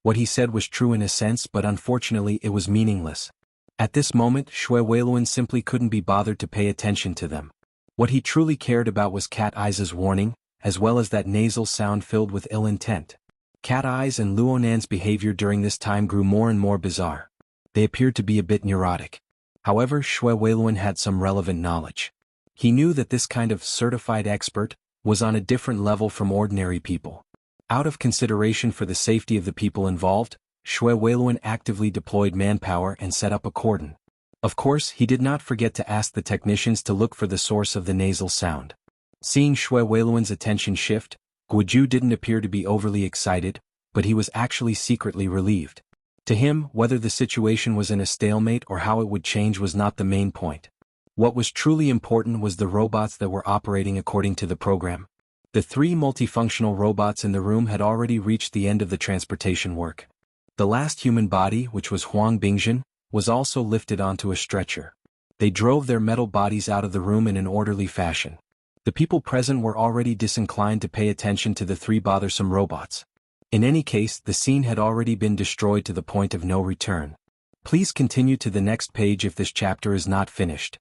What he said was true in a sense, but unfortunately it was meaningless. At this moment, Xue Weiluan simply couldn't be bothered to pay attention to them. What he truly cared about was Cat Eyes' warning, as well as that nasal sound filled with ill intent. Cat Eyes and Luo Nan's behavior during this time grew more and more bizarre. They appeared to be a bit neurotic. However, Xue Weiluan had some relevant knowledge. He knew that this kind of certified expert was on a different level from ordinary people. Out of consideration for the safety of the people involved, Xue Weiluan actively deployed manpower and set up a cordon. Of course, he did not forget to ask the technicians to look for the source of the nasal sound. Seeing Xue Weiluan's attention shift, Guoju didn't appear to be overly excited, but he was actually secretly relieved. To him, whether the situation was in a stalemate or how it would change was not the main point. What was truly important was the robots that were operating according to the program. The 3 multifunctional robots in the room had already reached the end of the transportation work. The last human body, which was Huang Bingjun, was also lifted onto a stretcher. They drove their metal bodies out of the room in an orderly fashion. The people present were already disinclined to pay attention to the 3 bothersome robots. In any case, the scene had already been destroyed to the point of no return. Please continue to the next page if this chapter is not finished.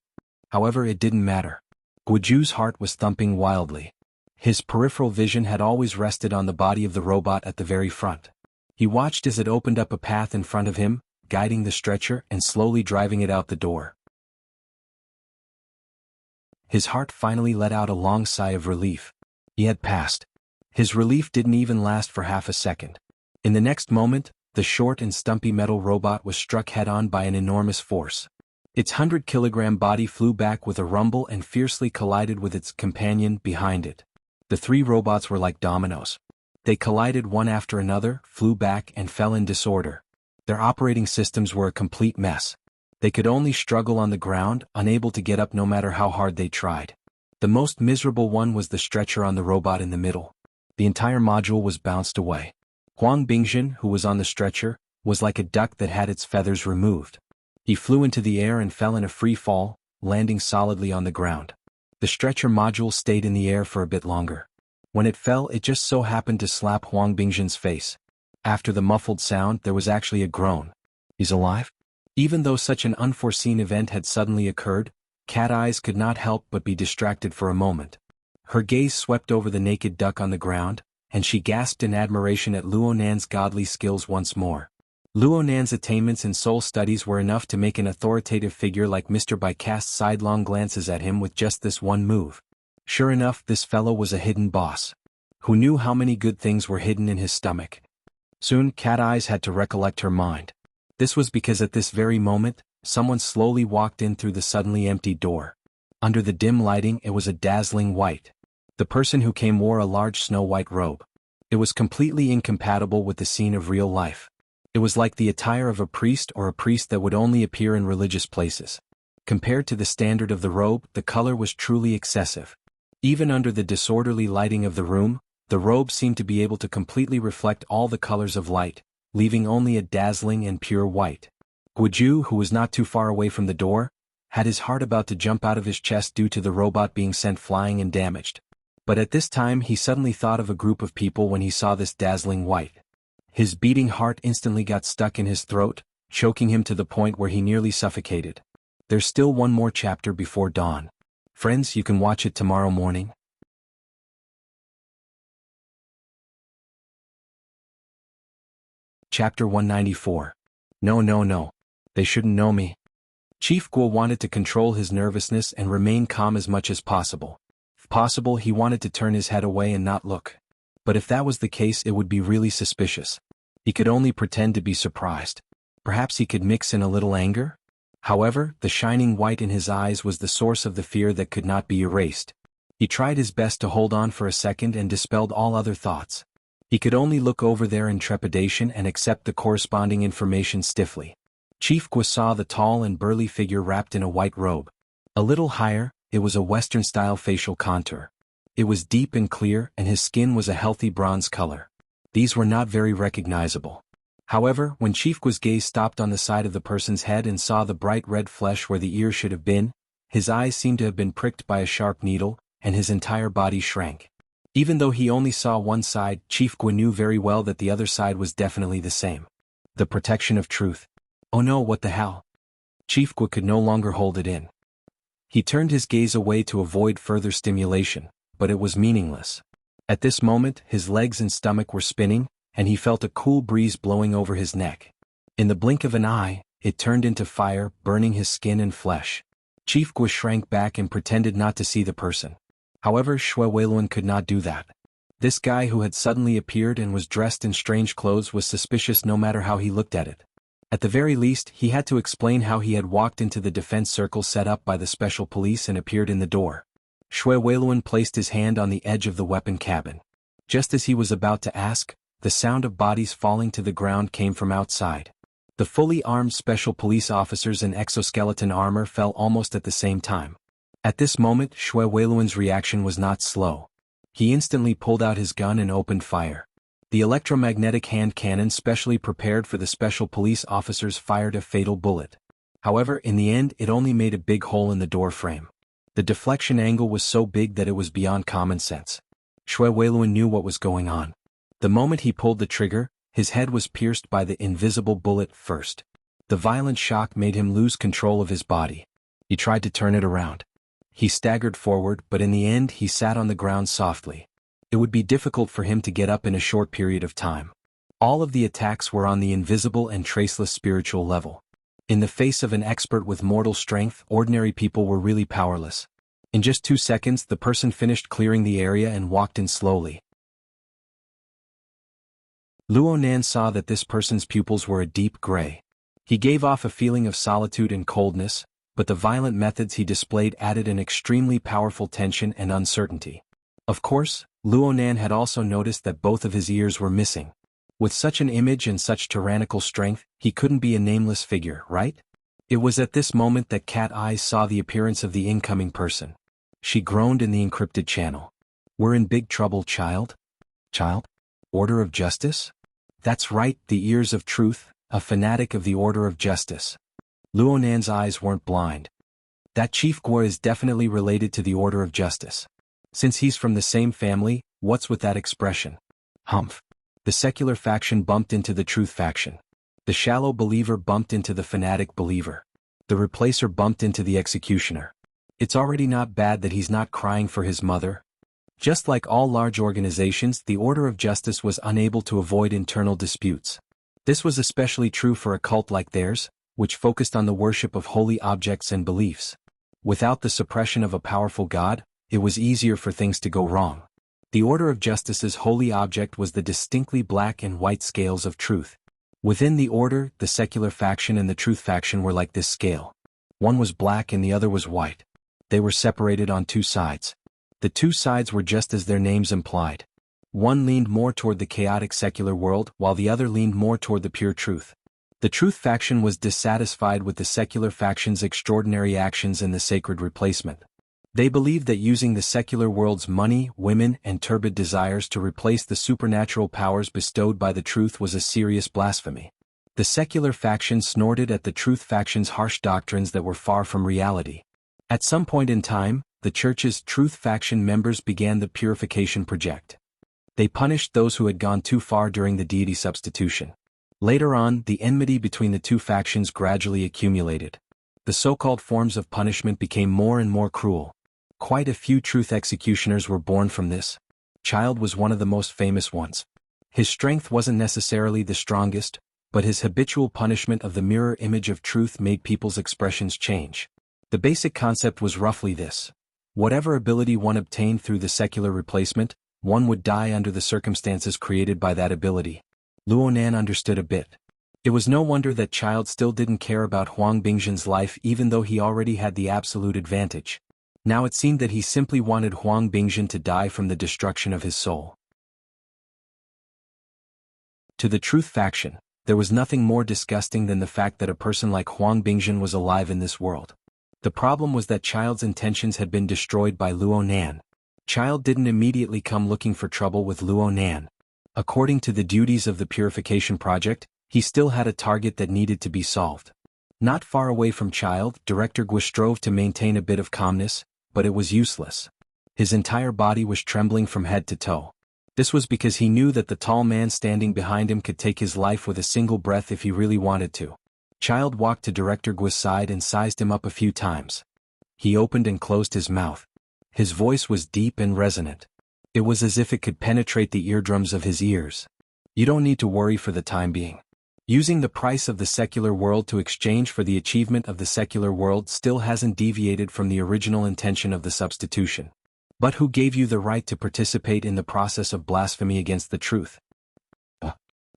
However, it didn't matter. Guoju's heart was thumping wildly. His peripheral vision had always rested on the body of the robot at the very front. He watched as it opened up a path in front of him, guiding the stretcher and slowly driving it out the door. His heart finally let out a long sigh of relief. He had passed. His relief didn't even last for half a second. In the next moment, the short and stumpy metal robot was struck head-on by an enormous force. Its 100-kilogram body flew back with a rumble and fiercely collided with its companion behind it. The 3 robots were like dominoes. They collided one after another, flew back and fell in disorder. Their operating systems were a complete mess. They could only struggle on the ground, unable to get up no matter how hard they tried. The most miserable one was the stretcher on the robot in the middle. The entire module was bounced away. Huang Bingjun, who was on the stretcher, was like a duck that had its feathers removed. He flew into the air and fell in a free fall, landing solidly on the ground. The stretcher module stayed in the air for a bit longer. When it fell, it just so happened to slap Huang Bingjun's face. After the muffled sound, there was actually a groan. He's alive? Even though such an unforeseen event had suddenly occurred, Cat Eyes could not help but be distracted for a moment. Her gaze swept over the naked duck on the ground, and she gasped in admiration at Luo Nan's godly skills once more. Luo Nan's attainments in soul studies were enough to make an authoritative figure like Mr. Bai cast sidelong glances at him with just this one move. Sure enough, this fellow was a hidden boss. Who knew how many good things were hidden in his stomach? Soon, Cat Eyes had to recollect her mind. This was because at this very moment, someone slowly walked in through the suddenly empty door. Under the dim lighting, it was a dazzling white. The person who came wore a large snow-white robe. It was completely incompatible with the scene of real life. It was like the attire of a priest or a priest that would only appear in religious places. Compared to the standard of the robe, the color was truly excessive. Even under the disorderly lighting of the room, The robe seemed to be able to completely reflect all the colors of light, leaving only a dazzling and pure white. Guiju, who was not too far away from the door, had his heart about to jump out of his chest due to the robot being sent flying and damaged. But at this time he suddenly thought of a group of people when he saw this dazzling white. His beating heart instantly got stuck in his throat, choking him to the point where he nearly suffocated. There's still one more chapter before dawn. Friends, you can watch it tomorrow morning. Chapter 194. No. They shouldn't know me. Chief Guo wanted to control his nervousness and remain calm as much as possible. If possible, he wanted to turn his head away and not look. But if that was the case, it would be really suspicious. He could only pretend to be surprised. Perhaps he could mix in a little anger? However, the shining white in his eyes was the source of the fear that could not be erased. He tried his best to hold on for a second and dispelled all other thoughts. He could only look over there in trepidation and accept the corresponding information stiffly. Chief Guo saw the tall and burly figure wrapped in a white robe. A little higher, it was a Western-style facial contour. It was deep and clear, and his skin was a healthy bronze color. These were not very recognizable. However, when Chief Guo's gaze stopped on the side of the person's head and saw the bright red flesh where the ears should have been, his eyes seemed to have been pricked by a sharp needle, and his entire body shrank. Even though he only saw one side, Chief Guo knew very well that the other side was definitely the same. The protection of truth. Oh no, what the hell? Chief Guo could no longer hold it in. He turned his gaze away to avoid further stimulation, but it was meaningless. At this moment, his legs and stomach were spinning, and he felt a cool breeze blowing over his neck. In the blink of an eye, it turned into fire, burning his skin and flesh. Chief Guo shrank back and pretended not to see the person. However, Shui Weiluan could not do that. This guy who had suddenly appeared and was dressed in strange clothes was suspicious no matter how he looked at it. At the very least, he had to explain how he had walked into the defense circle set up by the special police and appeared in the door. Shui Weiluan placed his hand on the edge of the weapon cabin. Just as he was about to ask, the sound of bodies falling to the ground came from outside. The fully armed special police officers in exoskeleton armor fell almost at the same time. At this moment, Shui Weiluan's reaction was not slow. He instantly pulled out his gun and opened fire. The electromagnetic hand cannon specially prepared for the special police officers fired a fatal bullet. However, in the end, it only made a big hole in the door frame. The deflection angle was so big that it was beyond common sense. Shui Weiluan knew what was going on. The moment he pulled the trigger, his head was pierced by the invisible bullet first. The violent shock made him lose control of his body. He tried to turn it around. He staggered forward, but in the end he sat on the ground softly. It would be difficult for him to get up in a short period of time. All of the attacks were on the invisible and traceless spiritual level. In the face of an expert with mortal strength, ordinary people were really powerless. In just 2 seconds, the person finished clearing the area and walked in slowly. Luo Nan saw that this person's pupils were a deep gray. He gave off a feeling of solitude and coldness, but the violent methods he displayed added an extremely powerful tension and uncertainty. Of course, Luo Nan had also noticed that both of his ears were missing. With such an image and such tyrannical strength, he couldn't be a nameless figure, right? It was at this moment that Cat Eyes saw the appearance of the incoming person. She groaned in the encrypted channel. "We're in big trouble, child." "Child? Order of Justice?" "That's right, the Ears of Truth, a fanatic of the Order of Justice." Luo Nan's eyes weren't blind. That Chief Guo is definitely related to the Order of Justice. Since he's from the same family, what's with that expression? Humph. The secular faction bumped into the truth faction. The shallow believer bumped into the fanatic believer. The replacer bumped into the executioner. It's already not bad that he's not crying for his mother. Just like all large organizations, the Order of Justice was unable to avoid internal disputes. This was especially true for a cult like theirs, which focused on the worship of holy objects and beliefs. Without the suppression of a powerful god, it was easier for things to go wrong. The Order of Justice's holy object was the distinctly black and white scales of truth. Within the Order, the secular faction and the truth faction were like this scale. One was black and the other was white. They were separated on 2 sides. The 2 sides were just as their names implied. One leaned more toward the chaotic secular world, while the other leaned more toward the pure truth. The truth faction was dissatisfied with the secular faction's extraordinary actions in the sacred replacement. They believed that using the secular world's money, women, and turbid desires to replace the supernatural powers bestowed by the truth was a serious blasphemy. The secular faction snorted at the truth faction's harsh doctrines that were far from reality. At some point in time, the church's truth faction members began the purification project. They punished those who had gone too far during the deity substitution. Later on, the enmity between the two factions gradually accumulated. The so-called forms of punishment became more and more cruel. Quite a few truth executioners were born from this. Child was one of the most famous ones. His strength wasn't necessarily the strongest, but his habitual punishment of the mirror image of truth made people's expressions change. The basic concept was roughly this. Whatever ability one obtained through the secular replacement, one would die under the circumstances created by that ability. Luonan understood a bit. It was no wonder that Child still didn't care about Huang Bingzhen's life even though he already had the absolute advantage. Now it seemed that he simply wanted Huang Bingzhen to die from the destruction of his soul. To the truth faction, there was nothing more disgusting than the fact that a person like Huang Bingzhen was alive in this world. The problem was that Child's intentions had been destroyed by Luonan. Child didn't immediately come looking for trouble with Luonan. According to the duties of the purification project, he still had a target that needed to be solved. Not far away from Child, Director Guo strove to maintain a bit of calmness, but it was useless. His entire body was trembling from head to toe. This was because he knew that the tall man standing behind him could take his life with a single breath if he really wanted to. Child walked to Director Guo's side and sized him up a few times. He opened and closed his mouth. His voice was deep and resonant. It was as if it could penetrate the eardrums of his ears. You don't need to worry for the time being. Using the price of the secular world to exchange for the achievement of the secular world still hasn't deviated from the original intention of the substitution. But who gave you the right to participate in the process of blasphemy against the truth?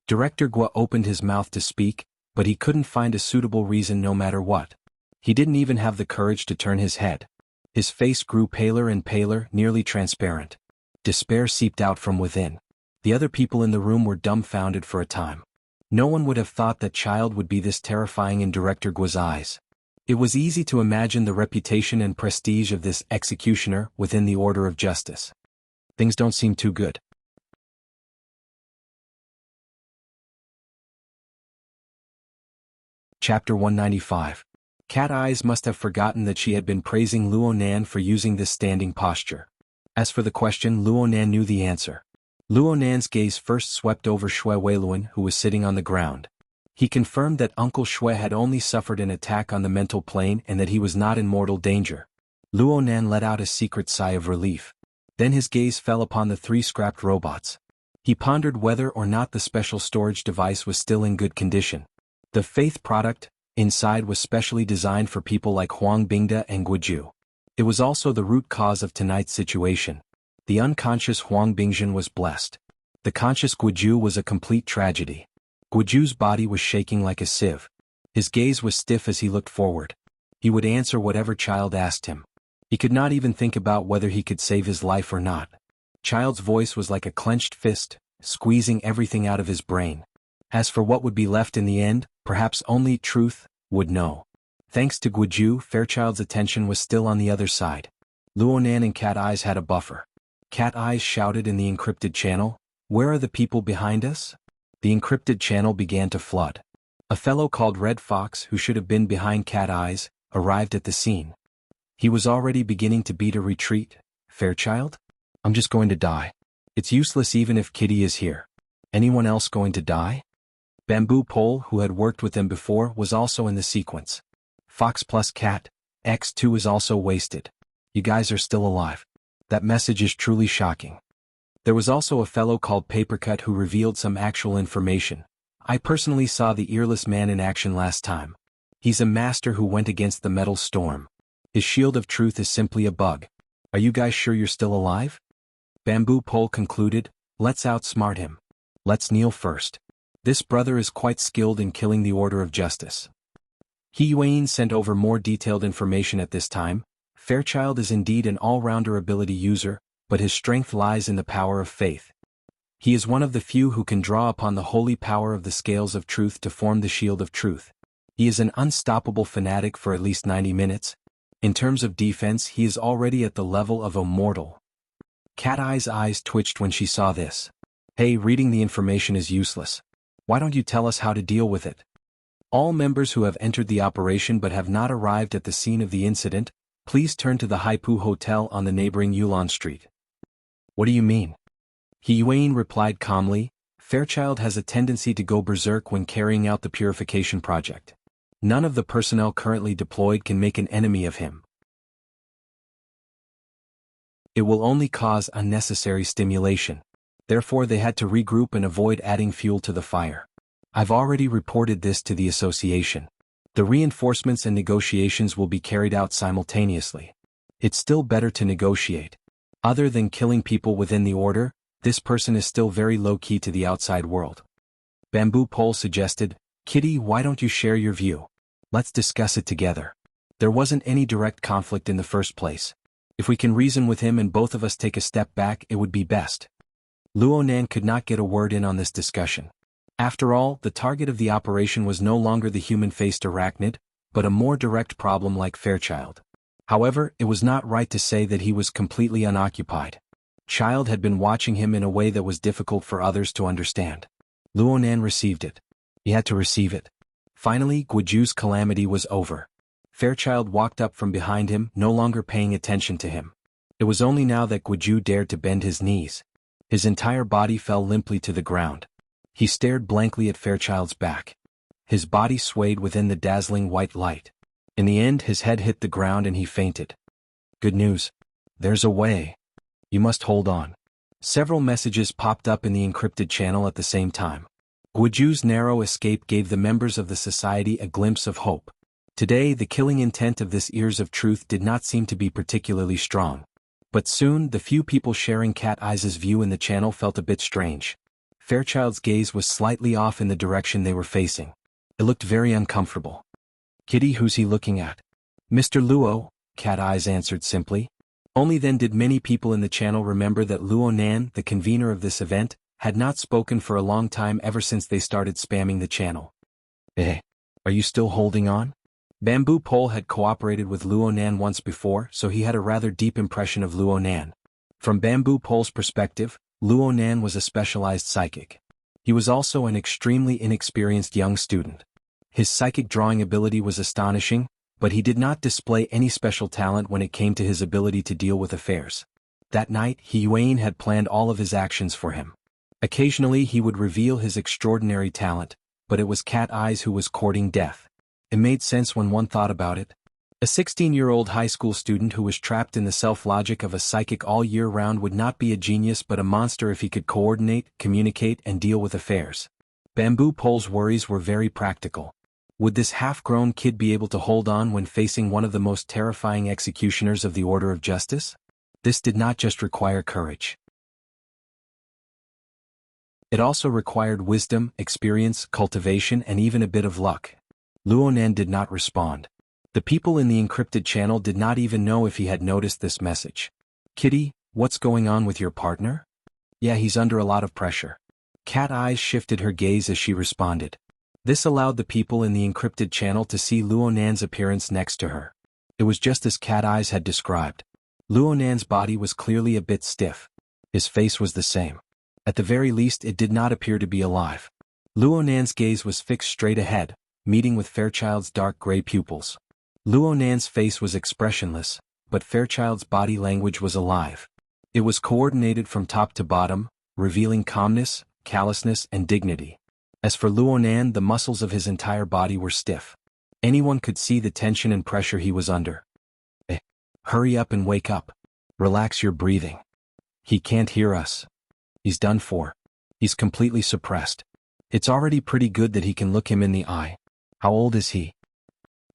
Director Guo opened his mouth to speak, but he couldn't find a suitable reason no matter what. He didn't even have the courage to turn his head. His face grew paler and paler, nearly transparent. Despair seeped out from within. The other people in the room were dumbfounded for a time. No one would have thought that Child would be this terrifying in Director Guo's eyes. It was easy to imagine the reputation and prestige of this executioner within the order of justice. Things don't seem too good. Chapter 195. Cat Eyes must have forgotten that she had been praising Luonan for using this standing posture. As for the question, Luonan knew the answer. Luonan's gaze first swept over Xue Weiluan, who was sitting on the ground. He confirmed that Uncle Xue had only suffered an attack on the mental plane and that he was not in mortal danger. Luonan let out a secret sigh of relief. Then his gaze fell upon the 3 scrapped robots. He pondered whether or not the special storage device was still in good condition. The Faith product inside was specially designed for people like Huang Bingda and Guoju. It was also the root cause of tonight's situation. The unconscious Huang Bingzhen was blessed. The conscious Guoju was a complete tragedy. Guoju's body was shaking like a sieve. His gaze was stiff as he looked forward. He would answer whatever Child asked him. He could not even think about whether he could save his life or not. Child's voice was like a clenched fist, squeezing everything out of his brain. As for what would be left in the end, perhaps only truth would know. Thanks to Guoju, Fairchild's attention was still on the other side. Luonan and Cat Eyes had a buffer. Cat Eyes shouted in the encrypted channel, "Where are the people behind us?" The encrypted channel began to flood. A fellow called Red Fox, who should have been behind Cat Eyes, arrived at the scene. He was already beginning to beat a retreat. "Fairchild? I'm just going to die. It's useless even if Kitty is here. Anyone else going to die?" Bamboo Pole, who had worked with them before, was also in the sequence. Fox plus Cat, X2 is also wasted. You guys are still alive. That message is truly shocking. There was also a fellow called Papercut who revealed some actual information. I personally saw the earless man in action last time. He's a master who went against the metal storm. His shield of truth is simply a bug. Are you guys sure you're still alive? Bamboo Pole concluded, let's outsmart him. Let's kneel first. This brother is quite skilled in killing the order of justice. He Yuan sent over more detailed information at this time. Fairchild is indeed an all-rounder ability user, but his strength lies in the power of faith. He is one of the few who can draw upon the holy power of the scales of truth to form the shield of truth. He is an unstoppable fanatic for at least 90 minutes. In terms of defense, he is already at the level of a mortal. Cat Eye's eyes twitched when she saw this. Hey, reading the information is useless. Why don't you tell us how to deal with it? All members who have entered the operation but have not arrived at the scene of the incident, please turn to the Haipu Hotel on the neighboring Yulon Street. What do you mean? Hiyuan replied calmly. Fairchild has a tendency to go berserk when carrying out the purification project. None of the personnel currently deployed can make an enemy of him. It will only cause unnecessary stimulation. Therefore they had to regroup and avoid adding fuel to the fire. I've already reported this to the association. The reinforcements and negotiations will be carried out simultaneously. It's still better to negotiate. Other than killing people within the order, this person is still very low-key to the outside world. Bamboo Pole suggested, Kitty, why don't you share your view? Let's discuss it together. There wasn't any direct conflict in the first place. If we can reason with him and both of us take a step back, it would be best. Luonan could not get a word in on this discussion. After all, the target of the operation was no longer the human-faced arachnid, but a more direct problem like Fairchild. However, it was not right to say that he was completely unoccupied. Child had been watching him in a way that was difficult for others to understand. Luonan received it. He had to receive it. Finally, Guiju's calamity was over. Fairchild walked up from behind him, no longer paying attention to him. It was only now that Guiju dared to bend his knees. His entire body fell limply to the ground. He stared blankly at Fairchild's back. His body swayed within the dazzling white light. In the end, his head hit the ground and he fainted. Good news. There's a way. You must hold on. Several messages popped up in the encrypted channel at the same time. Guiju's narrow escape gave the members of the society a glimpse of hope. Today, the killing intent of this Ears of Truth did not seem to be particularly strong. But soon, the few people sharing Cat Eye's view in the channel felt a bit strange. Fairchild's gaze was slightly off in the direction they were facing. It looked very uncomfortable. Kitty, who's he looking at? Mr. Luo, Cat Eyes answered simply. Only then did many people in the channel remember that Luonan, the convener of this event, had not spoken for a long time ever since they started spamming the channel. Are you still holding on? Bamboo Pole had cooperated with Luonan once before, so he had a rather deep impression of Luonan. From Bamboo Pole's perspective, Luonan was a specialized psychic. He was also an extremely inexperienced young student. His psychic drawing ability was astonishing, but he did not display any special talent when it came to his ability to deal with affairs. That night, Hiyuan had planned all of his actions for him. Occasionally he would reveal his extraordinary talent, but it was Cat Eyes who was courting death. It made sense when one thought about it. A 16-year-old high school student who was trapped in the self-logic of a psychic all year round would not be a genius but a monster if he could coordinate, communicate, and deal with affairs. Bamboo Pole's worries were very practical. Would this half-grown kid be able to hold on when facing one of the most terrifying executioners of the Order of Justice? This did not just require courage. It also required wisdom, experience, cultivation, and even a bit of luck. Luonan did not respond. The people in the encrypted channel did not even know if he had noticed this message. Kitty, what's going on with your partner? Yeah, he's under a lot of pressure. Cat Eyes shifted her gaze as she responded. This allowed the people in the encrypted channel to see Luonan's appearance next to her. It was just as Cat Eyes had described. Luonan's body was clearly a bit stiff. His face was the same. At the very least, it did not appear to be alive. Luonan's gaze was fixed straight ahead, meeting with Fairchild's dark gray pupils. Luonan's face was expressionless, but Fairchild's body language was alive. It was coordinated from top to bottom, revealing calmness, callousness, and dignity. As for Luonan, the muscles of his entire body were stiff. Anyone could see the tension and pressure he was under. Hurry up and wake up. Relax your breathing. He can't hear us. He's done for. He's completely suppressed. It's already pretty good that he can look him in the eye. How old is he?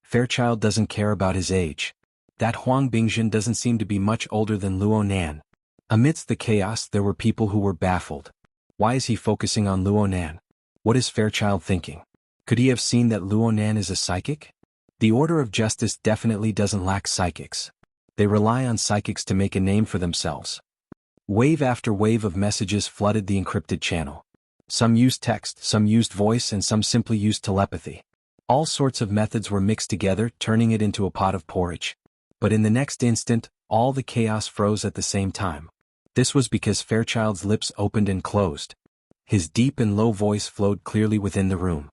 Fairchild doesn't care about his age. That Huang Bingjin doesn't seem to be much older than Luonan. Amidst the chaos, there were people who were baffled. Why is he focusing on Luonan? What is Fairchild thinking? Could he have seen that Luonan is a psychic? The Order of Justice definitely doesn't lack psychics. They rely on psychics to make a name for themselves. Wave after wave of messages flooded the encrypted channel. Some used text, some used voice, and some simply used telepathy. All sorts of methods were mixed together, turning it into a pot of porridge. But in the next instant, all the chaos froze at the same time. This was because Fairchild's lips opened and closed. His deep and low voice flowed clearly within the room.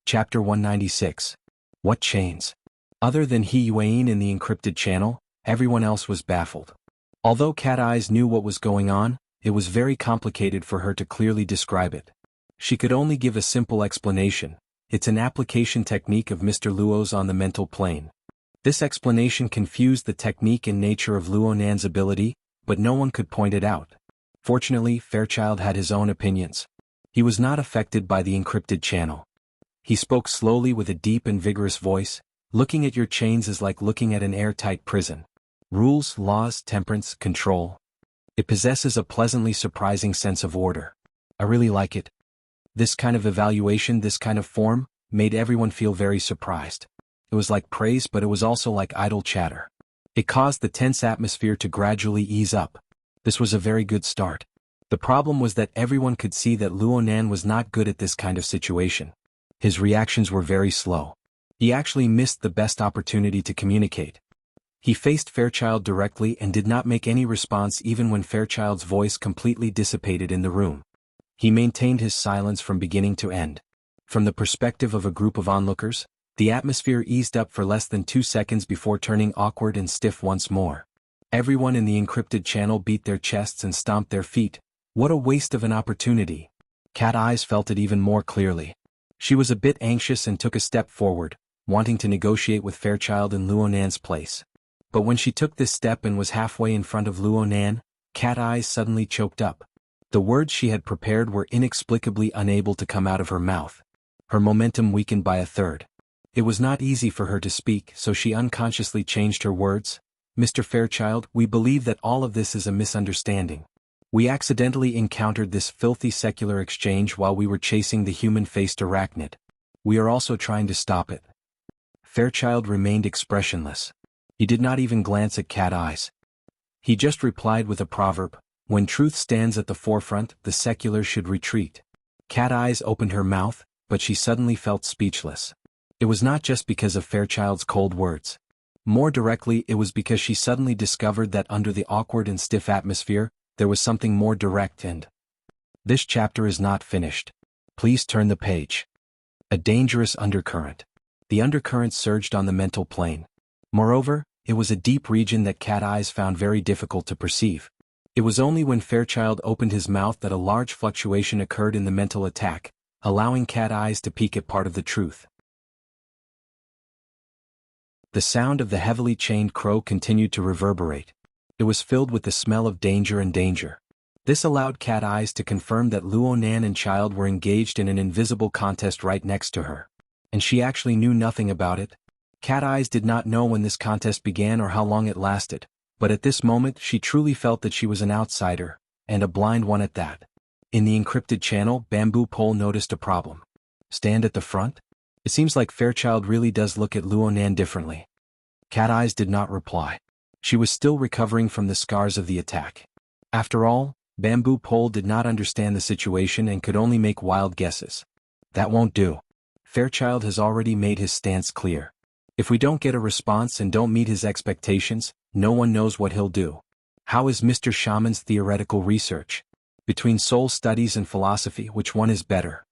Chapter 196. What chains? Other than He Yuan in the encrypted channel, everyone else was baffled. Although Cat Eyes knew what was going on, it was very complicated for her to clearly describe it. She could only give a simple explanation. It's an application technique of Mr. Luo's on the mental plane. This explanation confused the technique and nature of Luo Nan's ability, but no one could point it out. Fortunately, Fairchild had his own opinions. He was not affected by the encrypted channel. He spoke slowly with a deep and vigorous voice. Looking at your chains is like looking at an airtight prison. Rules, laws, temperance, control. It possesses a pleasantly surprising sense of order. I really like it. This kind of evaluation, this kind of form, made everyone feel very surprised. It was like praise, but it was also like idle chatter. It caused the tense atmosphere to gradually ease up. This was a very good start. The problem was that everyone could see that Luo Nan was not good at this kind of situation. His reactions were very slow. He actually missed the best opportunity to communicate. He faced Fairchild directly and did not make any response even when Fairchild's voice completely dissipated in the room. He maintained his silence from beginning to end. From the perspective of a group of onlookers, the atmosphere eased up for less than 2 seconds before turning awkward and stiff once more. Everyone in the encrypted channel beat their chests and stomped their feet. What a waste of an opportunity. Cat Eyes felt it even more clearly. She was a bit anxious and took a step forward, wanting to negotiate with Fairchild in Luo Nan's place. But when she took this step and was halfway in front of Luo Nan, Cat Eyes suddenly choked up. The words she had prepared were inexplicably unable to come out of her mouth. Her momentum weakened by a third. It was not easy for her to speak, so she unconsciously changed her words. Mr. Fairchild, we believe that all of this is a misunderstanding. We accidentally encountered this filthy secular exchange while we were chasing the human-faced arachnid. We are also trying to stop it. Fairchild remained expressionless. He did not even glance at Cat Eyes. He just replied with a proverb, when truth stands at the forefront, the secular should retreat. Cat Eyes opened her mouth, but she suddenly felt speechless. It was not just because of Fairchild's cold words. More directly, it was because she suddenly discovered that under the awkward and stiff atmosphere, there was something more direct and... This chapter is not finished. Please turn the page. A dangerous undercurrent. The undercurrent surged on the mental plane. Moreover, it was a deep region that Cat Eyes found very difficult to perceive. It was only when Fairchild opened his mouth that a large fluctuation occurred in the mental attack, allowing Cat Eyes to peek at part of the truth. The sound of the heavily chained crow continued to reverberate. It was filled with the smell of danger and danger. This allowed Cat Eyes to confirm that Luo Nan and Child were engaged in an invisible contest right next to her. And she actually knew nothing about it. Cat Eyes did not know when this contest began or how long it lasted, but at this moment she truly felt that she was an outsider, and a blind one at that. In the encrypted channel, Bamboo Pole noticed a problem. Stand at the front? It seems like Fairchild really does look at Luo Nan differently. Cat Eyes did not reply. She was still recovering from the scars of the attack. After all, Bamboo Pole did not understand the situation and could only make wild guesses. That won't do. Fairchild has already made his stance clear. If we don't get a response and don't meet his expectations, no one knows what he'll do. How is Mr. Shaman's theoretical research? Between soul studies and philosophy, which one is better?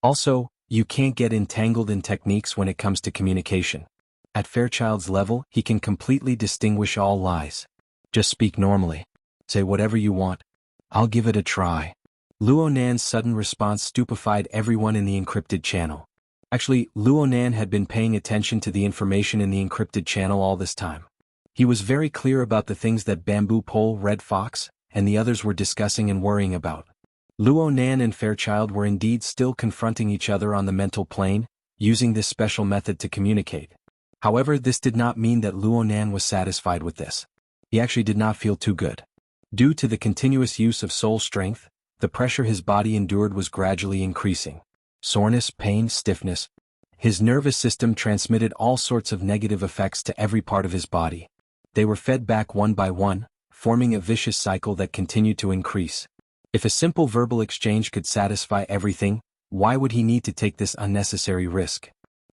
Also, you can't get entangled in techniques when it comes to communication. At Fairchild's level, he can completely distinguish all lies. Just speak normally. Say whatever you want. I'll give it a try. Luo Nan's sudden response stupefied everyone in the encrypted channel. Actually, Luo Nan had been paying attention to the information in the encrypted channel all this time. He was very clear about the things that Bamboo Pole, Red Fox, and the others were discussing and worrying about. Luo Nan and Fairchild were indeed still confronting each other on the mental plane, using this special method to communicate. However, this did not mean that Luo Nan was satisfied with this. He actually did not feel too good. Due to the continuous use of soul strength, the pressure his body endured was gradually increasing. Soreness, pain, stiffness. His nervous system transmitted all sorts of negative effects to every part of his body. They were fed back one by one, forming a vicious cycle that continued to increase. If a simple verbal exchange could satisfy everything, Why would he need to take this unnecessary risk?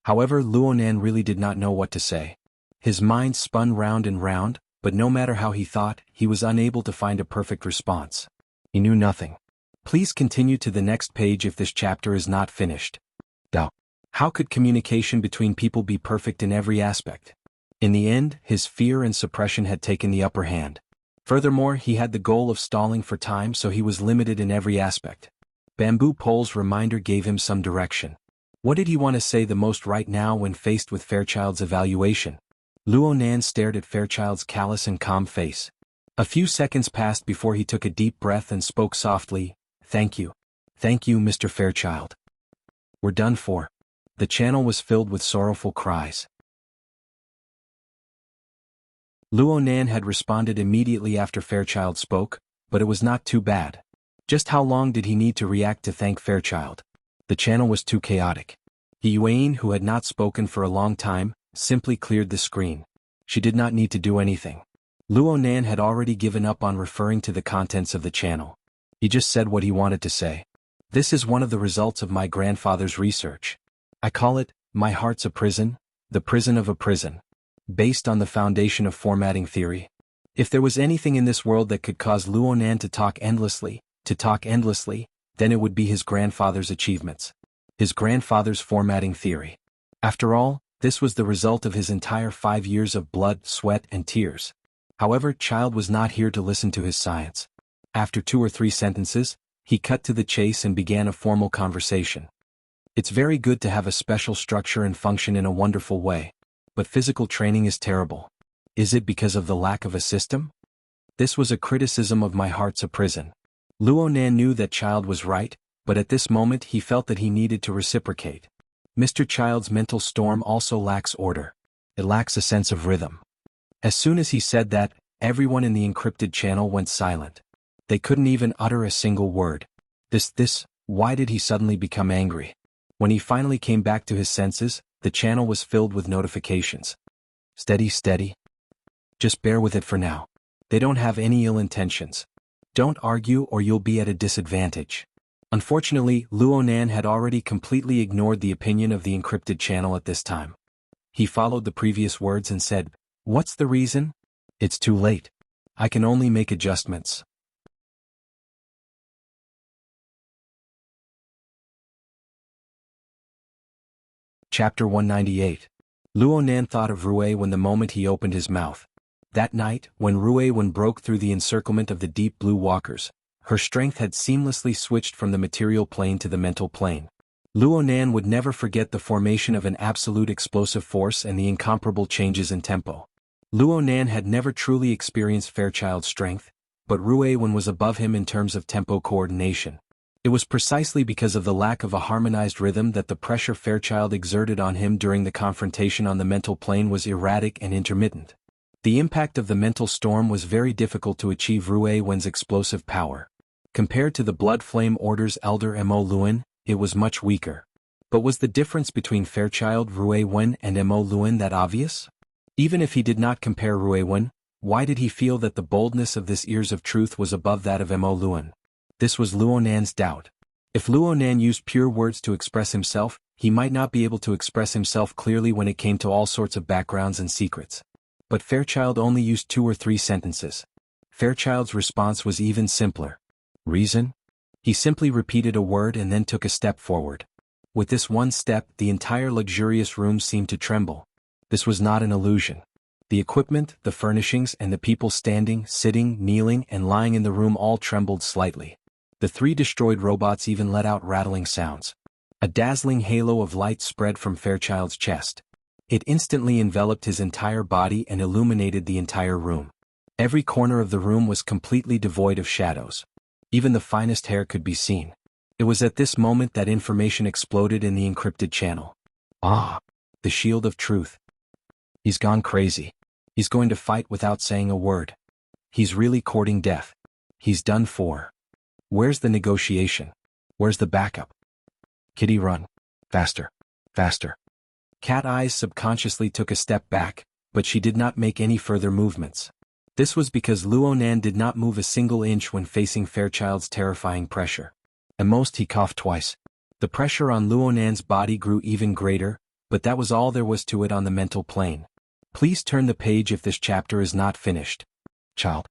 However, Luonan really did not know what to say. His mind spun round and round, but no matter how he thought, he was unable to find a perfect response. He knew nothing. Please continue to the next page if this chapter is not finished. How could communication between people be perfect in every aspect? In the end, his fear and suppression had taken the upper hand. Furthermore, he had the goal of stalling for time, so he was limited in every aspect. Bamboo Pole's reminder gave him some direction. What did he want to say the most right now when faced with Fairchild's evaluation? Luonan stared at Fairchild's callous and calm face. A few seconds passed before he took a deep breath and spoke softly, "Thank you. Thank you, Mr. Fairchild. We're done for." The channel was filled with sorrowful cries. Luonan had responded immediately after Fairchild spoke, but it was not too bad. Just how long did he need to react to thank Fairchild? The channel was too chaotic. Yuan, who had not spoken for a long time, simply cleared the screen. She did not need to do anything. Luonan had already given up on referring to the contents of the channel. He just said what he wanted to say. This is one of the results of my grandfather's research. I call it, my heart's a prison, the prison of a prison. Based on the foundation of formatting theory. If there was anything in this world that could cause Luonan to talk endlessly, then it would be his grandfather's achievements. His grandfather's formatting theory. After all, this was the result of his entire 5 years of blood, sweat, and tears. However, Child was not here to listen to his science. After 2 or 3 sentences, he cut to the chase and began a formal conversation. It's very good to have a special structure and function in a wonderful way. But physical training is terrible. Is it because of the lack of a system? This was a criticism of my heart's a prison. Luonan knew that Child was right, but at this moment he felt that he needed to reciprocate. Mr. Child's mental storm also lacks order. It lacks a sense of rhythm. As soon as he said that, everyone in the encrypted channel went silent. They couldn't even utter a single word. Why did he suddenly become angry? When he finally came back to his senses, the channel was filled with notifications. Steady. Just bear with it for now. They don't have any ill intentions. Don't argue or you'll be at a disadvantage. Unfortunately, Luonan had already completely ignored the opinion of the encrypted channel at this time. He followed the previous words and said, "What's the reason?" "It's too late. I can only make adjustments." Chapter 198. Luonan thought of Ruiwen the moment he opened his mouth. That night, when Ruiwen broke through the encirclement of the deep blue walkers, her strength had seamlessly switched from the material plane to the mental plane. Luonan would never forget the formation of an absolute explosive force and the incomparable changes in tempo. Luonan had never truly experienced Fairchild's strength, but Ruiwen was above him in terms of tempo coordination. It was precisely because of the lack of a harmonized rhythm that the pressure Fairchild exerted on him during the confrontation on the mental plane was erratic and intermittent. The impact of the mental storm was very difficult to achieve Ruiwen's explosive power. Compared to the Blood Flame Order's elder Mo Luan, it was much weaker. But was the difference between Fairchild Ruiwen and Mo Luan that obvious? Even if he did not compare Ruiwen, why did he feel that the boldness of this Ears of Truth was above that of Mo Luan? This was Luonan's doubt. If Luonan used pure words to express himself, he might not be able to express himself clearly when it came to all sorts of backgrounds and secrets. But Fairchild only used 2 or 3 sentences. Fairchild's response was even simpler. Reason? He simply repeated a word and then took a step forward. With this one step, the entire luxurious room seemed to tremble. This was not an illusion. The equipment, the furnishings, and the people standing, sitting, kneeling, and lying in the room all trembled slightly. The 3 destroyed robots even let out rattling sounds. A dazzling halo of light spread from Fairchild's chest. It instantly enveloped his entire body and illuminated the entire room. Every corner of the room was completely devoid of shadows. Even the finest hair could be seen. It was at this moment that information exploded in the encrypted channel. The shield of truth. He's gone crazy. He's going to fight without saying a word. He's really courting death. He's done for. Where's the negotiation? Where's the backup? Kitty, run. Faster. Cat Eyes subconsciously took a step back, but she did not make any further movements. This was because Luonan did not move a single inch when facing Fairchild's terrifying pressure. At most he coughed twice. The pressure on Luonan's body grew even greater, but that was all there was to it on the mental plane. Please turn the page if this chapter is not finished. Child.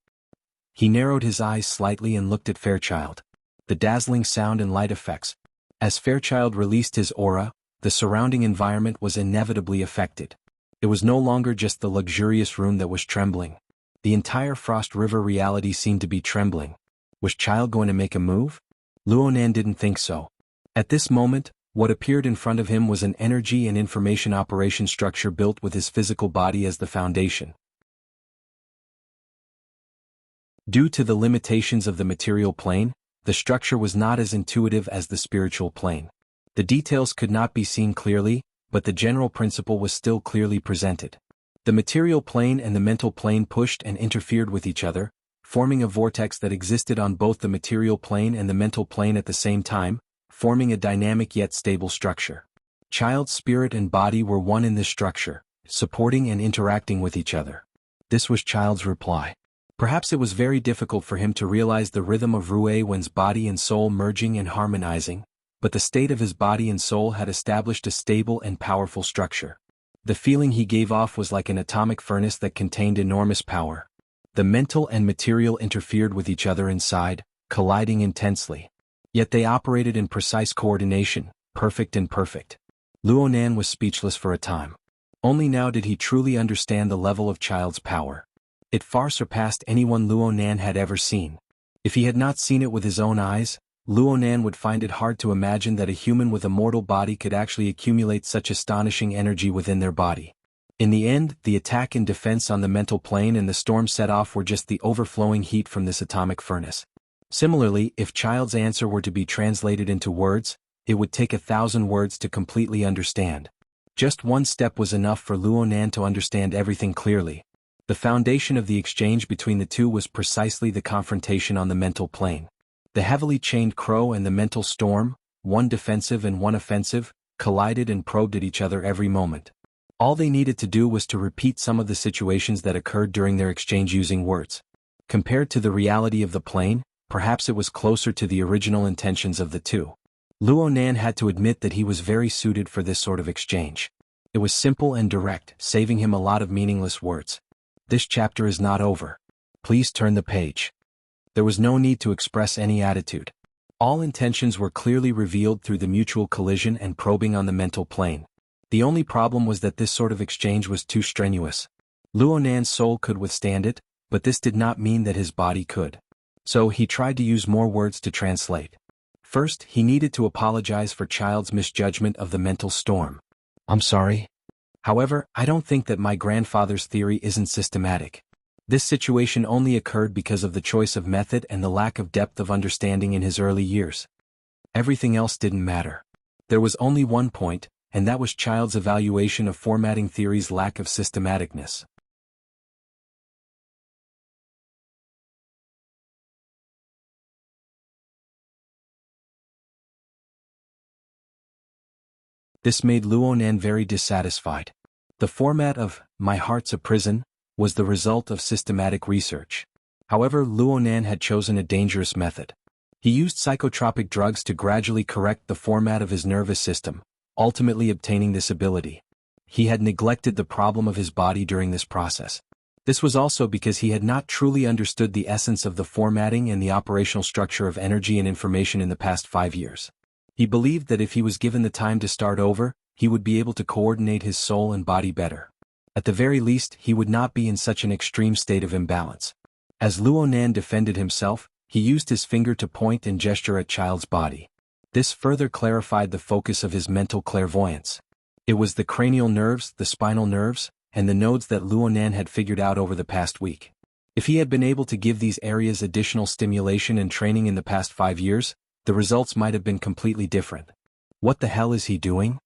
He narrowed his eyes slightly and looked at Fairchild. The dazzling sound and light effects. As Fairchild released his aura, the surrounding environment was inevitably affected. It was no longer just the luxurious room that was trembling. The entire Frost River reality seemed to be trembling. Was Child going to make a move? Luonan didn't think so. At this moment, what appeared in front of him was an energy and information operation structure built with his physical body as the foundation. Due to the limitations of the material plane, the structure was not as intuitive as the spiritual plane. The details could not be seen clearly, but the general principle was still clearly presented. The material plane and the mental plane pushed and interfered with each other, forming a vortex that existed on both the material plane and the mental plane at the same time, forming a dynamic yet stable structure. Child's spirit and body were one in this structure, supporting and interacting with each other. This was Child's reply. Perhaps it was very difficult for him to realize the rhythm of Ruewen's body and soul merging and harmonizing, but the state of his body and soul had established a stable and powerful structure. The feeling he gave off was like an atomic furnace that contained enormous power. The mental and material interfered with each other inside, colliding intensely. Yet they operated in precise coordination, perfect and perfect. Luonan was speechless for a time. Only now did he truly understand the level of Child's power. It far surpassed anyone Luonan had ever seen. If he had not seen it with his own eyes, Luonan would find it hard to imagine that a human with a mortal body could actually accumulate such astonishing energy within their body. In the end, the attack and defense on the mental plane and the storm set off were just the overflowing heat from this atomic furnace. Similarly, if Child's answer were to be translated into words, it would take 1,000 words to completely understand. Just one step was enough for Luonan to understand everything clearly. The foundation of the exchange between the two was precisely the confrontation on the mental plane. The heavily chained crow and the mental storm, one defensive and one offensive, collided and probed at each other every moment. All they needed to do was to repeat some of the situations that occurred during their exchange using words. Compared to the reality of the plane, perhaps it was closer to the original intentions of the two. Luonan had to admit that he was very suited for this sort of exchange. It was simple and direct, saving him a lot of meaningless words. This chapter is not over. Please turn the page. There was no need to express any attitude. All intentions were clearly revealed through the mutual collision and probing on the mental plane. The only problem was that this sort of exchange was too strenuous. Luonan's soul could withstand it, but this did not mean that his body could. So he tried to use more words to translate. First, he needed to apologize for Child's misjudgment of the mental storm. I'm sorry. However, I don't think that my grandfather's theory isn't systematic. This situation only occurred because of the choice of method and the lack of depth of understanding in his early years. Everything else didn't matter. There was only one point, and that was Child's evaluation of formatting theory's lack of systematicness. This made Luonan very dissatisfied. The format of "My Heart's a Prison" was the result of systematic research. However, Luonan had chosen a dangerous method. He used psychotropic drugs to gradually correct the format of his nervous system, ultimately obtaining this ability. He had neglected the problem of his body during this process. This was also because he had not truly understood the essence of the formatting and the operational structure of energy and information in the past 5 years. He believed that if he was given the time to start over, he would be able to coordinate his soul and body better. At the very least, he would not be in such an extreme state of imbalance. As Luonan defended himself, he used his finger to point and gesture at Child's body. This further clarified the focus of his mental clairvoyance. It was the cranial nerves, the spinal nerves, and the nodes that Luonan had figured out over the past week. If he had been able to give these areas additional stimulation and training in the past 5 years, the results might have been completely different. What the hell is he doing?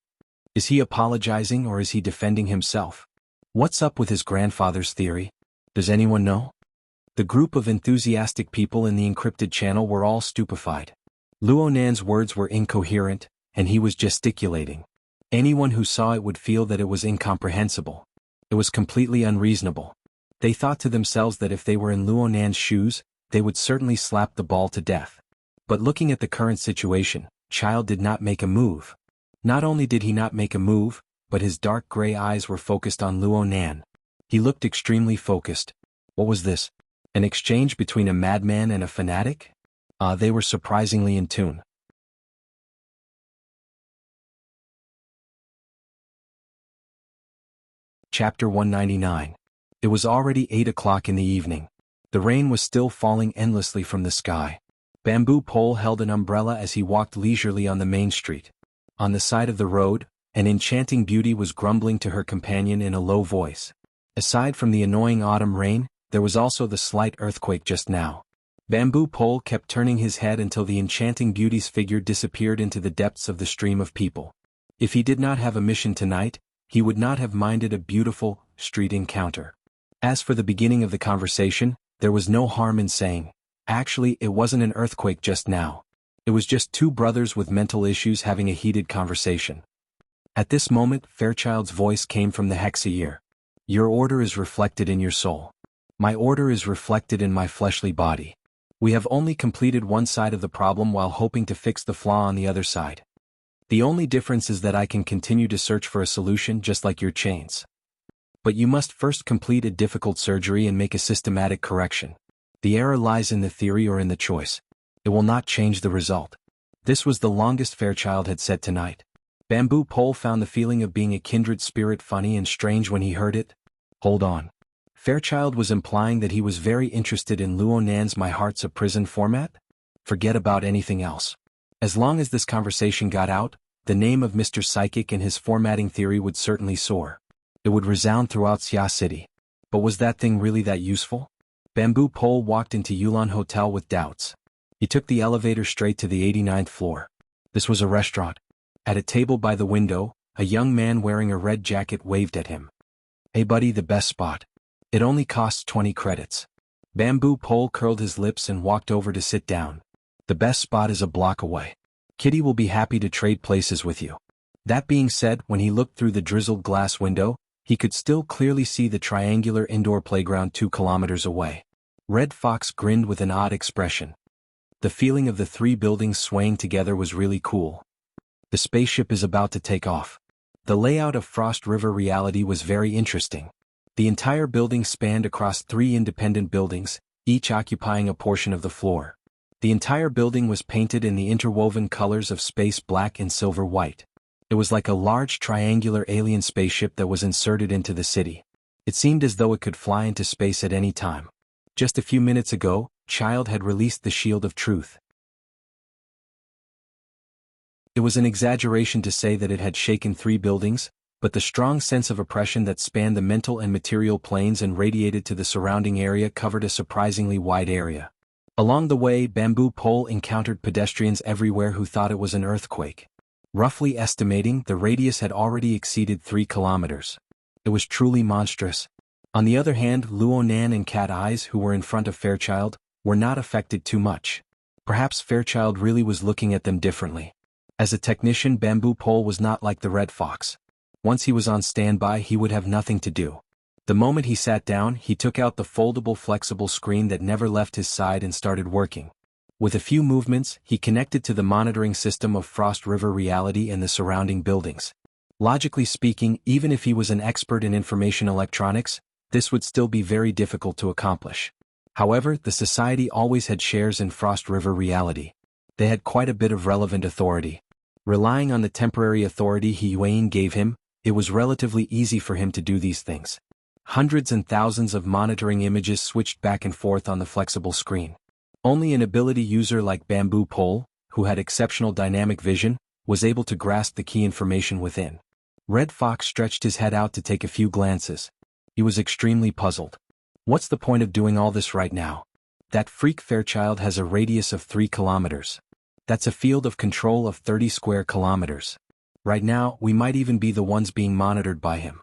Is he apologizing or is he defending himself? What's up with his grandfather's theory? Does anyone know? The group of enthusiastic people in the encrypted channel were all stupefied. Luonan's words were incoherent, and he was gesticulating. Anyone who saw it would feel that it was incomprehensible. It was completely unreasonable. They thought to themselves that if they were in Luonan's shoes, they would certainly slap the ball to death. But looking at the current situation, Child did not make a move. Not only did he not make a move, but his dark gray eyes were focused on Luo Nan. He looked extremely focused. What was this? An exchange between a madman and a fanatic? They were surprisingly in tune. Chapter 199. It was already 8 o'clock in the evening. The rain was still falling endlessly from the sky. Bamboo Pole held an umbrella as he walked leisurely on the main street. On the side of the road, an enchanting beauty was grumbling to her companion in a low voice. Aside from the annoying autumn rain, there was also the slight earthquake just now. Bamboo Pole kept turning his head until the enchanting beauty's figure disappeared into the depths of the stream of people. If he did not have a mission tonight, he would not have minded a beautiful street encounter. As for the beginning of the conversation, there was no harm in saying, actually it wasn't an earthquake just now. It was just two brothers with mental issues having a heated conversation. At this moment, Fairchild's voice came from the Hexa ear. Your order is reflected in your soul. My order is reflected in my fleshly body. We have only completed one side of the problem while hoping to fix the flaw on the other side. The only difference is that I can continue to search for a solution just like your chains. But you must first complete a difficult surgery and make a systematic correction. The error lies in the theory or in the choice. It will not change the result. This was the longest Fairchild had said tonight. Bamboo Pole found the feeling of being a kindred spirit funny and strange when he heard it. Hold on. Fairchild was implying that he was very interested in Luo Nan's My Heart's a Prison format? Forget about anything else. As long as this conversation got out, the name of Mr. Psychic and his formatting theory would certainly soar. It would resound throughout Xia City. But was that thing really that useful? Bamboo Pole walked into Yulan Hotel with doubts. He took the elevator straight to the 89th floor. This was a restaurant. At a table by the window, a young man wearing a red jacket waved at him. Hey buddy, the best spot. It only costs 20 credits. Bamboo Pole curled his lips and walked over to sit down. The best spot is a block away. Kitty will be happy to trade places with you. That being said, when he looked through the drizzled glass window, he could still clearly see the triangular indoor playground 2 kilometers away. Red Fox grinned with an odd expression. The feeling of the 3 buildings swaying together was really cool. The spaceship is about to take off. The layout of Frost River Reality was very interesting. The entire building spanned across 3 independent buildings, each occupying a portion of the floor. The entire building was painted in the interwoven colors of space black and silver white. It was like a large triangular alien spaceship that was inserted into the city. It seemed as though it could fly into space at any time. Just a few minutes ago, Child had released the Shield of Truth. It was an exaggeration to say that it had shaken 3 buildings, but the strong sense of oppression that spanned the mental and material planes and radiated to the surrounding area covered a surprisingly wide area. Along the way, Bamboo Pole encountered pedestrians everywhere who thought it was an earthquake. Roughly estimating, the radius had already exceeded 3 kilometers. It was truly monstrous. On the other hand, Luo Nan and Cat Eyes, who were in front of Fairchild, were not affected too much. Perhaps Fairchild really was looking at them differently. As a technician, Bamboo Pole was not like the Red Fox. Once he was on standby, he would have nothing to do. The moment he sat down, he took out the foldable flexible screen that never left his side and started working. With a few movements, he connected to the monitoring system of Frost River Reality and the surrounding buildings. Logically speaking, even if he was an expert in information electronics, this would still be very difficult to accomplish. However, the society always had shares in Frost River Reality. They had quite a bit of relevant authority. Relying on the temporary authority Huiyuan gave him, it was relatively easy for him to do these things. Hundreds and thousands of monitoring images switched back and forth on the flexible screen. Only an ability user like Bamboo Pole, who had exceptional dynamic vision, was able to grasp the key information within. Red Fox stretched his head out to take a few glances. He was extremely puzzled. What's the point of doing all this right now? That freak Fairchild has a radius of 3 kilometers. That's a field of control of 30 square kilometers. Right now, we might even be the ones being monitored by him.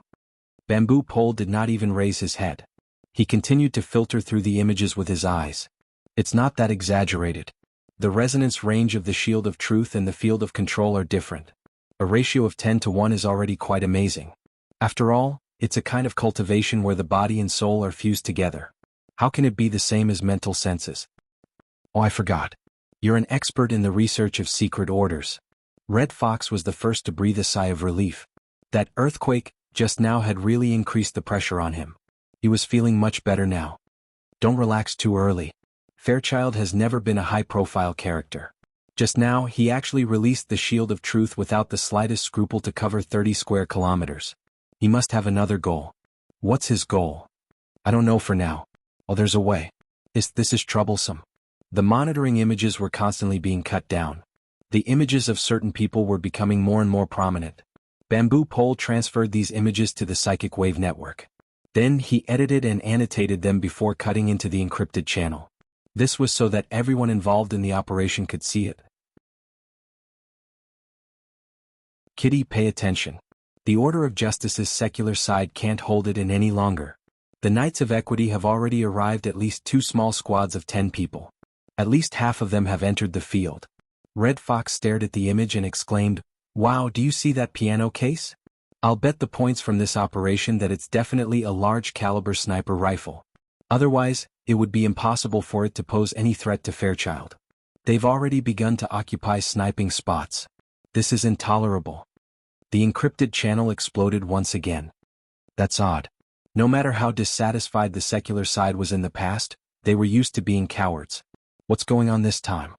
Bamboo Pole did not even raise his head. He continued to filter through the images with his eyes. It's not that exaggerated. The resonance range of the Shield of Truth and the field of control are different. A ratio of 10 to 1 is already quite amazing. After all, it's a kind of cultivation where the body and soul are fused together. How can it be the same as mental senses? Oh, I forgot. You're an expert in the research of secret orders. Red Fox was the first to breathe a sigh of relief. That earthquake just now had really increased the pressure on him. He was feeling much better now. Don't relax too early. Fairchild has never been a high-profile character. Just now, he actually released the Shield of Truth without the slightest scruple to cover 30 square kilometers. He must have another goal. What's his goal? I don't know for now. Oh, there's a way. This is troublesome. The monitoring images were constantly being cut down. The images of certain people were becoming more and more prominent. Bamboo Pole transferred these images to the psychic wave network. Then he edited and annotated them before cutting into the encrypted channel. This was so that everyone involved in the operation could see it. Kitty, pay attention. The Order of Justice's secular side can't hold it in any longer. The Knights of Equity have already arrived, at least 2 small squads of 10 people. At least half of them have entered the field. Red Fox stared at the image and exclaimed, "Wow, do you see that piano case? I'll bet the points from this operation that it's definitely a large caliber sniper rifle. Otherwise, it would be impossible for it to pose any threat to Fairchild. They've already begun to occupy sniping spots. This is intolerable." The encrypted channel exploded once again. That's odd. No matter how dissatisfied the secular side was in the past, they were used to being cowards. What's going on this time?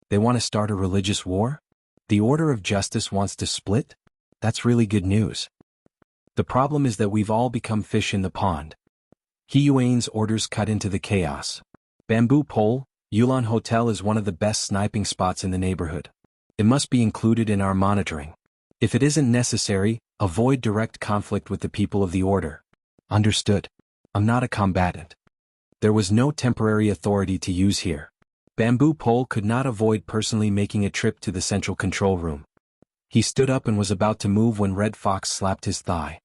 They want to start a religious war? The Order of Justice wants to split? That's really good news. The problem is that we've all become fish in the pond. He Yuan's orders cut into the chaos. Bamboo Pole, Yulon Hotel is one of the best sniping spots in the neighborhood. It must be included in our monitoring. If it isn't necessary, avoid direct conflict with the people of the Order. Understood. I'm not a combatant. There was no temporary authority to use here. Bamboo Pole could not avoid personally making a trip to the central control room. He stood up and was about to move when Red Fox slapped his thigh.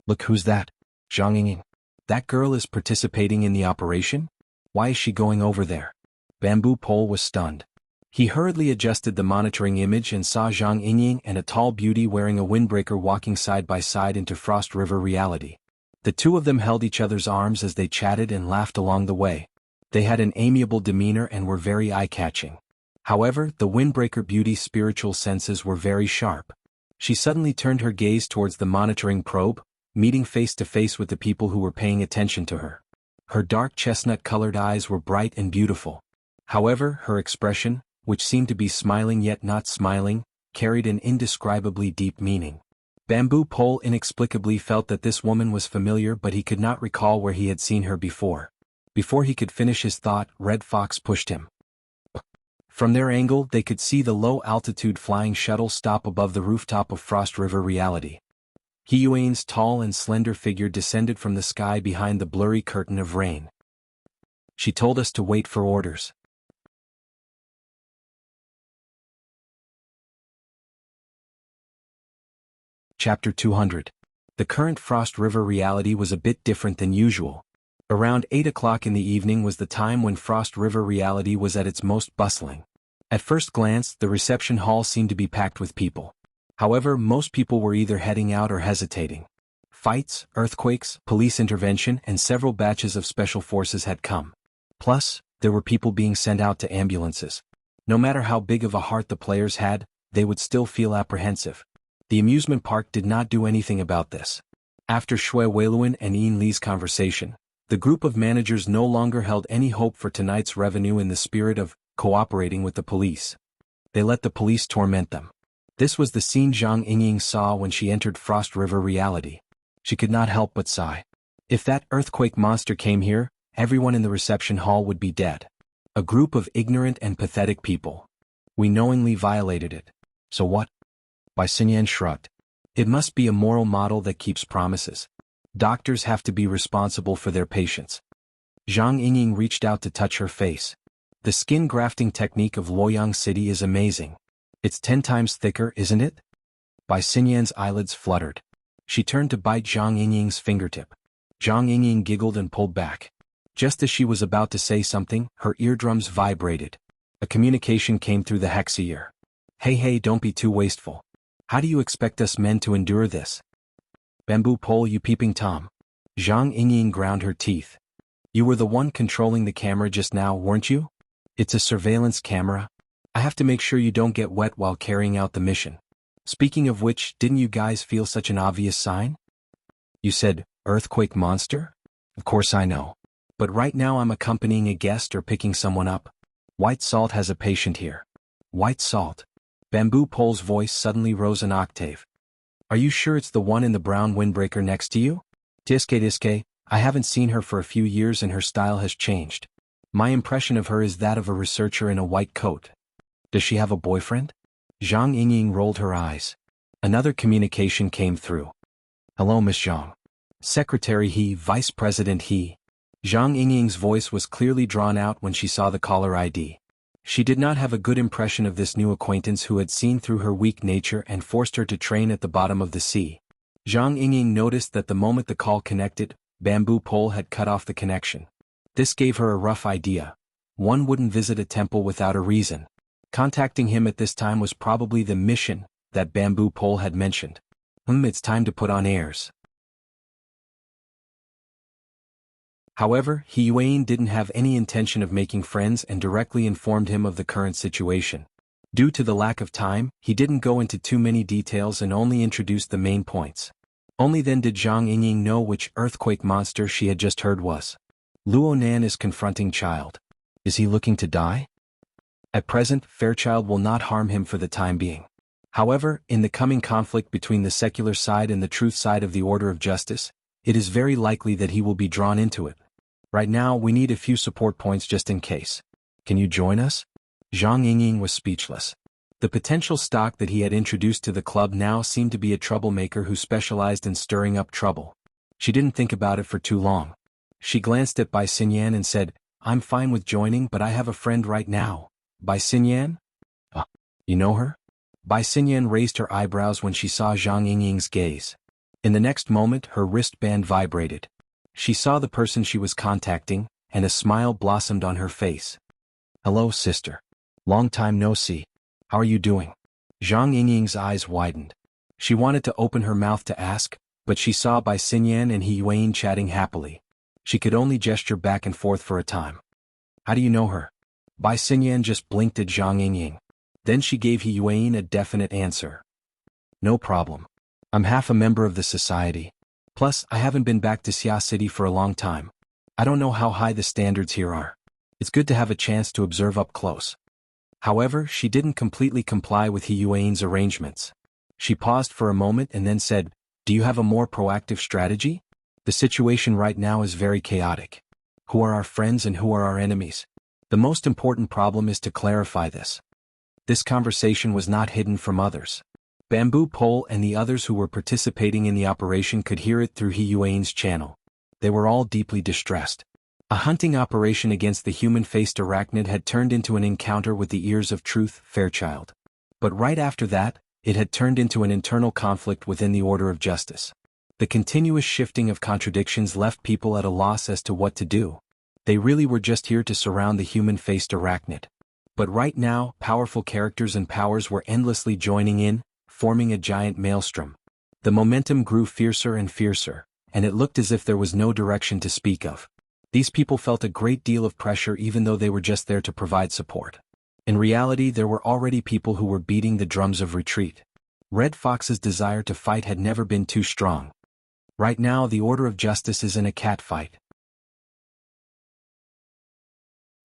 Look, who's that? Zhang Yingying. That girl is participating in the operation? Why is she going over there? Bamboo Pole was stunned. He hurriedly adjusted the monitoring image and saw Zhang Yingying and a tall beauty wearing a windbreaker walking side by side into Frost River reality. The two of them held each other's arms as they chatted and laughed along the way. They had an amiable demeanor and were very eye-catching. However, the windbreaker beauty's spiritual senses were very sharp. She suddenly turned her gaze towards the monitoring probe, meeting face to face with the people who were paying attention to her. Her dark chestnut-colored eyes were bright and beautiful. However, her expression, which seemed to be smiling yet not smiling, carried an indescribably deep meaning. Bamboo Pole inexplicably felt that this woman was familiar, but he could not recall where he had seen her before. Before he could finish his thought, Red Fox pushed him. From their angle, they could see the low-altitude flying shuttle stop above the rooftop of Frost River reality. He Yuan's tall and slender figure descended from the sky behind the blurry curtain of rain. She told us to wait for orders. Chapter 200. The current Frost River reality was a bit different than usual. Around 8 o'clock in the evening was the time when Frost River reality was at its most bustling. At first glance, the reception hall seemed to be packed with people. However, most people were either heading out or hesitating. Fights, earthquakes, police intervention, and several batches of special forces had come. Plus, there were people being sent out to ambulances. No matter how big of a heart the players had, they would still feel apprehensive. The amusement park did not do anything about this. After Shui Weiluan and Ian Li's conversation, the group of managers no longer held any hope for tonight's revenue in the spirit of cooperating with the police. They let the police torment them. This was the scene Zhang Yingying saw when she entered Frost River reality. She could not help but sigh. If that earthquake monster came here, everyone in the reception hall would be dead. A group of ignorant and pathetic people. We knowingly violated it. So what? Bai Xinyan shrugged. It must be a moral model that keeps promises. Doctors have to be responsible for their patients. Zhang Yingying reached out to touch her face. The skin grafting technique of Luoyang City is amazing. It's 10 times thicker, isn't it? Bai Xinyan's eyelids fluttered. She turned to bite Zhang Yingying's fingertip. Zhang Yingying giggled and pulled back. Just as she was about to say something, her eardrums vibrated. A communication came through the hexa ear. Hey, don't be too wasteful. How do you expect us men to endure this? Bamboo Pole, you peeping Tom. Zhang Yingying ground her teeth. You were the one controlling the camera just now, weren't you? It's a surveillance camera. I have to make sure you don't get wet while carrying out the mission. Speaking of which, didn't you guys feel such an obvious sign? You said, earthquake monster? Of course I know. But right now I'm accompanying a guest or picking someone up. White Salt has a patient here. White Salt. Bamboo Pole's voice suddenly rose an octave. Are you sure it's the one in the brown windbreaker next to you? Tiske, I haven't seen her for a few years and her style has changed. My impression of her is that of a researcher in a white coat. Does she have a boyfriend? Zhang Yingying rolled her eyes. Another communication came through. Hello, Miss Zhang. Secretary He, Vice President He. Zhang Yingying's voice was clearly drawn out when she saw the caller ID. She did not have a good impression of this new acquaintance who had seen through her weak nature and forced her to train at the bottom of the sea. Zhang Yingying noticed that the moment the call connected, Bamboo Pole had cut off the connection. This gave her a rough idea. One wouldn't visit a temple without a reason. Contacting him at this time was probably the mission that Bamboo Pole had mentioned. It's time to put on airs. However, He Yuan didn't have any intention of making friends and directly informed him of the current situation. Due to the lack of time, he didn't go into too many details and only introduced the main points. Only then did Zhang Yingying know which earthquake monster she had just heard was. Luo Nan is confronting Child. Is he looking to die? At present, Fairchild will not harm him for the time being. However, in the coming conflict between the secular side and the truth side of the order of justice, it is very likely that he will be drawn into it. Right now, we need a few support points just in case. Can you join us? Zhang Yingying was speechless. The potential stock that he had introduced to the club now seemed to be a troublemaker who specialized in stirring up trouble. She didn't think about it for too long. She glanced at Bai Xinyan and said, I'm fine with joining, but I have a friend right now. Bai Xinyan? You know her? Bai Xinyan raised her eyebrows when she saw Zhang Yingying's gaze. In the next moment, her wristband vibrated. She saw the person she was contacting, and a smile blossomed on her face. Hello, sister. Long time no see. How are you doing? Zhang Yingying's eyes widened. She wanted to open her mouth to ask, but she saw Bai Xinyan and He Yuan chatting happily. She could only gesture back and forth for a time. How do you know her? Bai Xinyan just blinked at Zhang Yingying. Then she gave He Yuan a definite answer. No problem. I'm half a member of the society. Plus, I haven't been back to Xia City for a long time. I don't know how high the standards here are. It's good to have a chance to observe up close. However, she didn't completely comply with He Yuan's arrangements. She paused for a moment and then said, Do you have a more proactive strategy? The situation right now is very chaotic. Who are our friends and who are our enemies? The most important problem is to clarify this. This conversation was not hidden from others. Bamboo Pole and the others who were participating in the operation could hear it through He Yuan's channel. They were all deeply distressed. A hunting operation against the human-faced arachnid had turned into an encounter with the ears of truth, Fairchild. But right after that, it had turned into an internal conflict within the order of justice. The continuous shifting of contradictions left people at a loss as to what to do. They really were just here to surround the human-faced arachnid. But right now, powerful characters and powers were endlessly joining in, forming a giant maelstrom. The momentum grew fiercer and fiercer, and it looked as if there was no direction to speak of. These people felt a great deal of pressure even though they were just there to provide support. In reality, there were already people who were beating the drums of retreat. Red Fox's desire to fight had never been too strong. Right now, the order of justice is in a catfight.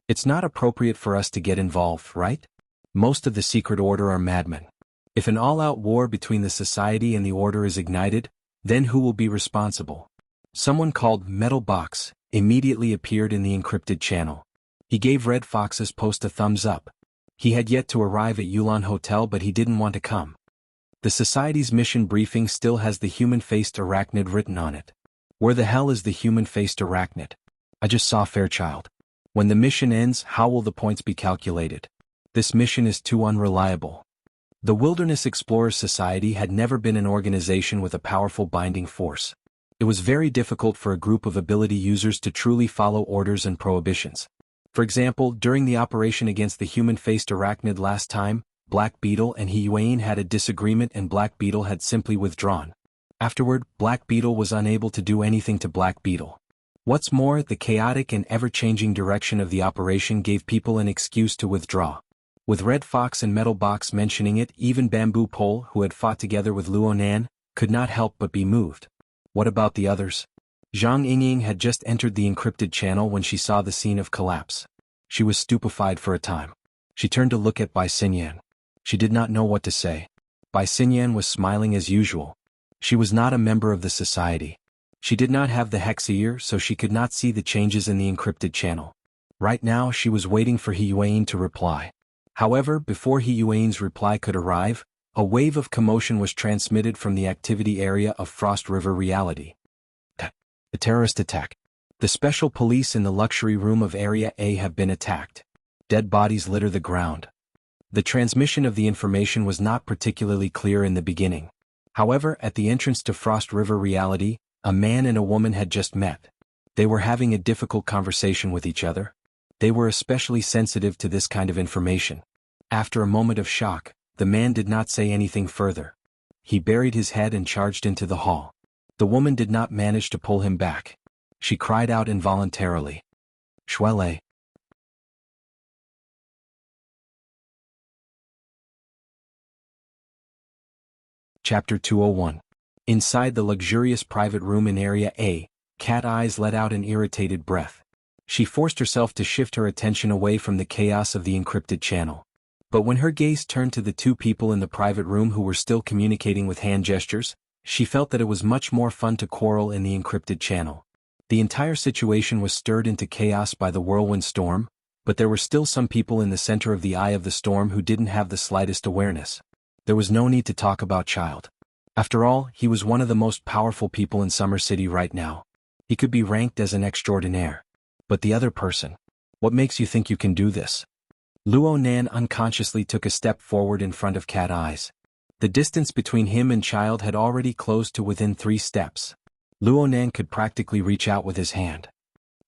It's not appropriate for us to get involved, right? Most of the secret order are madmen. If an all-out war between the society and the order is ignited, then who will be responsible? Someone called Metal Box immediately appeared in the encrypted channel. He gave Red Fox's post a thumbs up. He had yet to arrive at Yulan Hotel, but he didn't want to come. The society's mission briefing still has the human-faced arachnid written on it. Where the hell is the human-faced arachnid? I just saw Fairchild. When the mission ends, how will the points be calculated? This mission is too unreliable. The Wilderness Explorers Society had never been an organization with a powerful binding force. It was very difficult for a group of ability users to truly follow orders and prohibitions. For example, during the operation against the human-faced arachnid last time, Black Beetle and He Yuan had a disagreement and Black Beetle had simply withdrawn. Afterward, Black Beetle was unable to do anything to Black Beetle. What's more, the chaotic and ever-changing direction of the operation gave people an excuse to withdraw. With Red Fox and Metal Box mentioning it, even Bamboo Pole, who had fought together with Luo Nan, could not help but be moved. What about the others? Zhang Yingying had just entered the encrypted channel when she saw the scene of collapse. She was stupefied for a time. She turned to look at Bai Xinyan. She did not know what to say. Bai Xinyan was smiling as usual. She was not a member of the society. She did not have the hex ear, so she could not see the changes in the encrypted channel. Right now she was waiting for He Yuan to reply. However, before He Yuan's reply could arrive, a wave of commotion was transmitted from the activity area of Frost River reality. The terrorist attack. The special police in the luxury room of Area A have been attacked. Dead bodies litter the ground. The transmission of the information was not particularly clear in the beginning. However, at the entrance to Frost River reality, a man and a woman had just met. They were having a difficult conversation with each other. They were especially sensitive to this kind of information. After a moment of shock, the man did not say anything further. He buried his head and charged into the hall. The woman did not manage to pull him back. She cried out involuntarily. Shuele. Chapter 201. Inside the luxurious private room in Area A, Cat Eyes let out an irritated breath. She forced herself to shift her attention away from the chaos of the encrypted channel. But when her gaze turned to the two people in the private room who were still communicating with hand gestures, she felt that it was much more fun to quarrel in the encrypted channel. The entire situation was stirred into chaos by the whirlwind storm, but there were still some people in the center of the eye of the storm who didn't have the slightest awareness. There was no need to talk about Child. After all, he was one of the most powerful people in Summer City right now. He could be ranked as an extraordinaire. But the other person? What makes you think you can do this? Luo Nan unconsciously took a step forward in front of Cat Eyes. The distance between him and Child had already closed to within 3 steps. Luo Nan could practically reach out with his hand.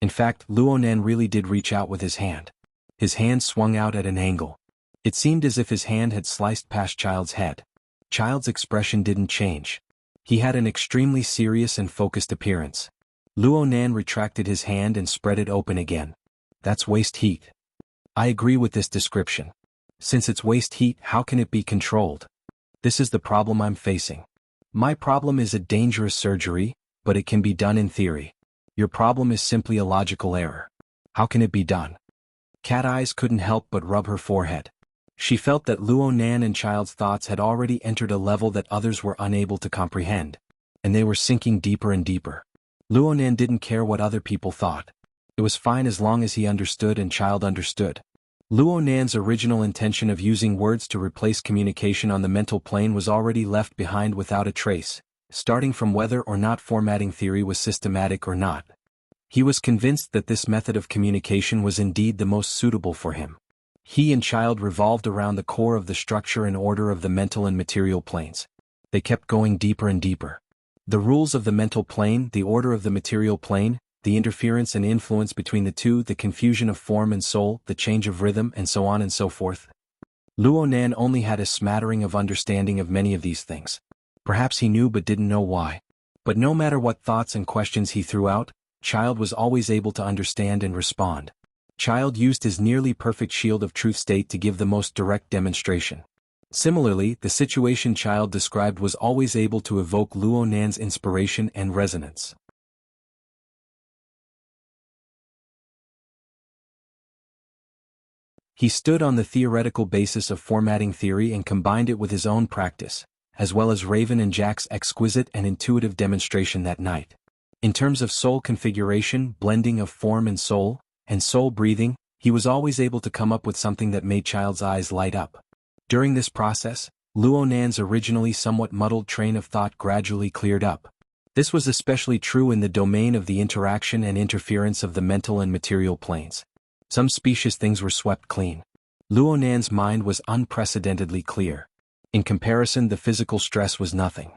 In fact, Luo Nan really did reach out with his hand. His hand swung out at an angle. It seemed as if his hand had sliced past Child's head. Child's expression didn't change. He had an extremely serious and focused appearance. Luo Nan retracted his hand and spread it open again. That's waste heat. I agree with this description. Since it's waste heat, how can it be controlled? This is the problem I'm facing. My problem is a dangerous surgery, but it can be done in theory. Your problem is simply a logical error. How can it be done? Cat Eyes couldn't help but rub her forehead. She felt that Luo Nan and Child's thoughts had already entered a level that others were unable to comprehend, and they were sinking deeper and deeper. Luo Nan didn't care what other people thought. It was fine as long as he understood and Child understood. Luo Nan's original intention of using words to replace communication on the mental plane was already left behind without a trace, starting from whether or not formatting theory was systematic or not. He was convinced that this method of communication was indeed the most suitable for him. He and Child revolved around the core of the structure and order of the mental and material planes. They kept going deeper and deeper. The rules of the mental plane, the order of the material plane, the interference and influence between the two, the confusion of form and soul, the change of rhythm, and so on and so forth. Luo Nan only had a smattering of understanding of many of these things. Perhaps he knew but didn't know why. But no matter what thoughts and questions he threw out, Child was always able to understand and respond. Child used his nearly perfect shield of truth state to give the most direct demonstration. Similarly, the situation Child described was always able to evoke Luo Nan's inspiration and resonance. He stood on the theoretical basis of formatting theory and combined it with his own practice, as well as Raven and Jack's exquisite and intuitive demonstration that night. In terms of soul configuration, blending of form and soul breathing, he was always able to come up with something that made Child's eyes light up. During this process, Luo Nan's originally somewhat muddled train of thought gradually cleared up. This was especially true in the domain of the interaction and interference of the mental and material planes. Some specious things were swept clean. Luo Nan's mind was unprecedentedly clear. In comparison, the physical stress was nothing.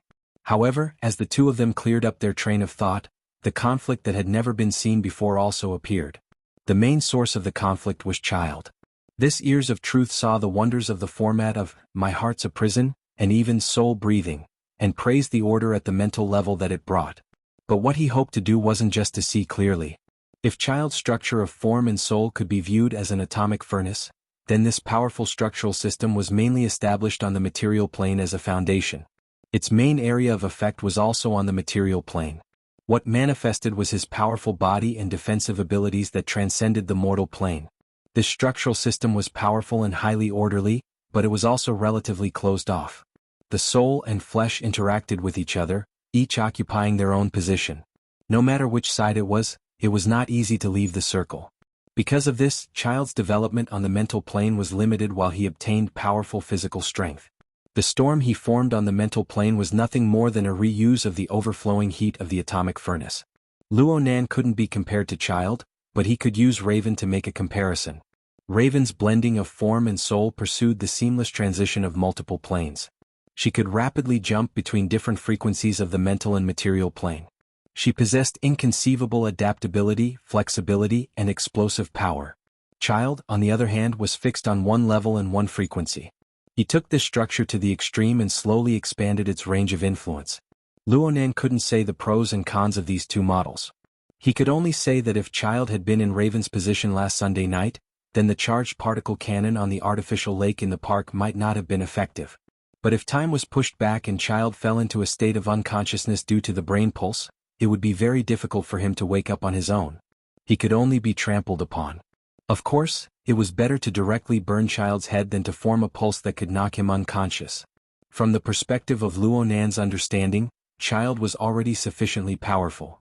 However, as the two of them cleared up their train of thought, the conflict that had never been seen before also appeared. The main source of the conflict was Child. This Ears of Truth saw the wonders of the format of My Heart's a Prison, and even soul breathing, and praised the order at the mental level that it brought. But what he hoped to do wasn't just to see clearly. If Child's structure of form and soul could be viewed as an atomic furnace, then this powerful structural system was mainly established on the material plane as a foundation. Its main area of effect was also on the material plane. What manifested was his powerful body and defensive abilities that transcended the mortal plane. This structural system was powerful and highly orderly, but it was also relatively closed off. The soul and flesh interacted with each other, each occupying their own position. No matter which side it was not easy to leave the circle. Because of this, Child's development on the mental plane was limited while he obtained powerful physical strength. The storm he formed on the mental plane was nothing more than a reuse of the overflowing heat of the atomic furnace. Luo Nan couldn't be compared to Child, but he could use Raven to make a comparison. Raven's blending of form and soul pursued the seamless transition of multiple planes. She could rapidly jump between different frequencies of the mental and material plane. She possessed inconceivable adaptability, flexibility, and explosive power. Child, on the other hand, was fixed on one level and one frequency. He took this structure to the extreme and slowly expanded its range of influence. Luo Nan couldn't say the pros and cons of these two models. He could only say that if Child had been in Raven's position last Sunday night, then the charged particle cannon on the artificial lake in the park might not have been effective. But if time was pushed back and Child fell into a state of unconsciousness due to the brain pulse, it would be very difficult for him to wake up on his own. He could only be trampled upon. Of course, it was better to directly burn Child's head than to form a pulse that could knock him unconscious. From the perspective of Luo Nan's understanding, Child was already sufficiently powerful.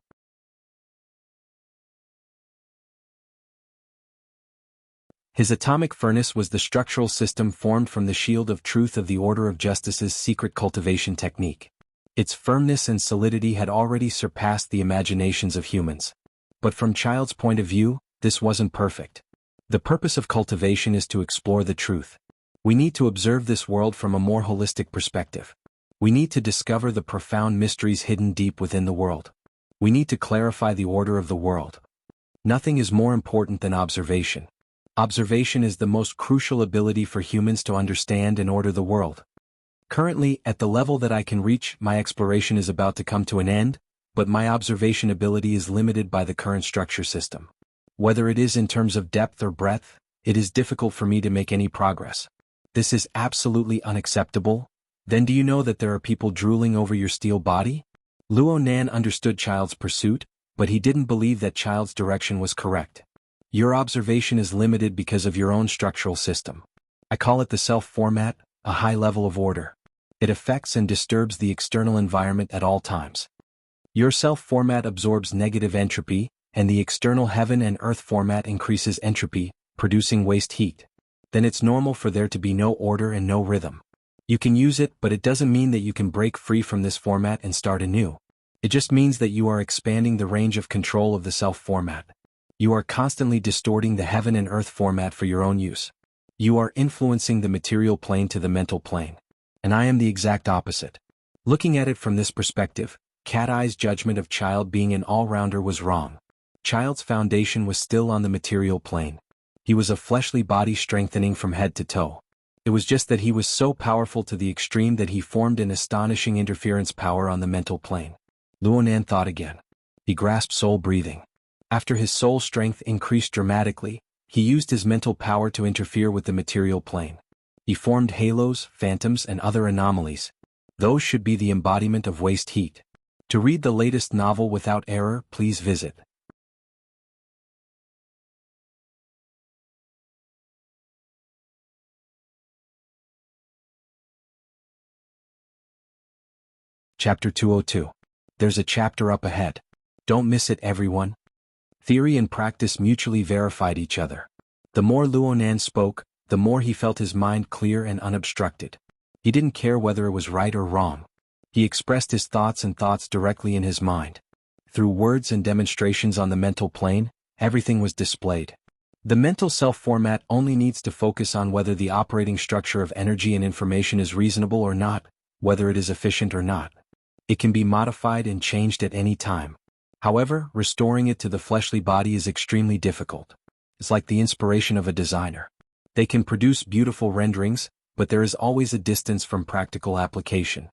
His atomic furnace was the structural system formed from the shield of truth of the Order of Justice's secret cultivation technique. Its firmness and solidity had already surpassed the imaginations of humans. But from Child's point of view, this wasn't perfect. The purpose of cultivation is to explore the truth. We need to observe this world from a more holistic perspective. We need to discover the profound mysteries hidden deep within the world. We need to clarify the order of the world. Nothing is more important than observation. Observation is the most crucial ability for humans to understand and order the world. Currently, at the level that I can reach, my exploration is about to come to an end, but my observation ability is limited by the current structure system. Whether it is in terms of depth or breadth, it is difficult for me to make any progress. This is absolutely unacceptable. Then do you know that there are people drooling over your steel body? Luo Nan understood Child's pursuit, but he didn't believe that Child's direction was correct. Your observation is limited because of your own structural system. I call it the self-format, a high level of order. It affects and disturbs the external environment at all times. Your self-format absorbs negative entropy, and the external heaven and earth format increases entropy, producing waste heat. Then it's normal for there to be no order and no rhythm. You can use it, but it doesn't mean that you can break free from this format and start anew. It just means that you are expanding the range of control of the self-format. You are constantly distorting the heaven and earth format for your own use. You are influencing the material plane to the mental plane. And I am the exact opposite. Looking at it from this perspective, Cat Eye's judgment of Child being an all-rounder was wrong. Child's foundation was still on the material plane. He was a fleshly body strengthening from head to toe. It was just that he was so powerful to the extreme that he formed an astonishing interference power on the mental plane. Luo Nan thought again. He grasped soul breathing. After his soul strength increased dramatically, he used his mental power to interfere with the material plane. He formed halos, phantoms, and other anomalies. Those should be the embodiment of waste heat. To read the latest novel without error, please visit Chapter 202. There's a chapter up ahead. Don't miss it, everyone. Theory and practice mutually verified each other. The more Luo Nan spoke, the more he felt his mind clear and unobstructed. He didn't care whether it was right or wrong. He expressed his thoughts directly in his mind. Through words and demonstrations on the mental plane, everything was displayed. The mental self-format only needs to focus on whether the operating structure of energy and information is reasonable or not, whether it is efficient or not. It can be modified and changed at any time. However, restoring it to the fleshly body is extremely difficult. It's like the inspiration of a designer. They can produce beautiful renderings, but there is always a distance from practical application.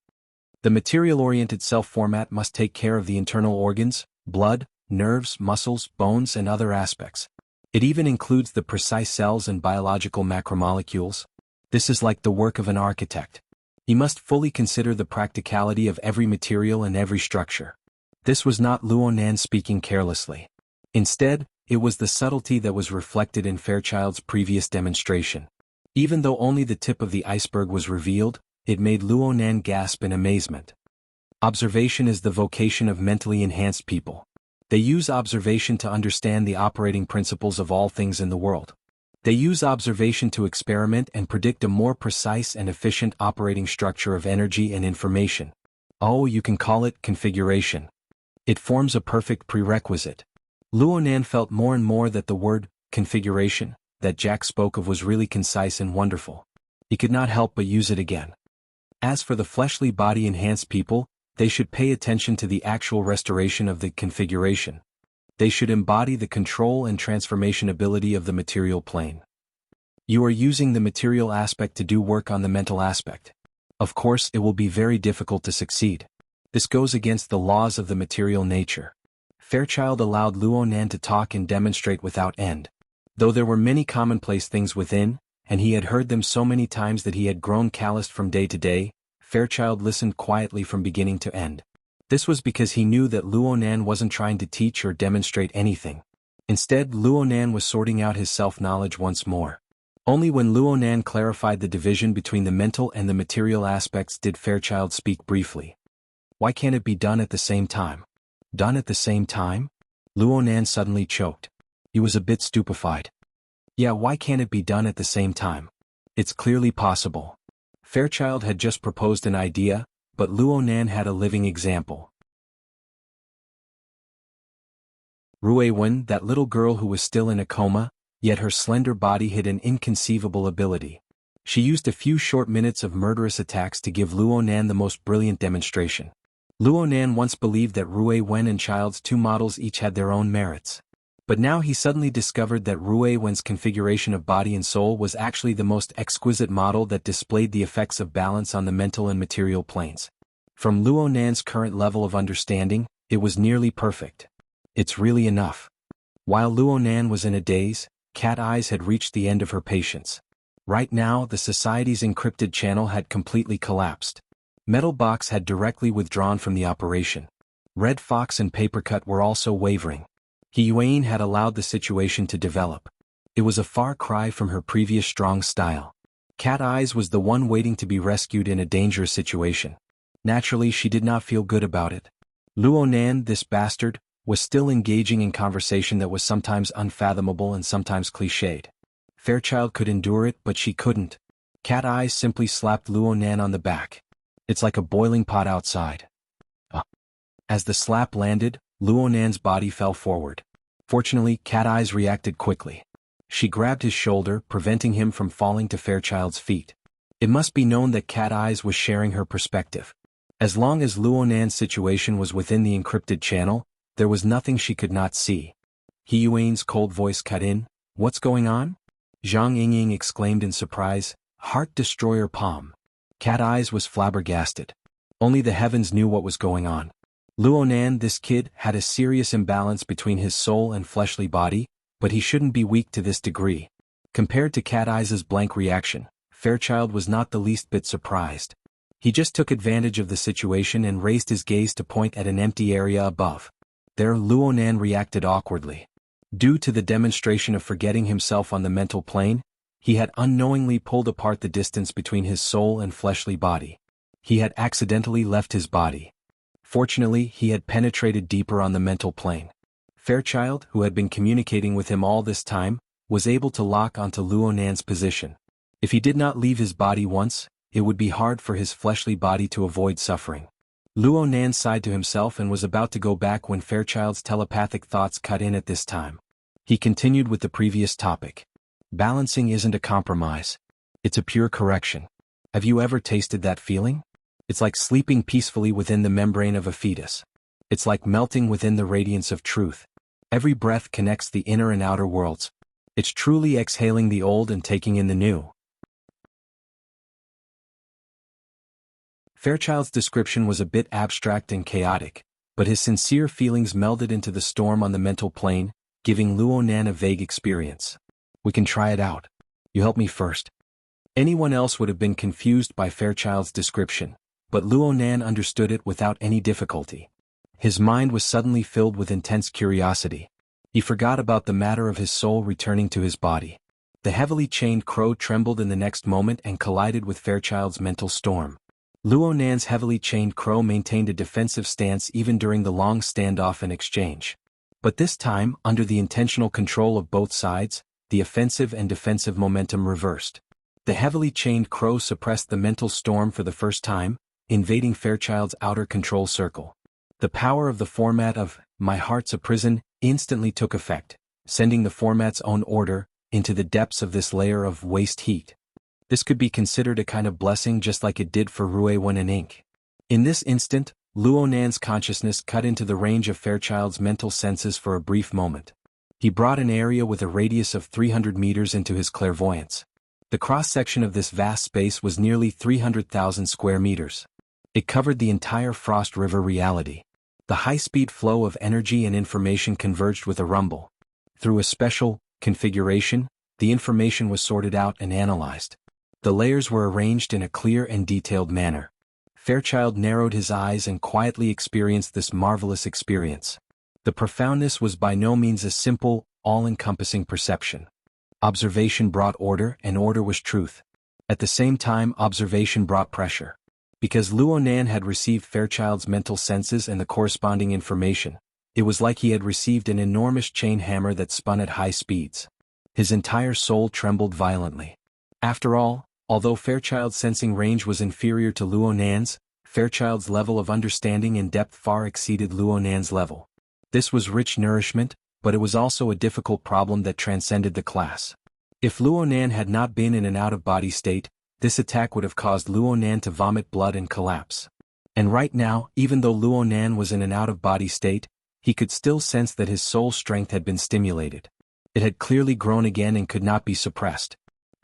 The material-oriented self-format must take care of the internal organs, blood, nerves, muscles, bones, and other aspects. It even includes the precise cells and biological macromolecules. This is like the work of an architect. He must fully consider the practicality of every material and every structure. This was not Luo Nan speaking carelessly. Instead, it was the subtlety that was reflected in Fairchild's previous demonstration. Even though only the tip of the iceberg was revealed, it made Luo Nan gasp in amazement. Observation is the vocation of mentally enhanced people. They use observation to understand the operating principles of all things in the world. They use observation to experiment and predict a more precise and efficient operating structure of energy and information. Oh, you can call it configuration. It forms a perfect prerequisite. Luo Nan felt more and more that the word configuration that Jack spoke of was really concise and wonderful. He could not help but use it again. As for the fleshly body-enhanced people, they should pay attention to the actual restoration of the configuration. They should embody the control and transformation ability of the material plane. You are using the material aspect to do work on the mental aspect. Of course, it will be very difficult to succeed. This goes against the laws of the material nature. Fairchild allowed Luo Nan to talk and demonstrate without end. Though there were many commonplace things within, and he had heard them so many times that he had grown calloused from day to day, Fairchild listened quietly from beginning to end. This was because he knew that Luo Nan wasn't trying to teach or demonstrate anything. Instead, Luo Nan was sorting out his self-knowledge once more. Only when Luo Nan clarified the division between the mental and the material aspects did Fairchild speak briefly. Why can't it be done at the same time? Done at the same time? Luo Nan suddenly choked. He was a bit stupefied. Yeah, why can't it be done at the same time? It's clearly possible. Fairchild had just proposed an idea, but Luo Nan had a living example. Rui Wen, that little girl who was still in a coma, yet her slender body hid an inconceivable ability. She used a few short minutes of murderous attacks to give Luo Nan the most brilliant demonstration. Luo Nan once believed that Rui Wen and Child's two models each had their own merits. But now he suddenly discovered that Rui Wen's configuration of body and soul was actually the most exquisite model that displayed the effects of balance on the mental and material planes. From Luo Nan's current level of understanding, it was nearly perfect. It's really enough. While Luo Nan was in a daze, Cat Eyes had reached the end of her patience. Right now, the society's encrypted channel had completely collapsed. Metal Box had directly withdrawn from the operation. Red Fox and Papercut were also wavering. He Yuan had allowed the situation to develop. It was a far cry from her previous strong style. Cat Eyes was the one waiting to be rescued in a dangerous situation. Naturally, she did not feel good about it. Luo Nan, this bastard, was still engaging in conversation that was sometimes unfathomable and sometimes cliched. Fairchild could endure it, but she couldn't. Cat Eyes simply slapped Luo Nan on the back. It's like a boiling pot outside. As the slap landed, Luo Nan's body fell forward. Fortunately, Cat Eyes reacted quickly. She grabbed his shoulder, preventing him from falling to Fairchild's feet. It must be known that Cat Eyes was sharing her perspective. As long as Luo Nan's situation was within the encrypted channel, there was nothing she could not see. He Yuan's cold voice cut in. What's going on? Zhang Yingying exclaimed in surprise. Heart Destroyer Palm. Cat Eyes was flabbergasted. Only the heavens knew what was going on. Luo Nan, this kid, had a serious imbalance between his soul and fleshly body, but he shouldn't be weak to this degree. Compared to Cat Eyes' blank reaction, Fairchild was not the least bit surprised. He just took advantage of the situation and raised his gaze to point at an empty area above. There, Luo Nan reacted awkwardly. Due to the demonstration of forgetting himself on the mental plane, he had unknowingly pulled apart the distance between his soul and fleshly body. He had accidentally left his body. Fortunately, he had penetrated deeper on the mental plane. Fairchild, who had been communicating with him all this time, was able to lock onto Luo Nan's position. If he did not leave his body once, it would be hard for his fleshly body to avoid suffering. Luo Nan sighed to himself and was about to go back when Fairchild's telepathic thoughts cut in at this time. He continued with the previous topic. Balancing isn't a compromise. It's a pure correction. Have you ever tasted that feeling? It's like sleeping peacefully within the membrane of a fetus. It's like melting within the radiance of truth. Every breath connects the inner and outer worlds. It's truly exhaling the old and taking in the new. Fairchild's description was a bit abstract and chaotic, but his sincere feelings melded into the storm on the mental plane, giving Luo Nan a vague experience. We can try it out. You help me first. Anyone else would have been confused by Fairchild's description, but Luo Nan understood it without any difficulty. His mind was suddenly filled with intense curiosity. He forgot about the matter of his soul returning to his body. The heavily chained crow trembled in the next moment and collided with Fairchild's mental storm. Luo Nan's heavily chained crow maintained a defensive stance even during the long standoff and exchange. But this time, under the intentional control of both sides, the offensive and defensive momentum reversed. The heavily chained crow suppressed the mental storm for the first time, invading Fairchild's outer control circle. The power of the format of "My Heart's a Prison" instantly took effect, sending the format's own order into the depths of this layer of waste heat. This could be considered a kind of blessing just like it did for Ruewen and Ink. In this instant, Luo Nan's consciousness cut into the range of Fairchild's mental senses for a brief moment. He brought an area with a radius of 300 meters into his clairvoyance. The cross-section of this vast space was nearly 300,000 square meters. It covered the entire Frost River reality. The high-speed flow of energy and information converged with a rumble. Through a special configuration, the information was sorted out and analyzed. The layers were arranged in a clear and detailed manner. Fairchild narrowed his eyes and quietly experienced this marvelous experience. The profoundness was by no means a simple, all-encompassing perception. Observation brought order, and order was truth. At the same time, observation brought pressure. Because Luo Nan had received Fairchild's mental senses and the corresponding information, it was like he had received an enormous chain hammer that spun at high speeds. His entire soul trembled violently. After all, although Fairchild's sensing range was inferior to Luo Nan's, Fairchild's level of understanding and depth far exceeded Luo Nan's level. This was rich nourishment, but it was also a difficult problem that transcended the class. If Luo Nan had not been in an out-of-body state, this attack would have caused Luo Nan to vomit blood and collapse. And right now, even though Luo Nan was in an out-of-body state, he could still sense that his soul strength had been stimulated. It had clearly grown again and could not be suppressed.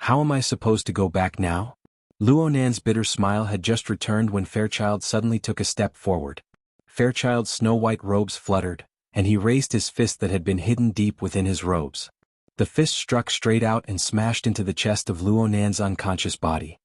How am I supposed to go back now? Luo Nan's bitter smile had just returned when Fairchild suddenly took a step forward. Fairchild's snow-white robes fluttered, and he raised his fist that had been hidden deep within his robes. The fist struck straight out and smashed into the chest of Luo Nan's unconscious body.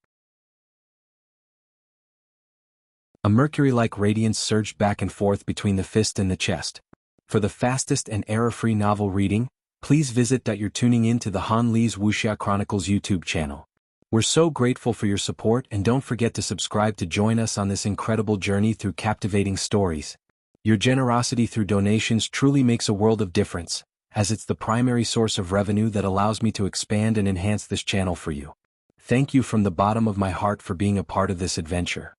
A mercury-like radiance surged back and forth between the fist and the chest. For the fastest and error-free novel reading, please visit that you're tuning in to the Han Lee's Wuxia Chronicles YouTube channel. We're so grateful for your support, and don't forget to subscribe to join us on this incredible journey through captivating stories. Your generosity through donations truly makes a world of difference, as it's the primary source of revenue that allows me to expand and enhance this channel for you. Thank you from the bottom of my heart for being a part of this adventure.